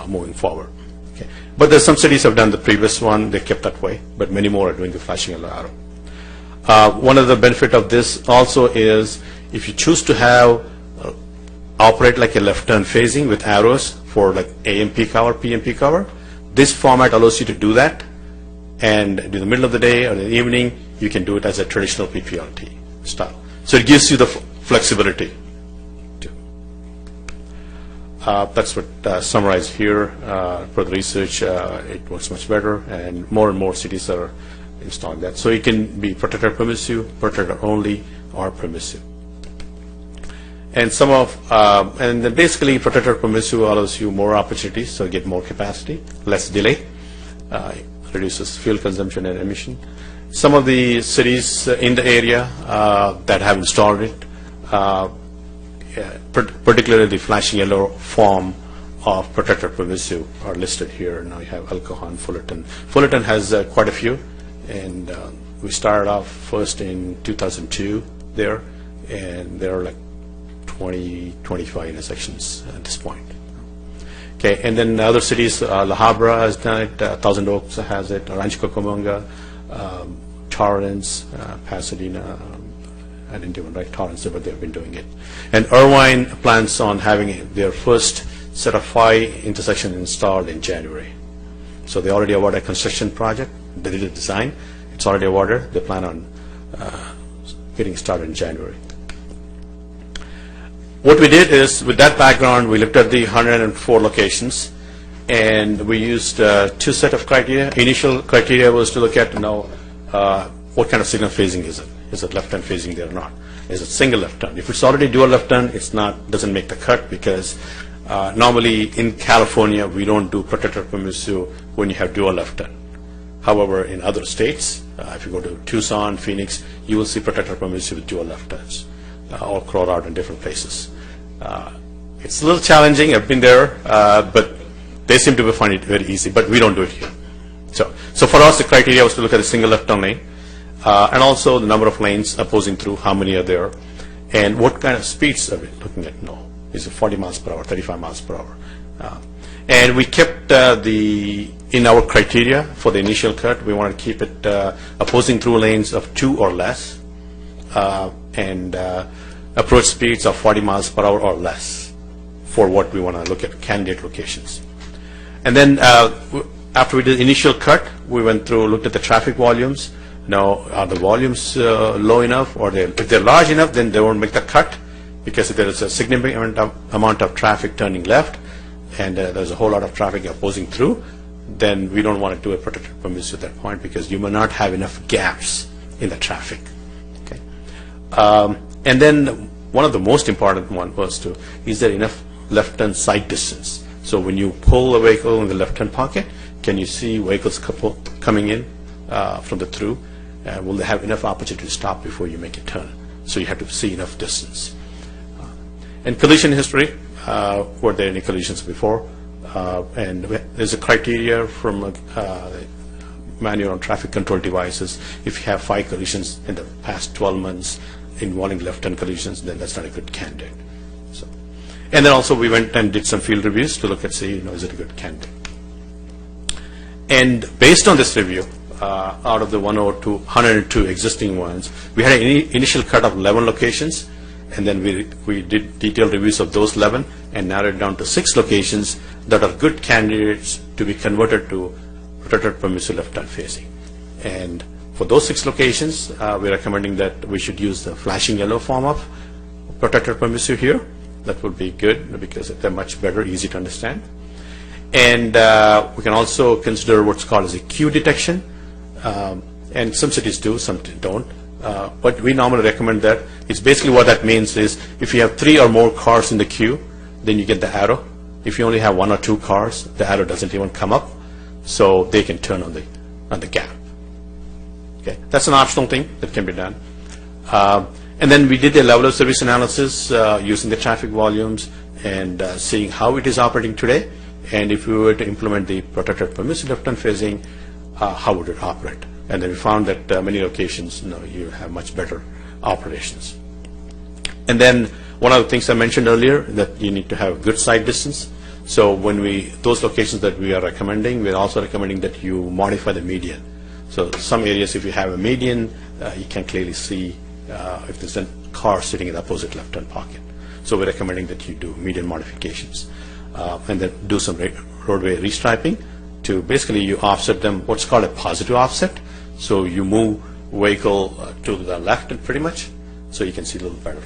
moving forward. Okay. But there's some cities have done the previous one, they kept that way, but many more are doing the flashing yellow arrow. One of the benefit of this also is if you choose to have operate like a left turn phasing with arrows for like AM peak hour, PM peak hour, this format allows you to do that, and in the middle of the day or the evening you can do it as a traditional PPLT style. So it gives you the flexibility. That's what summarized here for the research. It works much better, and more cities are installing that. So it can be protected permissive, protected only, or permissive. And and then basically protected permissive allows you more opportunities, so you get more capacity, less delay, reduces fuel consumption and emission. Some of the cities in the area that have installed it, particularly the flashing yellow form of protected permissive are listed here. Now you have El Cajon, Fullerton. Fullerton has quite a few, and we started off first in 2002 there, and there are like 20, 25 intersections at this point. Okay, and then other cities, La Habra has done it, Thousand Oaks has it, Rancho Cucamonga, Torrance, Pasadena. I didn't even write Torrance, but they've been doing it. And Irvine plans on having their first set of 5 intersections installed in January. So they already awarded a construction project. They did a design. It's already awarded. They plan on getting started in January. What we did is, with that background, we looked at the 104 locations, and we used 2 sets of criteria. Initial criteria was to look at what kind of signal phasing is it. Is it left-hand phasing there or not? Is it single left turn? If it's already dual left turn, it's not, doesn't make the cut, because normally in California we don't do protected permissive when you have dual left turn. However, in other states, If you go to Tucson, Phoenix, you will see protected permissive with dual left turns, all crawled out in different places. It's a little challenging. I've been there, but they seem to find it very easy, but we don't do it here. So for us, the criteria was to look at a single left turn lane, and also the number of lanes opposing through, how many are there, and what kind of speeds are we looking at? No, is it 40 miles per hour, 35 miles per hour? And we kept in our criteria for the initial cut, we want to keep it opposing through lanes of 2 or less, and approach speeds of 40 miles per hour or less for what we want to look at candidate locations. And then after we did the initial cut, we went through, looked at the traffic volumes. Now, are the volumes low enough, or if they're large enough, then they won't make the cut, because if there is a significant amount of traffic turning left, and there's a whole lot of traffic opposing through, then we don't want to do a protected permissive at that point, because you may not have enough gaps in the traffic. Okay. And then one of the most important one was is there enough left turn sight distance? So when you pull a vehicle in the left turn pocket, can you see vehicles coming in from the through? Will they have enough opportunity to stop before you make a turn? So you have to see enough distance. And collision history, were there any collisions before? And there's a criteria from manual on traffic control devices. If you have 5 collisions in the past 12 months involving left turn collisions, then that's not a good candidate. So, and then also we went and did some field reviews to look at, see, is it a good candidate? And based on this review, out of the 102 existing ones, we had an initial cut of 11 locations, and then we did detailed reviews of those 11 and narrowed it down to 6 locations that are good candidates to be converted to protected permissive left turn facing. And for those 6 locations, we're recommending that we should use the flashing yellow form of protected permissive here. That would be good, because they're much better, easy to understand. And we can also consider what's called as a queue detection. And some cities do, some don't. But we normally recommend that. It's basically what that means is if you have 3 or more cars in the queue, then you get the arrow. If you only have 1 or 2 cars, the arrow doesn't even come up, so they can turn on the gap. Okay, that's an optional thing that can be done. And then we did a level of service analysis using the traffic volumes and seeing how it is operating today. And if we were to implement the protected permissive left turn phasing, how would it operate? And then we found that many locations, you have much better operations. And then one of the things I mentioned earlier, that you need to have good sight distance. So when those locations that we are recommending, we're also recommending that you modify the median. So some areas, if you have a median, you can clearly see if there's a car sitting in the opposite left turn pocket. So we're recommending that you do median modifications. And then do some roadway restriping to basically you offset them, what's called a positive offset. So you move vehicle to the left pretty much, so you can see a little better.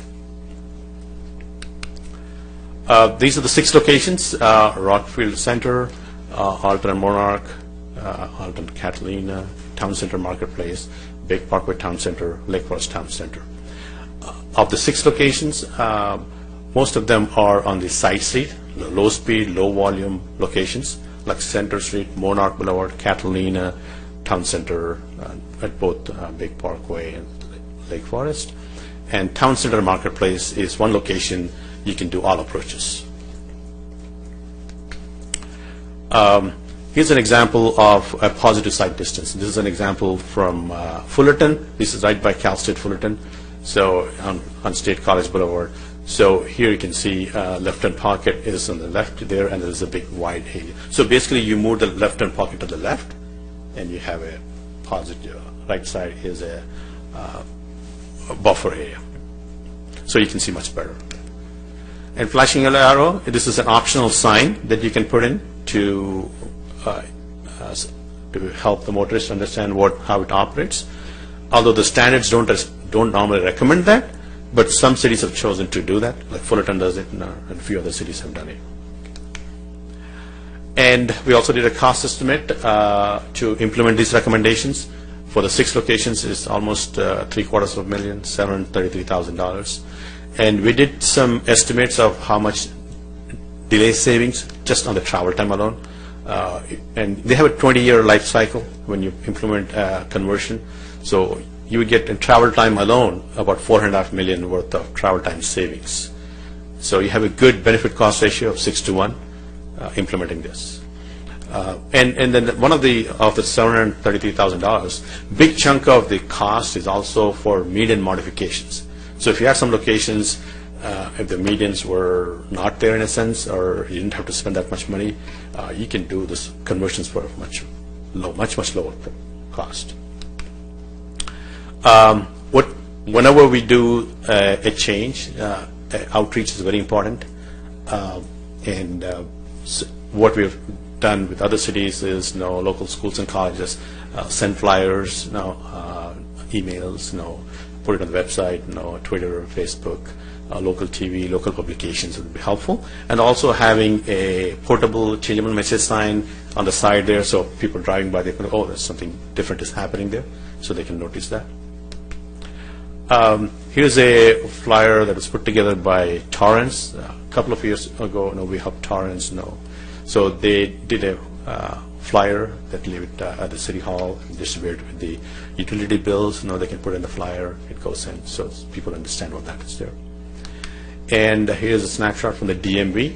These are the 6 locations: Rockfield Center, Alton and Monarch, Alton Catalina, Town Center Marketplace, Big Parkway Town Center, Lake Forest Town Center. Of the 6 locations, most of them are on the side street, the low speed, low volume locations, like Center Street, Monarch Boulevard, Catalina, Town Center, at both Big Parkway and Lake Forest. And Town Center Marketplace is one location you can do all approaches. Here's an example of a positive sight distance. This is an example from Fullerton. This is right by Cal State Fullerton, so on State College Boulevard. So here you can see left-hand pocket is on the left there, and there's a big wide area. So basically you move the left-hand pocket to the left, and you have a positive, right side is a buffer area. So you can see much better. And flashing yellow arrow, this is an optional sign that you can put in to help the motorist understand how it operates. Although the standards don't normally recommend that, but some cities have chosen to do that, like Fullerton does it, and a few other cities have done it. And we also did a cost estimate to implement these recommendations. For the 6 locations, it's almost $733,000, $733,000. And we did some estimates of how much delay savings just on the travel time alone. And they have a 20-year life cycle when you implement conversion. So you would get in travel time alone about $4.5 million worth of travel time savings. So you have a good benefit cost ratio of 6:1 implementing this. And then one of the $733,000, big chunk of the cost is also for median modifications. So if you have some locations, if the medians were not there in a sense, or you didn't have to spend that much money, you can do this conversions for much lower cost. Whenever we do a change, outreach is very important. What we've done with other cities is, local schools and colleges send flyers, emails, put it on the website, Twitter, Facebook, local TV, local publications would be helpful. And also having a portable changeable message sign on the side there, so people driving by, they can, oh, there's something different is happening there, so they can notice that. Here's a flyer that was put together by Torrance. A couple of years ago, we helped Torrance, So they did a flyer that leave it at the city hall, distributed with the utility bills. They can put in the flyer, it goes in, so people understand what that is there. And here's a snapshot from the DMV.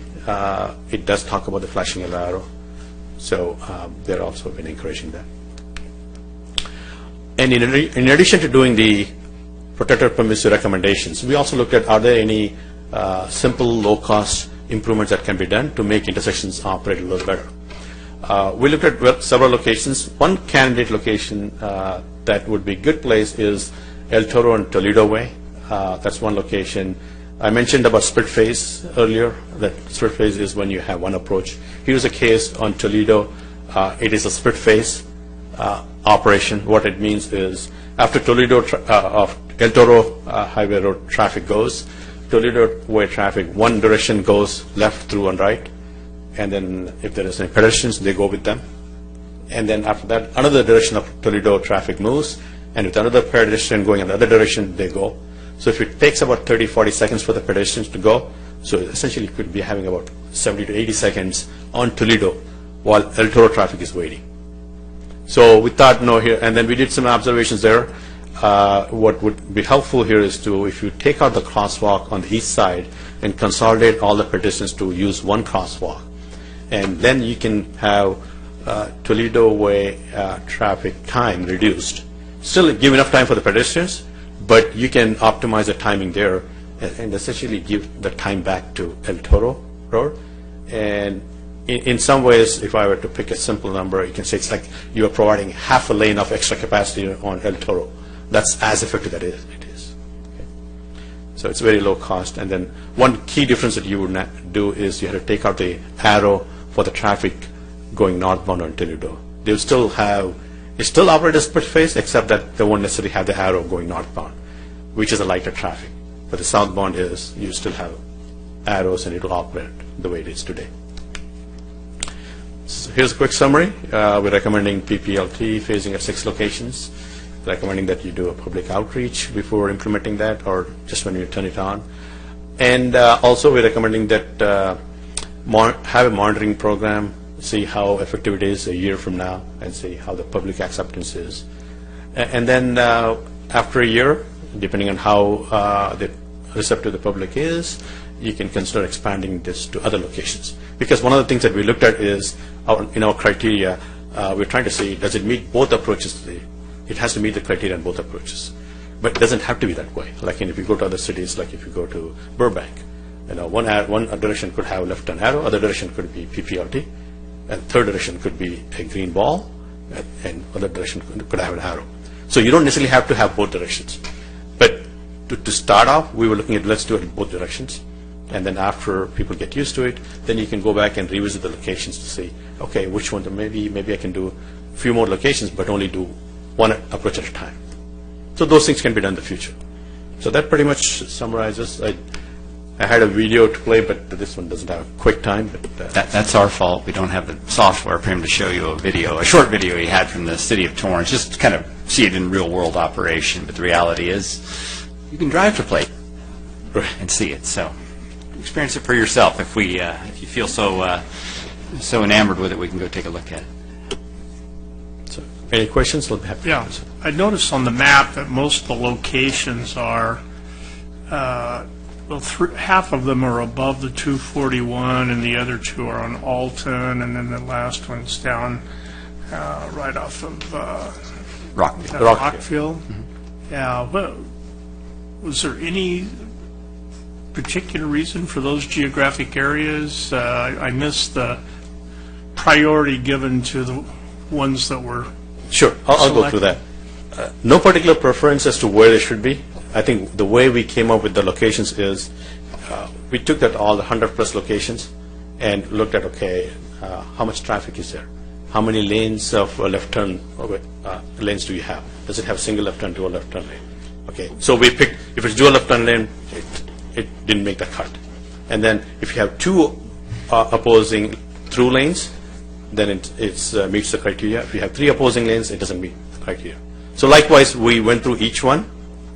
It does talk about the flashing yellow arrow, so they're also been encouraging that. And in addition to doing the protected permissive recommendations, we also looked at, are there any simple, low-cost improvements that can be done to make intersections operate a little better. We looked at several locations. One candidate location that would be a good place is El Toro and Toledo Way. That's one location. I mentioned about split phase earlier, that split phase is when you have one approach. Here's a case on Toledo. It is a split phase operation. What it means is, after Toledo of El Toro Highway Road traffic goes, Toledo Way traffic, one direction goes left, through, and right, and then if there is any pedestrians, they go with them. And then after that, another direction of Toledo traffic moves, and with another pedestrian going in the other direction, they go. So if it takes about 30-40 seconds for the pedestrians to go, so essentially you could be having about 70 to 80 seconds on Toledo while El Toro traffic is waiting. So we thought, here, and then we did some observations there. What would be helpful here is if you take out the crosswalk on the east side and consolidate all the pedestrians to use one crosswalk, and then you can have Toledo Way traffic time reduced. Still give enough time for the pedestrians, but you can optimize the timing there and essentially give the time back to El Toro Road. And in some ways, if I were to pick a simple number, you can say it's like you are providing half a lane of extra capacity on El Toro. That's as effective as it is. Okay. So it's very low cost. And then one key difference that you would do is you have to take out the arrow for the traffic going northbound on Toledo. They'll still operate as split phase, except that they won't necessarily have the arrow going northbound, which is a lighter traffic. But the southbound is, you still have arrows and it will operate the way it is today. So here's a quick summary. We're recommending PPLT phasing at 6 locations, recommending that you do a public outreach before implementing that, or just when you turn it on. And also we're recommending that have a monitoring program, see how effective it is a year from now, and see how the public acceptance is. And then after a year, depending on how receptive the public is, you can consider expanding this to other locations. Because one of the things that we looked at is, in our criteria, we're trying to see, does it meet both approaches? It has to meet the criteria in both approaches. But it doesn't have to be that way. Like if you go to other cities, like if you go to Burbank, one direction could have left-turn arrow, other direction could be PPLT, and third direction could be a green ball, and other direction could have an arrow. So you don't necessarily have to have both directions. But to start off, we were looking at, let's do it in both directions. And then after people get used to it, then you can go back and revisit the locations to see, okay, which one, maybe I can do a few more locations, but only do one approach at a time. So those things can be done in the future. So that pretty much summarizes. I had a video to play, but this one doesn't have a quick time. But that's our fault. We don't have the software for him to show you a short video he had from the city of Torrance, just to kind of see it in real-world operation. But the reality is, you can drive to play and see it. So experience it for yourself if you feel so so enamored with it, we can go take a look at it. So, any questions? We'll be happy to Yeah, answer. I noticed on the map that most of the locations are, well, half of them are above the 241, and the other two are on Alton, and then the last one's down right off of Rockville. Yeah, but was there any particular reason for those geographic areas? I missed the priority given to the ones that were Sure, I'll go through that. No particular preference as to where they should be. I think the way we came up with the locations is we took that all the 100-plus locations and looked at, okay, how much traffic is there? How many lanes of left turn lanes do you have? Does it have single left turn, dual left turn lane? Okay, so we picked, if it's dual left turn lane, it didn't make the cut. And then if you have two opposing through lanes, then it meets the criteria. If you have three opposing lanes, it doesn't meet the criteria. So likewise, we went through each one.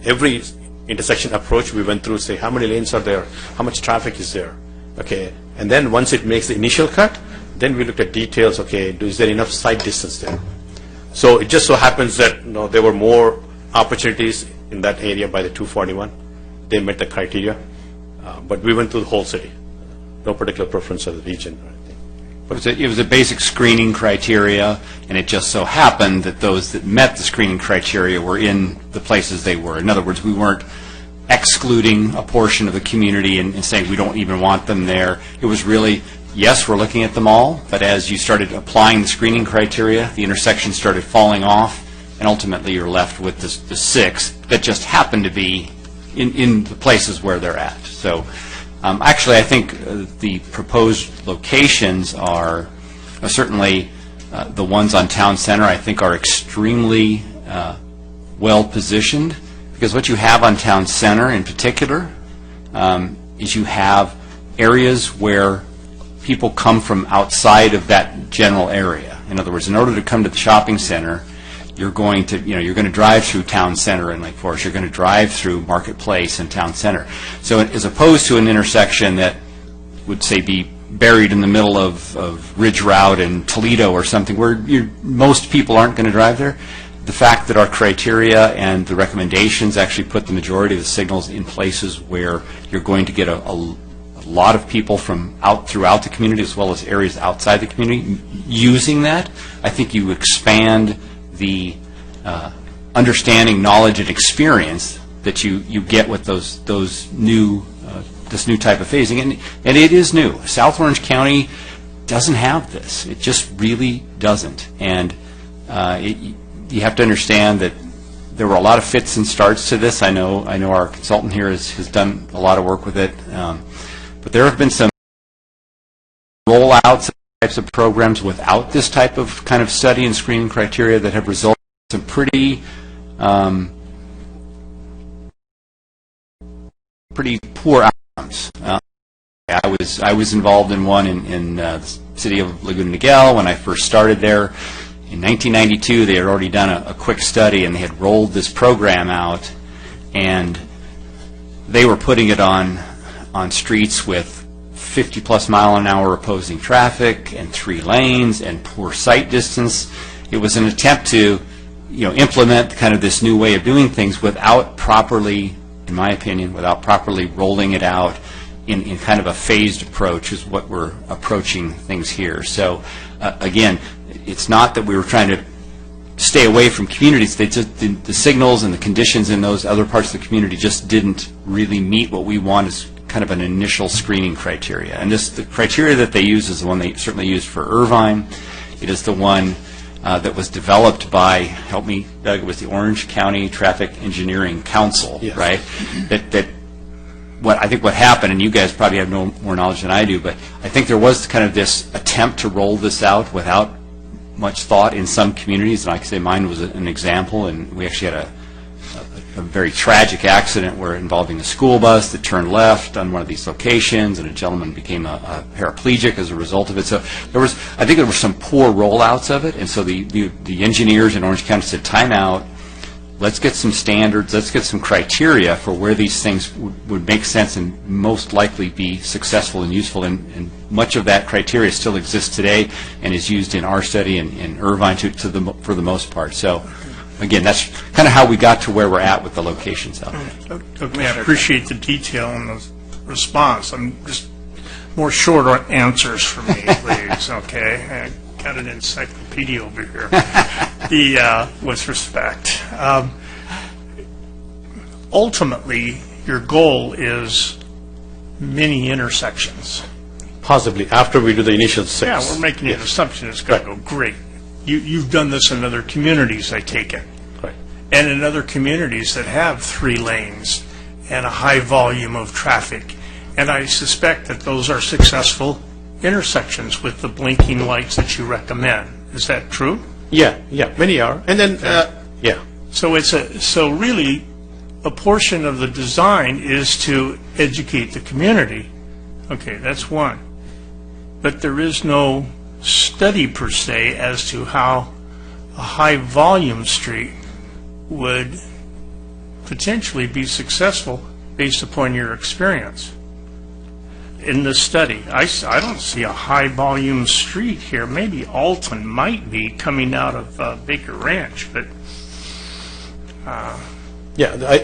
Every intersection approach, we went through, say, how many lanes are there? How much traffic is there? Okay, and then once it makes the initial cut, then we looked at details, okay, is there enough sight distance there? So it just so happens that there were more opportunities in that area by the 241. They met the criteria, but we went through the whole city. No particular preference of the region or anything. But it was a basic screening criteria, and it just so happened that those that met the screening criteria were in the places they were. In other words, we weren't excluding a portion of the community and saying we don't even want them there. It was really, yes, we're looking at them all, but as you started applying the screening criteria, the intersections started falling off, and ultimately you're left with the six that just happen to be in the places where they're at. So actually, I think the proposed locations are certainly the ones on Town Center, I think, are extremely well positioned, because what you have on Town Center in particular is you have areas where people come from outside of that general area. In other words, in order to come to the shopping center, you're going to drive through Town Center in Lake Forest. You're going to drive through Marketplace and Town Center. So as opposed to an intersection that would, say, be buried in the middle of Ridge Route in Toledo or something, where most people aren't going to drive there, the fact that our criteria and the recommendations actually put the majority of the signals in places where you're going to get a lot of people from throughout the community, as well as areas outside the community using that, I think you expand the understanding, knowledge, and experience that you get with those new this new type of phasing, and it is new. South Orange County doesn't have this. It just really doesn't, and you have to understand that there were a lot of fits and starts to this. I know our consultant here has done a lot of work with it, but there have been some rollouts of types of programs without this type of kind of study and screening criteria that have resulted in some pretty poor outcomes. I was involved in one in the city of Laguna Niguel when I first started there. In 1992, they had already done a quick study, and they had rolled this program out, and they were putting it on streets with 50-plus mile-an-hour opposing traffic and 3 lanes and poor sight distance. It was an attempt to, implement kind of this new way of doing things without properly, in my opinion, without properly rolling it out in kind of a phased approach is what we're approaching things here. So, again, it's not that we were trying to stay away from communities. They just, the signals and the conditions in those other parts of the community just didn't really meet what we want as kind of an initial screening criteria. And the criteria that they use is the one they certainly used for Irvine. It is the one that was developed by, help me, Doug, it was the Orange County Traffic Engineering Council, yes. Right? I think what happened, and you guys probably have no more knowledge than I do, but I think there was kind of this attempt to roll this out without much thought in some communities, and I can say mine was an example, and we actually had a very tragic accident where involving a school bus that turned left on one of these locations, and a gentleman became a paraplegic as a result of it. So I think there were some poor rollouts of it, and so the engineers in Orange County said, time out, let's get some standards, let's get some criteria for where these things would make sense and most likely be successful and useful. And much of that criteria still exists today and is used in our study in Irvine for the most part. So, again, that's kind of how we got to where we're at with the locations out there. Okay, I appreciate the detail and the response. I'm just more short answers for me, please, okay? I got an encyclopedia over here. With respect. Ultimately, your goal is many intersections. Possibly, after we do the initial 6. Yeah, we're making an assumption it's going to go great. You've done this in other communities, I take it. Right. And in other communities that have 3 lanes and a high volume of traffic. And I suspect that those are successful intersections with the blinking lights that you recommend. Is that true? Yeah, many are. And then, yeah. So really, a portion of the design is to educate the community. Okay, that's one. But there is no study per se as to how a high volume street would potentially be successful based upon your experience. In this study, I don't see a high volume street here. Maybe Alton might be coming out of Baker Ranch, but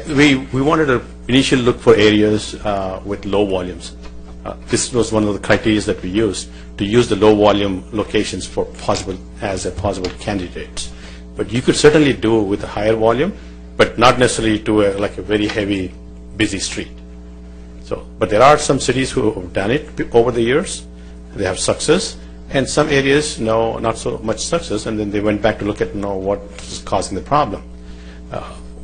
we wanted to initially look for areas with low volumes. This was one of the criteria that we used to use the low volume locations for possible candidates. But you could certainly do it with a higher volume, but not necessarily to a very heavy, busy street. But there are some cities who have done it over the years. They have success, and some areas, no, not so much success, and then they went back to look at what is causing the problem.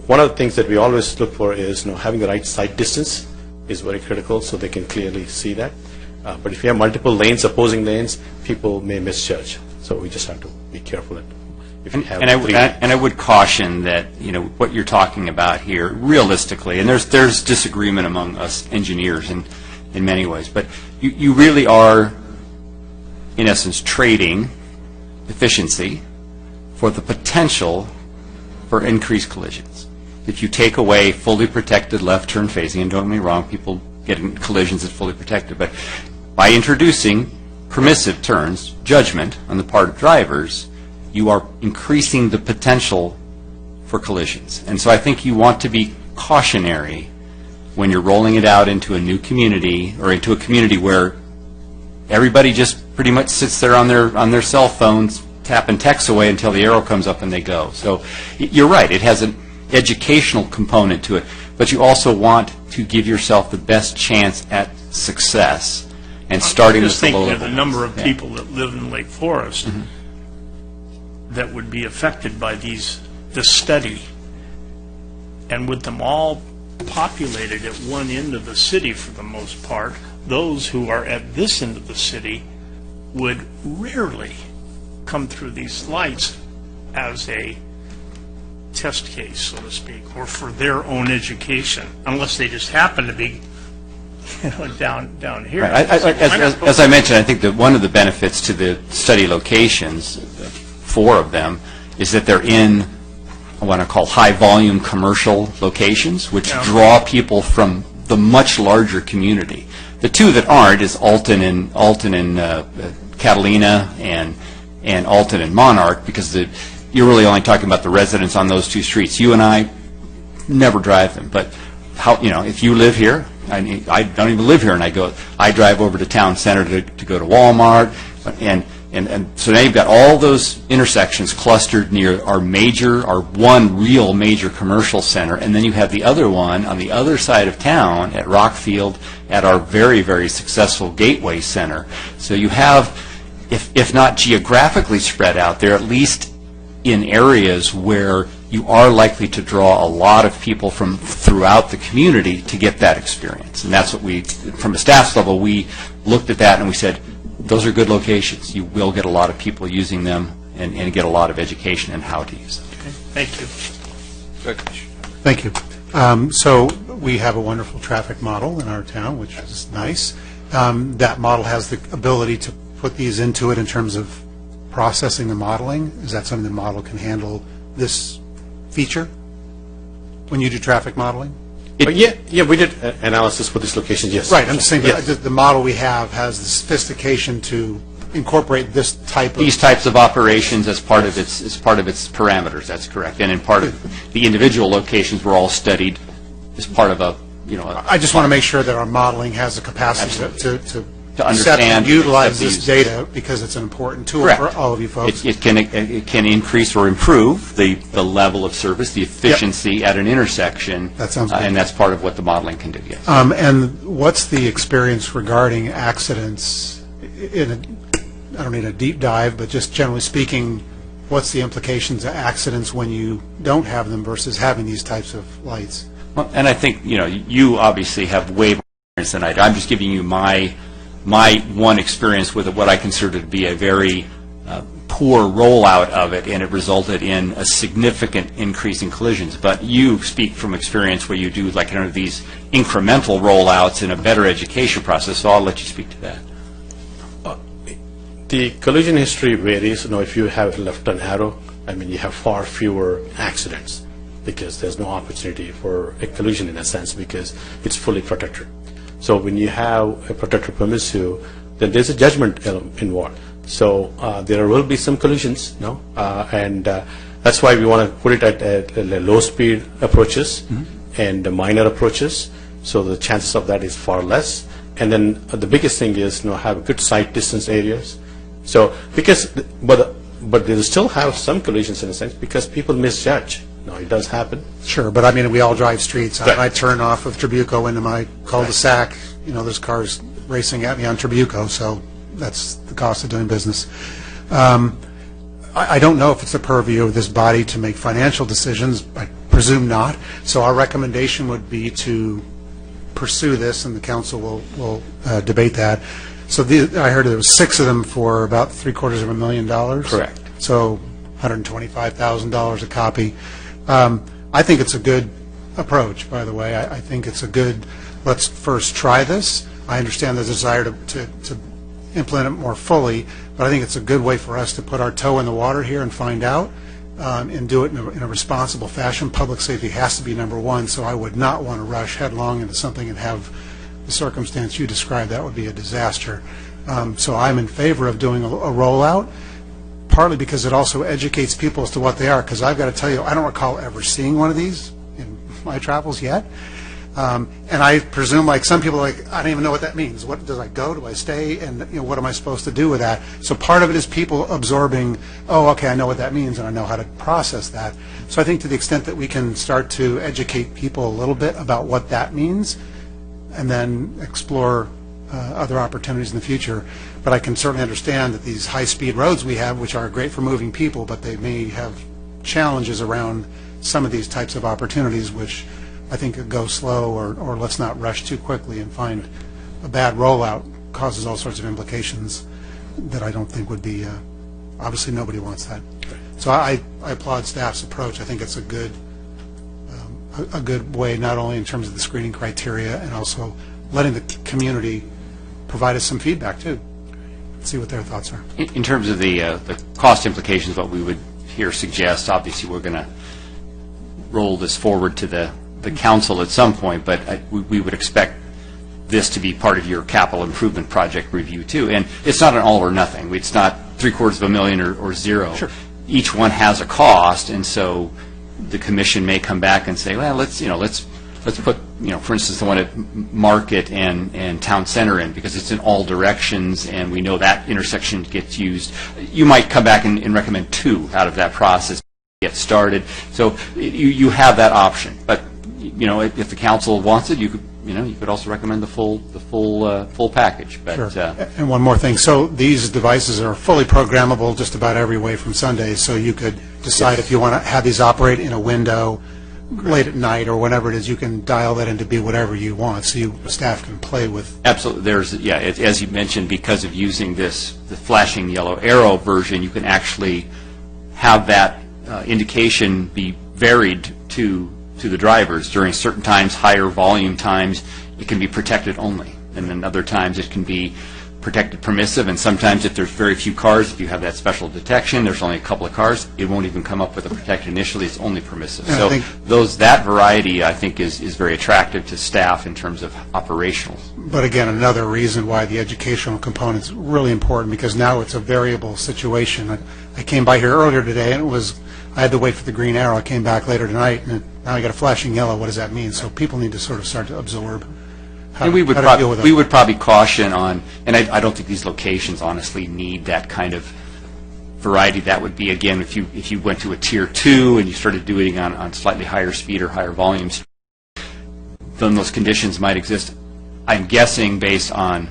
One of the things that we always look for is having the right sight distance is very critical, so they can clearly see that. But if you have multiple lanes, opposing lanes, people may misjudge. So we just have to be careful. And I would caution that what you're talking about here, realistically, and there's disagreement among us engineers in many ways, but you really are, in essence, trading efficiency for the potential for increased collisions. If you take away fully protected left turn facing, and don't get me wrong, people get in collisions that's fully protected, but by introducing permissive turns, judgment on the part of drivers, you are increasing the potential for collisions. And so I think you want to be cautionary when you're rolling it out into a new community or into a community where everybody just pretty much sits there on their cell phones, tapping text away until the arrow comes up and they go. So you're right, it has an educational component to it, but you also want to give yourself the best chance at success and starting with the low level. I'm just thinking of the number of people that live in Lake Forest that would be affected by this study, and with them all populated at one end of the city for the most part, those who are at this end of the city would rarely come through these lights as a test case, so to speak, or for their own education, unless they just happen to be down here. Right. As I mentioned, I think that one of the benefits to the study locations, 4 of them, is that they're in, I want to call, high-volume commercial locations, which draw people from the much larger community. The 2 that aren't is Alton and Catalina and Alton and Monarch, because you're really only talking about the residents on those 2 streets. You and I never drive them, but if you live here, I don't even live here, and I drive over to town center to go to Walmart, and so now you've got all those intersections clustered near our one real major commercial center, and then you have the other one on the other side of town at Rockfield at our very, very successful Gateway Center. So you have, if not geographically spread out, they're at least in areas where you are likely to draw a lot of people from throughout the community to get that experience. And that's what from a staff's level, we looked at that and we said, those are good locations. You will get a lot of people using them and get a lot of education in how to use them. Okay. Thank you. Thank you. So we have a wonderful traffic model in our town, which is nice. That model has the ability to put these into it in terms of processing the modeling. Is that something the model can handle this feature? when you do traffic modeling? Yeah, we did analysis for these locations, yes. Right, I'm just saying Yes. that the model we have has the sophistication to incorporate this type of... These types of operations as part of its parameters, that's correct. And in part of the individual locations were all studied as part of a, I just want to make sure that our modeling has the capacity to understand set and utilize the this use. data, because it's an important tool Correct. for all of you folks. It can increase or improve the level of service, the efficiency at an intersection. That sounds good. And that's part of what the modeling can do, yes. And what's the experience regarding accidents? I don't need a deep dive, but just generally speaking, what's the implications of accidents when you don't have them versus having these types of lights? Well, and I think, you obviously have way more experience than I do. I'm just giving you my one experience with what I consider to be a very poor rollout of it, and it resulted in a significant increase in collisions. But you speak from experience where you do these incremental rollouts in a better education process, so I'll let you speak to that. The collision history varies. If you have a left-turn arrow, you have far fewer accidents because there's no opportunity for a collision in a sense because it's fully protected. So when you have a protector permissive, then there's a judgment involved. So there will be some collisions, and that's why we want to put it at low-speed approaches and minor approaches. So the chances of that is far less. And then the biggest thing is have good sight distance areas. So but they still have some collisions in a sense because people misjudge. It does happen. Sure, but we all drive streets. I turn off of Trabuco into my cul-de-sac. There's cars racing at me on Trabuco, so that's the cost of doing business. I don't know if it's the purview of this body to make financial decisions. I presume not. So our recommendation would be to pursue this, and the council will debate that. So I heard there was 6 of them for about $750,000. Correct. So $125,000 a copy. I think it's a good approach, by the way. I think it's a good, let's first try this. I understand the desire to implement it more fully, but I think it's a good way for us to put our toe in the water here and find out and do it in a responsible fashion. Public safety has to be number one, so I would not want to rush headlong into something and have the circumstance you described. That would be a disaster. So I'm in favor of doing a rollout, partly because it also educates people as to what they are, because I've got to tell you, I don't recall ever seeing one of these in my travels yet. And I presume, like some people, I don't even know what that means. What does I go? Do I stay? And what am I supposed to do with that? So part of it is people absorbing, oh, okay, I know what that means, and I know how to process that. So I think to the extent that we can start to educate people a little bit about what that means, and then explore other opportunities in the future. But I can certainly understand that these high-speed roads we have, which are great for moving people, but they may have challenges around some of these types of opportunities, which I think could go slow, or let's not rush too quickly and find a bad rollout causes all sorts of implications that I don't think would be, obviously nobody wants that. So I applaud staff's approach. I think it's a good way, not only in terms of the screening criteria, and also letting the community provide us some feedback too. See what their thoughts are. In terms of the cost implications, what we would here suggest, obviously we're going to roll this forward to the council at some point, but we would expect this to be part of your capital improvement project review too. And it's not an all or nothing. It's not $750,000 or zero. Sure. Each one has a cost, and so the commission may come back and say, well, let's put, for instance, the one at Market and Town Center in, because it's in all directions, and we know that intersection gets used. You might come back and recommend 2 out of that process to get started. So you have that option. But if the council wants it, you could also recommend the full package. But, sure. And one more thing. So these devices are fully programmable just about every way from Sundays. So you could decide if you want to have these operate in a window late at night or whenever it is. You can dial that in to be whatever you want. So staff can play with. Absolutely. As you mentioned, because of using the flashing yellow arrow version, you can actually have that indication be varied to the drivers. During certain times, higher volume times, it can be protected only. And then other times it can be protected permissive, and sometimes if there's very few cars, if you have that special detection, there's only a couple of cars, it won't even come up with a protected initially, it's only permissive. And I So that variety, I think, is very attractive to staff in terms of operational. But again, another reason why the educational component is really important, because now it's a variable situation. I came by here earlier today, and I had to wait for the green arrow. I came back later tonight, and now I got a flashing yellow. What does that mean? So people need to sort of start to absorb how And we would to deal with it. we would probably caution on, and I don't think these locations honestly need that kind of variety. That would be, again, if you went to a tier 2 and you started doing on slightly higher speed or higher volumes, then those conditions might exist. I'm guessing based on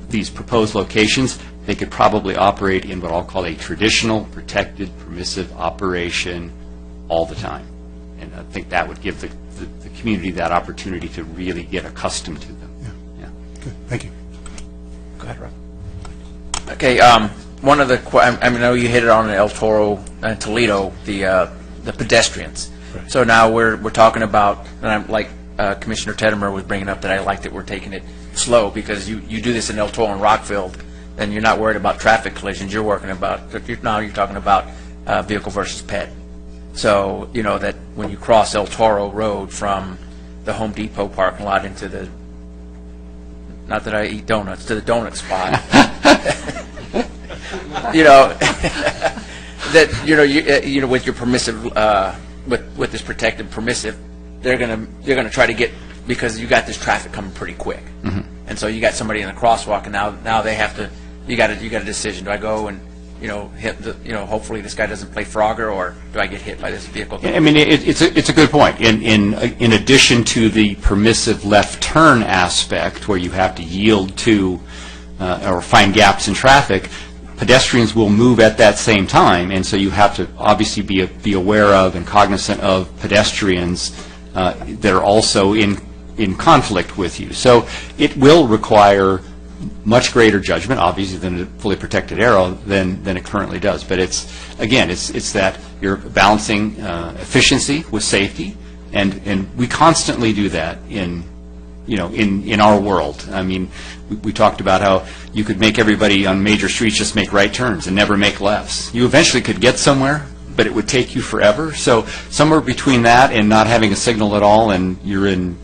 these proposed locations, they could probably operate in what I'll call a traditional, protected, permissive operation all the time. And I think that would give the community that opportunity to really get accustomed to them. Yeah. Good. Thank you. Go ahead, Rob. Okay, one of the, I know you hit it on El Toro and Toledo, the pedestrians. Right. So now we're talking about, and I'm like Commissioner Teddemer was bringing up, that I like that we're taking it slow, because you do this in El Toro and Rockville, and you're not worried about traffic collisions. You're talking about vehicle versus pet. So, that when you cross El Toro Road from the Home Depot parking lot into the, not that I eat donuts, to the donut spot, that, with your permissive, with this protected permissive, they're gonna try to get, because you got this traffic coming pretty quick. Mm-hmm. And so you got somebody in the crosswalk, and now they have to, you got a decision. Do I go and, hit the, hopefully this guy doesn't play Frogger, or do I get hit by this vehicle? I mean, it's a good point. In addition to the permissive left turn aspect, where you have to yield to or find gaps in traffic, pedestrians will move at that same time, and so you have to obviously be aware of and cognizant of pedestrians that are also in conflict with you. So it will require much greater judgment, obviously, than a fully protected arrow than it currently does. But it's that you're balancing efficiency with safety, and we constantly do that in our world. I mean, we talked about how you could make everybody on major streets just make right turns and never make lefts. You eventually could get somewhere, but it would take you forever. So somewhere between that and not having a signal at all, and you're in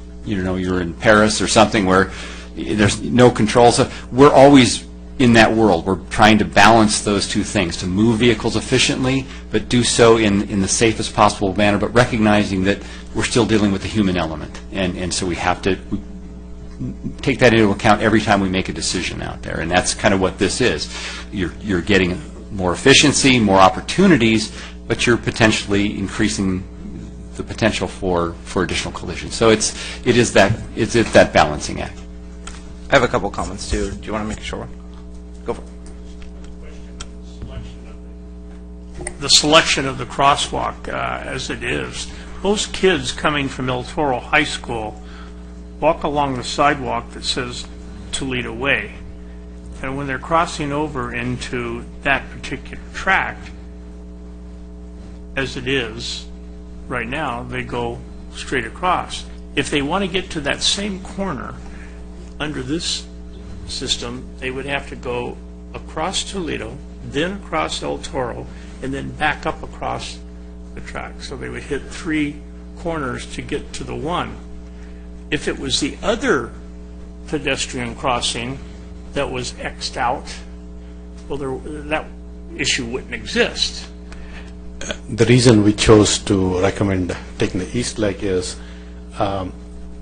Paris or something where there's no control. So we're always in that world. We're trying to balance those two things, to move vehicles efficiently, but do so in the safest possible manner, but recognizing that we're still dealing with the human element. And so we have to take that into account every time we make a decision out there. And that's kind of what this is. You're getting more efficiency, more opportunities, but you're potentially increasing the potential for additional collisions. So it's that balancing act. I have a couple comments too. Do you want to make a short one? Go for it. The selection of the crosswalk as it is. Those kids coming from El Toro High School walk along the sidewalk that says Toledo Way. And when they're crossing over into that particular tract, as it is right now, they go straight across. If they want to get to that same corner under this system, they would have to go across Toledo, then across El Toro, and then back up across the track. So they would hit 3 corners to get to the one. If it was the other pedestrian crossing that was X'd out, well, that issue wouldn't exist. The reason we chose to recommend taking the east leg is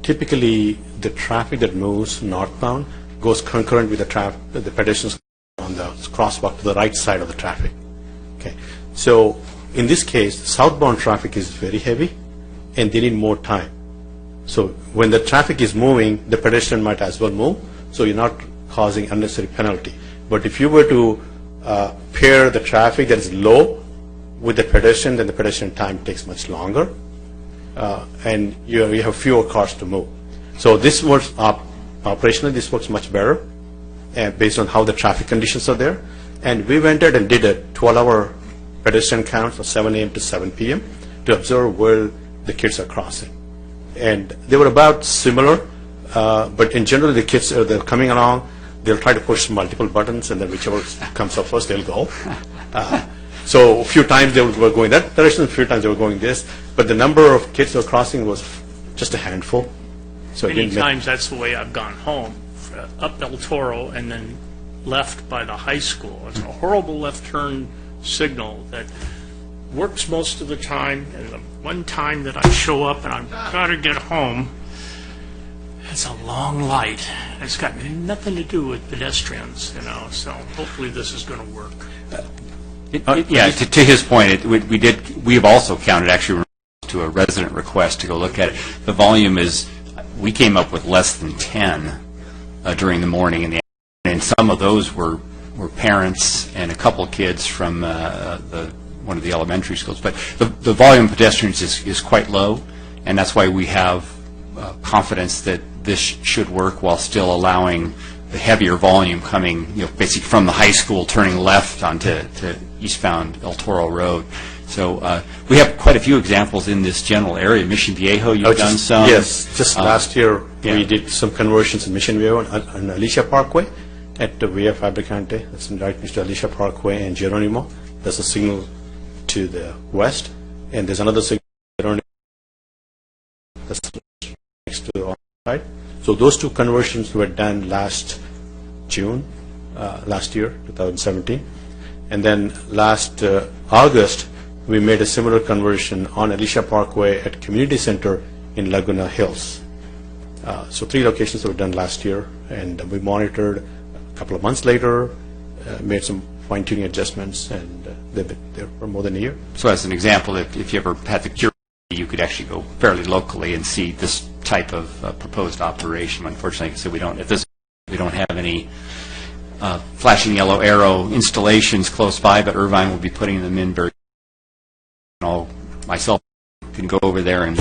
typically the traffic that moves northbound goes concurrent with the pedestrians on the crosswalk to the right side of the traffic. Okay, so in this case, southbound traffic is very heavy, and they need more time. So when the traffic is moving, the pedestrian might as well move, so you're not causing unnecessary penalty. But if you were to pair the traffic that is low with the pedestrian, then the pedestrian time takes much longer, and you have fewer cars to move. So this works operationally. This works much better, based on how the traffic conditions are there. And we went ahead and did a 12-hour pedestrian count from 7 a.m. to 7 p.m. to observe where the kids are crossing. And they were about similar, but in general, the kids they're coming along. they'll try to push multiple buttons, and then whichever comes up first, they'll go. So a few times they were going that direction, a few times they were going this, but the number of kids who were crossing was just a handful. So it Many didn't make- times, that's the way I've gone home, up El Toro and then left by the high school. It's a horrible left turn signal that works most of the time, and the one time that I show up and I've got to get home, it's a long light. It's got nothing to do with pedestrians, so hopefully this is going to work. Yeah, to his point, we have also counted actually to a resident request to go look at it. The volume is, we came up with less than 10 during the morning and the afternoon, and some of those were parents and a couple kids from one of the elementary schools. But the volume of pedestrians is quite low, and that's why we have confidence that this should work while still allowing the heavier volume coming, basically from the high school turning left onto eastbound El Toro Road. So we have quite a few examples in this general area. Mission Viejo, you've done some. Yes, just last year we did some conversions in Mission Viejo on Alicia Parkway at the Via Fabricante. That's right next to Alicia Parkway and Geronimo. There's a signal to the west, and there's another signal to Geronimo that's next to the side. So those two conversions were done last June, last year, 2017. And then last August, we made a similar conversion on Alicia Parkway at Community Center in Laguna Hills. So 3 locations were done last year, and we monitored a couple of months later, made some fine-tuning adjustments, and they've been there for more than a year. So as an example, if you ever had the curiosity, you could actually go fairly locally and see this type of proposed operation. Unfortunately, so we don't have any flashing yellow arrow installations close by, but Irvine will be putting them in very soon. Myself can go over there and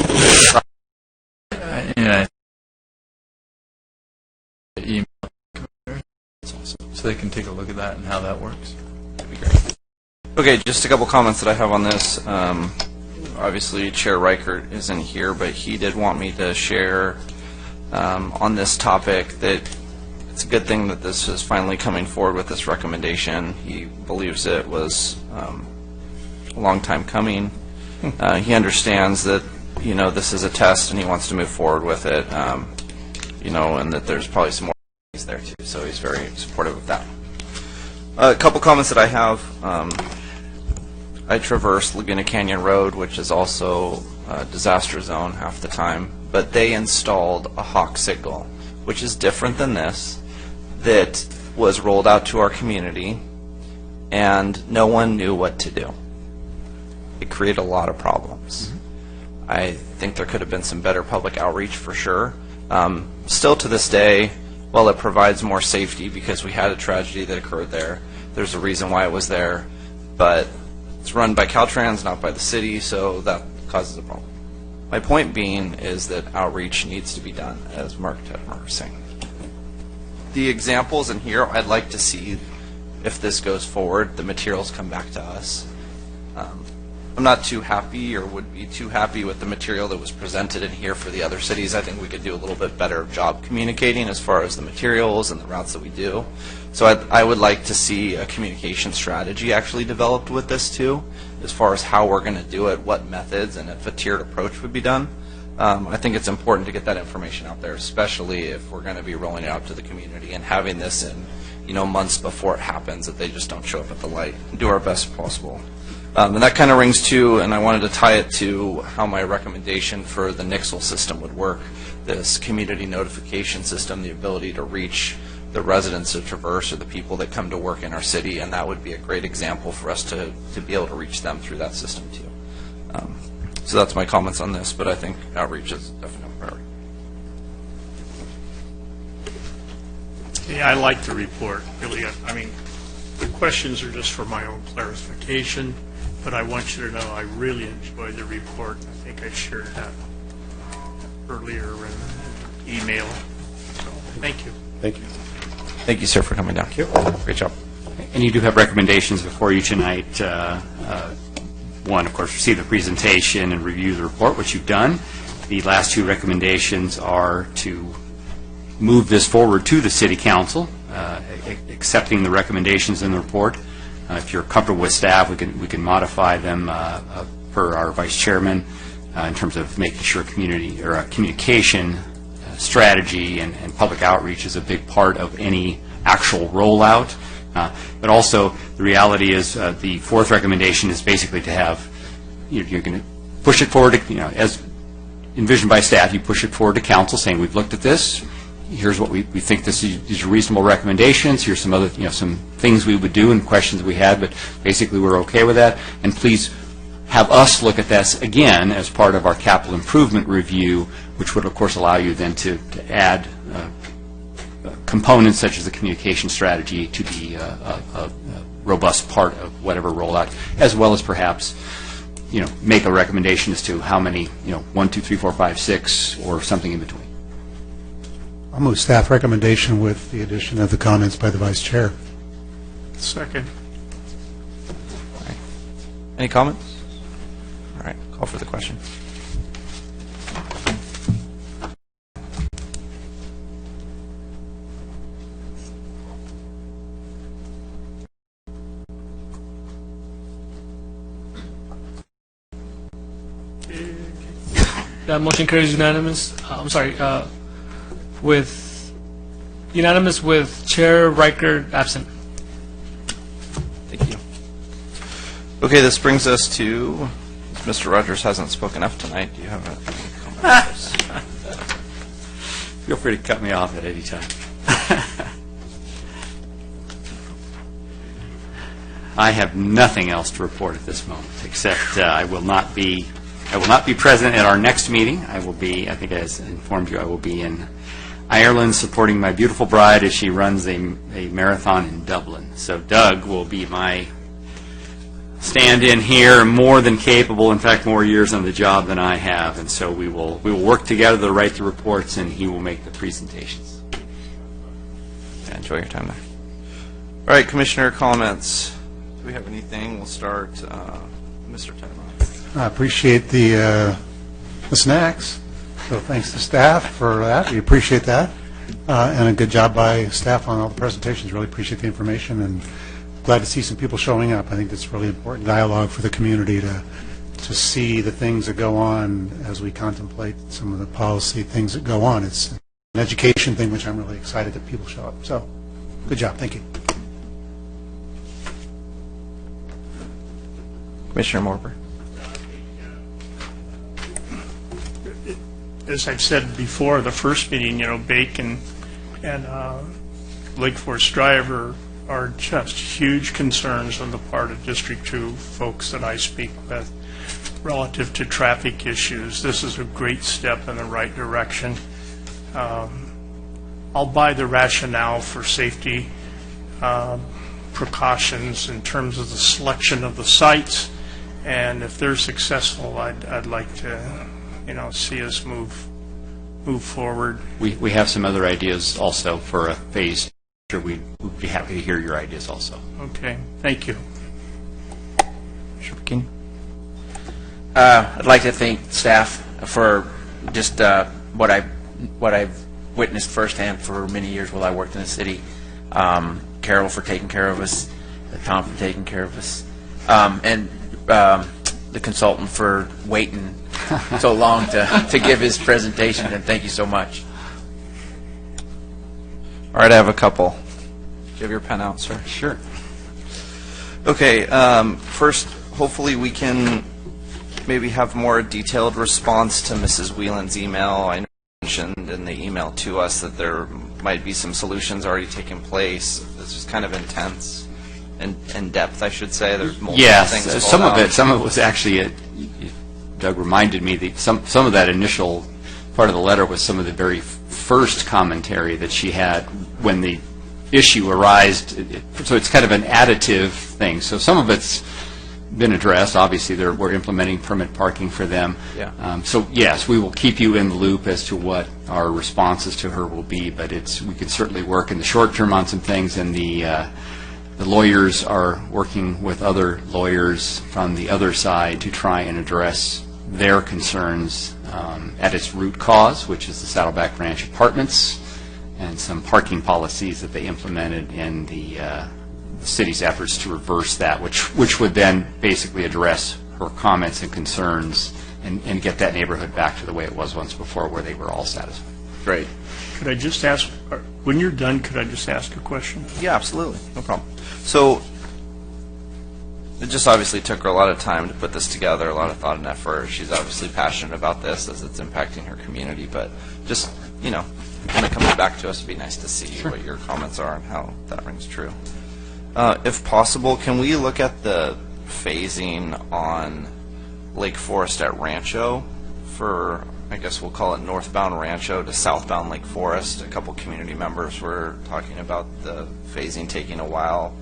email so they can take a look at that and how that works. That'd be great. Okay, just a couple comments that I have on this. Obviously, Chair Reichert isn't here, but he did want me to share on this topic that it's a good thing that this is finally coming forward with this recommendation. He believes it was a long time coming. He understands that this is a test and he wants to move forward with it. And that there's probably some more things there too. So he's very supportive of that. A couple comments that I have. I traverse Laguna Canyon Road, which is also a disaster zone half the time, but they installed a hawk signal, which is different than this, that was rolled out to our community, and no one knew what to do. It created a lot of problems. I think there could have been some better public outreach for sure. Still to this day, while it provides more safety because we had a tragedy that occurred there, there's a reason why it was there, but it's run by Caltrans, not by the city, so that causes a problem. My point being is that outreach needs to be done, as Mark Tedmer was saying. The examples in here, I'd like to see, if this goes forward, the materials come back to us. I'm not too happy or would be too happy with the material that was presented in here for the other cities. I think we could do a little bit better job communicating as far as the materials and the routes that we do. So I would like to see a communication strategy actually developed with this too, as far as how we're going to do it, what methods, and if a tiered approach would be done. I think it's important to get that information out there, especially if we're going to be rolling it out to the community and having this in months before it happens, that they just don't show up at the light. Do our best possible. And that kind of rings to, and I wanted to tie it to how my recommendation for the Nixle system would work, this community notification system, the ability to reach the residents of Traverse or the people that come to work in our city, and that would be a great example for us to be able to reach them through that system too. So that's my comments on this, but I think outreach is definitely a priority. Yeah, I like the report, really. I mean, the questions are just for my own clarification, but I want you to know I really enjoyed the report. I think I shared that earlier in the email. So, thank you. Thank you. Thank you, sir, for coming down. Great job. And you do have recommendations before you tonight. One, of course, receive the presentation and review the report, which you've done. The last 2 recommendations are to move this forward to the City Council accepting the recommendations in the report. If you're comfortable with staff, we can modify them per our vice chairman in terms of making sure communication strategy and public outreach is a big part of any actual rollout. But also, the reality is the fourth recommendation is basically to have, you're going to push it forward, as envisioned by staff, you push it forward to council saying, we've looked at this, here's what we think these are reasonable recommendations, here's some other, some things we would do and questions we had, but basically we're okay with that, and please have us look at this again as part of our capital improvement review, which would of course allow you then to add components such as the communication strategy to be a robust part of whatever rollout, as well as perhaps make a recommendation as to how many 1, 2, 3, 4, 5, 6 or something in between. I'll move staff recommendation with the addition of the comments by the vice chair. Second. Any comments? All right, call for the question. That motion carries unanimous. With unanimous with Chair Riker absent. Thank you. Okay, this brings us to, Mr. Rogers hasn't spoken up tonight. Do you have any comments? Feel free to cut me off at any time. I have nothing else to report at this moment, except I will not be present at our next meeting. I will be, I think as informed you, I will be in Ireland supporting my beautiful bride as she runs a marathon in Dublin. So Doug will be my stand-in here, more than capable, in fact more years on the job than I have, and so we will work together to write the reports and he will make the presentations. Yeah, enjoy your time there. All right, Commissioner comments. Do we have anything? We'll start, Mr. Tadman. I appreciate the snacks, so thanks to staff for that. We appreciate that, and a good job by staff on all the presentations. Really appreciate the information, and glad to see some people showing up. I think that's really important dialogue for the community to see the things that go on as we contemplate some of the policy things that go on. It's an education thing, which I'm really excited that people show up. So, good job. Thank you. Commissioner Morber. As I've said before, the first meeting, Bake and Lake Forest Drive are just huge concerns on the part of District 2 folks that I speak with relative to traffic issues. This is a great step in the right direction. I'll buy the rationale for safety precautions in terms of the selection of the sites, and if they're successful, I'd like to see us move forward. We have some other ideas also for a phase. Sure, we'd be happy to hear your ideas also. Okay, thank you. Sure, King. I'd like to thank staff for just what I've witnessed firsthand for many years while I worked in the city. Carol for taking care of us, Tom for taking care of us, and the consultant for waiting so long to give his presentation, and thank you so much. All right, I have a couple. Do you have your pen out, sir? Sure. Okay, first, hopefully we can maybe have more detailed response to Mrs. Whelan's email. I mentioned in the email to us that there might be some solutions already taking place. This is kind of intense and in depth, I should say. There's multiple things. Yes, some of it was actually, Doug reminded me that some of that initial part of the letter was some of the very first commentary that she had when the issue arose. So it's kind of an additive thing. So some of it's been addressed. Obviously, we're implementing permit parking for them. Yeah. So yes, we will keep you in the loop as to what our responses to her will be. But we can certainly work in the short term on some things, and the lawyers are working with other lawyers from the other side to try and address their concerns at its root cause, which is the Saddleback Ranch Apartments, some parking policies that they implemented in the city's efforts to reverse that, which would then basically address her comments and concerns and get that neighborhood back to the way it was once before, where they were all satisfied. Great. Could I just ask, when you're done, could I just ask a question? Yeah, absolutely. No problem. So it just obviously took her a lot of time to put this together, a lot of thought and effort. She's obviously passionate about this as it's impacting her community, but just, when it comes back to us, it'd be nice to see what your comments are and how that rings true. If possible, can we look at the phasing on Lake Forest at Rancho for, I guess we'll call it northbound Rancho to southbound Lake Forest? A couple community members were talking about the phasing taking a while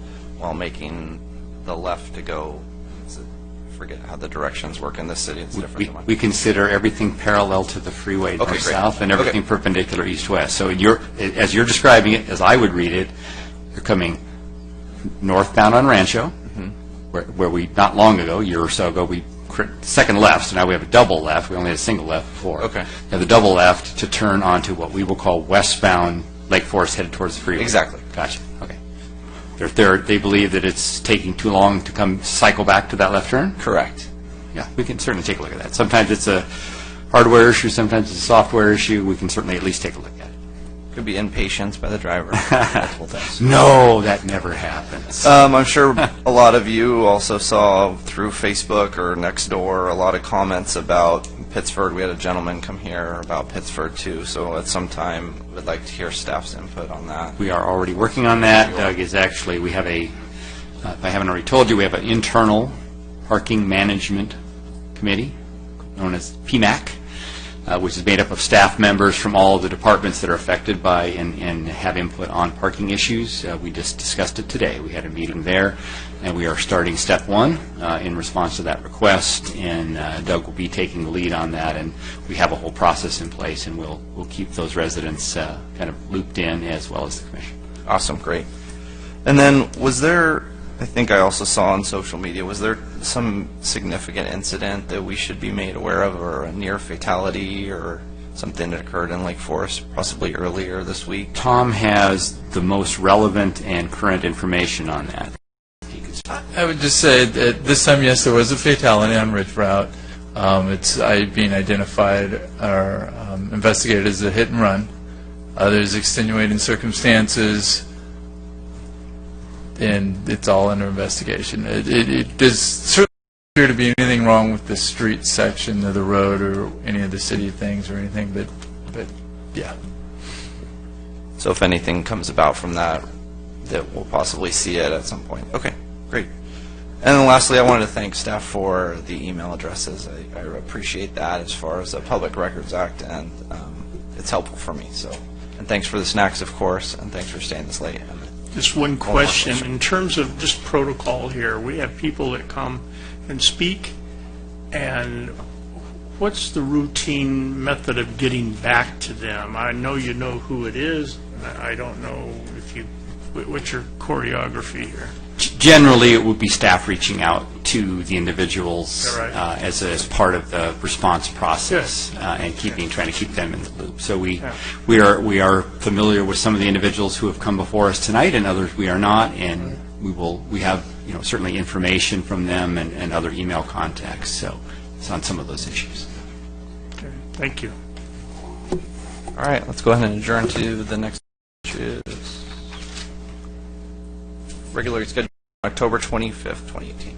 making the left to go. I forget how the directions work in this city. It's different than mine. We consider everything parallel to the freeway north-south and everything perpendicular east-west. So as you're describing it, as I would read it, you're coming northbound on Rancho, where we, not long ago, a year or so ago, we second left, so now we have a double left. We only had a single left before. Okay. We have the double left to turn onto what we will call westbound Lake Forest headed towards the freeway. Exactly. Gotcha. Okay. They believe that it's taking too long to cycle back to that left turn? Correct. Yeah, we can certainly take a look at that. Sometimes it's a hardware issue, sometimes it's a software issue. We can certainly at least take a look at it. Could be impatience by the driver. No, that never happens. I'm sure a lot of you also saw through Facebook or Nextdoor a lot of comments about Pittsford. We had a gentleman come here about Pittsford too, so at some time we'd like to hear staff's input on that. We are already working on that. Doug is actually, we have if I haven't already told you, we have an internal parking management committee known as PMAC. Which is made up of staff members from all of the departments that are affected by and have input on parking issues. We just discussed it today. We had a meeting there, and we are starting step one in response to that request, and Doug will be taking the lead on that, and we have a whole process in place, and we'll keep those residents kind of looped in as well as the commission. Awesome, great. And then was there, I think I also saw on social media, was there some significant incident that we should be made aware of, or a near fatality or something that occurred in Lake Forest possibly earlier this week? Tom has the most relevant and current information on that. I would just say that this time, yes, there was a fatality on Ridge Route. It's being identified or investigated as a hit and run. There's extenuating circumstances, and it's all under investigation. It does certainly appear to be anything wrong with the street section of the road or any of the city things or anything, but yeah. So if anything comes about from that we'll possibly see it at some point. Okay, great. And then lastly, I wanted to thank staff for the email addresses. I appreciate that as far as the Public Records Act, and it's helpful for me. So, and thanks for the snacks, of course, and thanks for staying this late. Just one question. In terms of just protocol here, we have people that come and speak, and what's the routine method of getting back to them? I know you know who it is. I don't know what's your choreography here? Generally, it would be staff reaching out to the individuals as part of the response process and trying to keep them in the loop. So we are familiar with some of the individuals who have come before us tonight, and others we are not, and we have certainly information from them and other email contacts. So it's on some of those issues. Okay, thank you. All right, let's go ahead and adjourn to the next, which is regularly scheduled October 25th, 2018.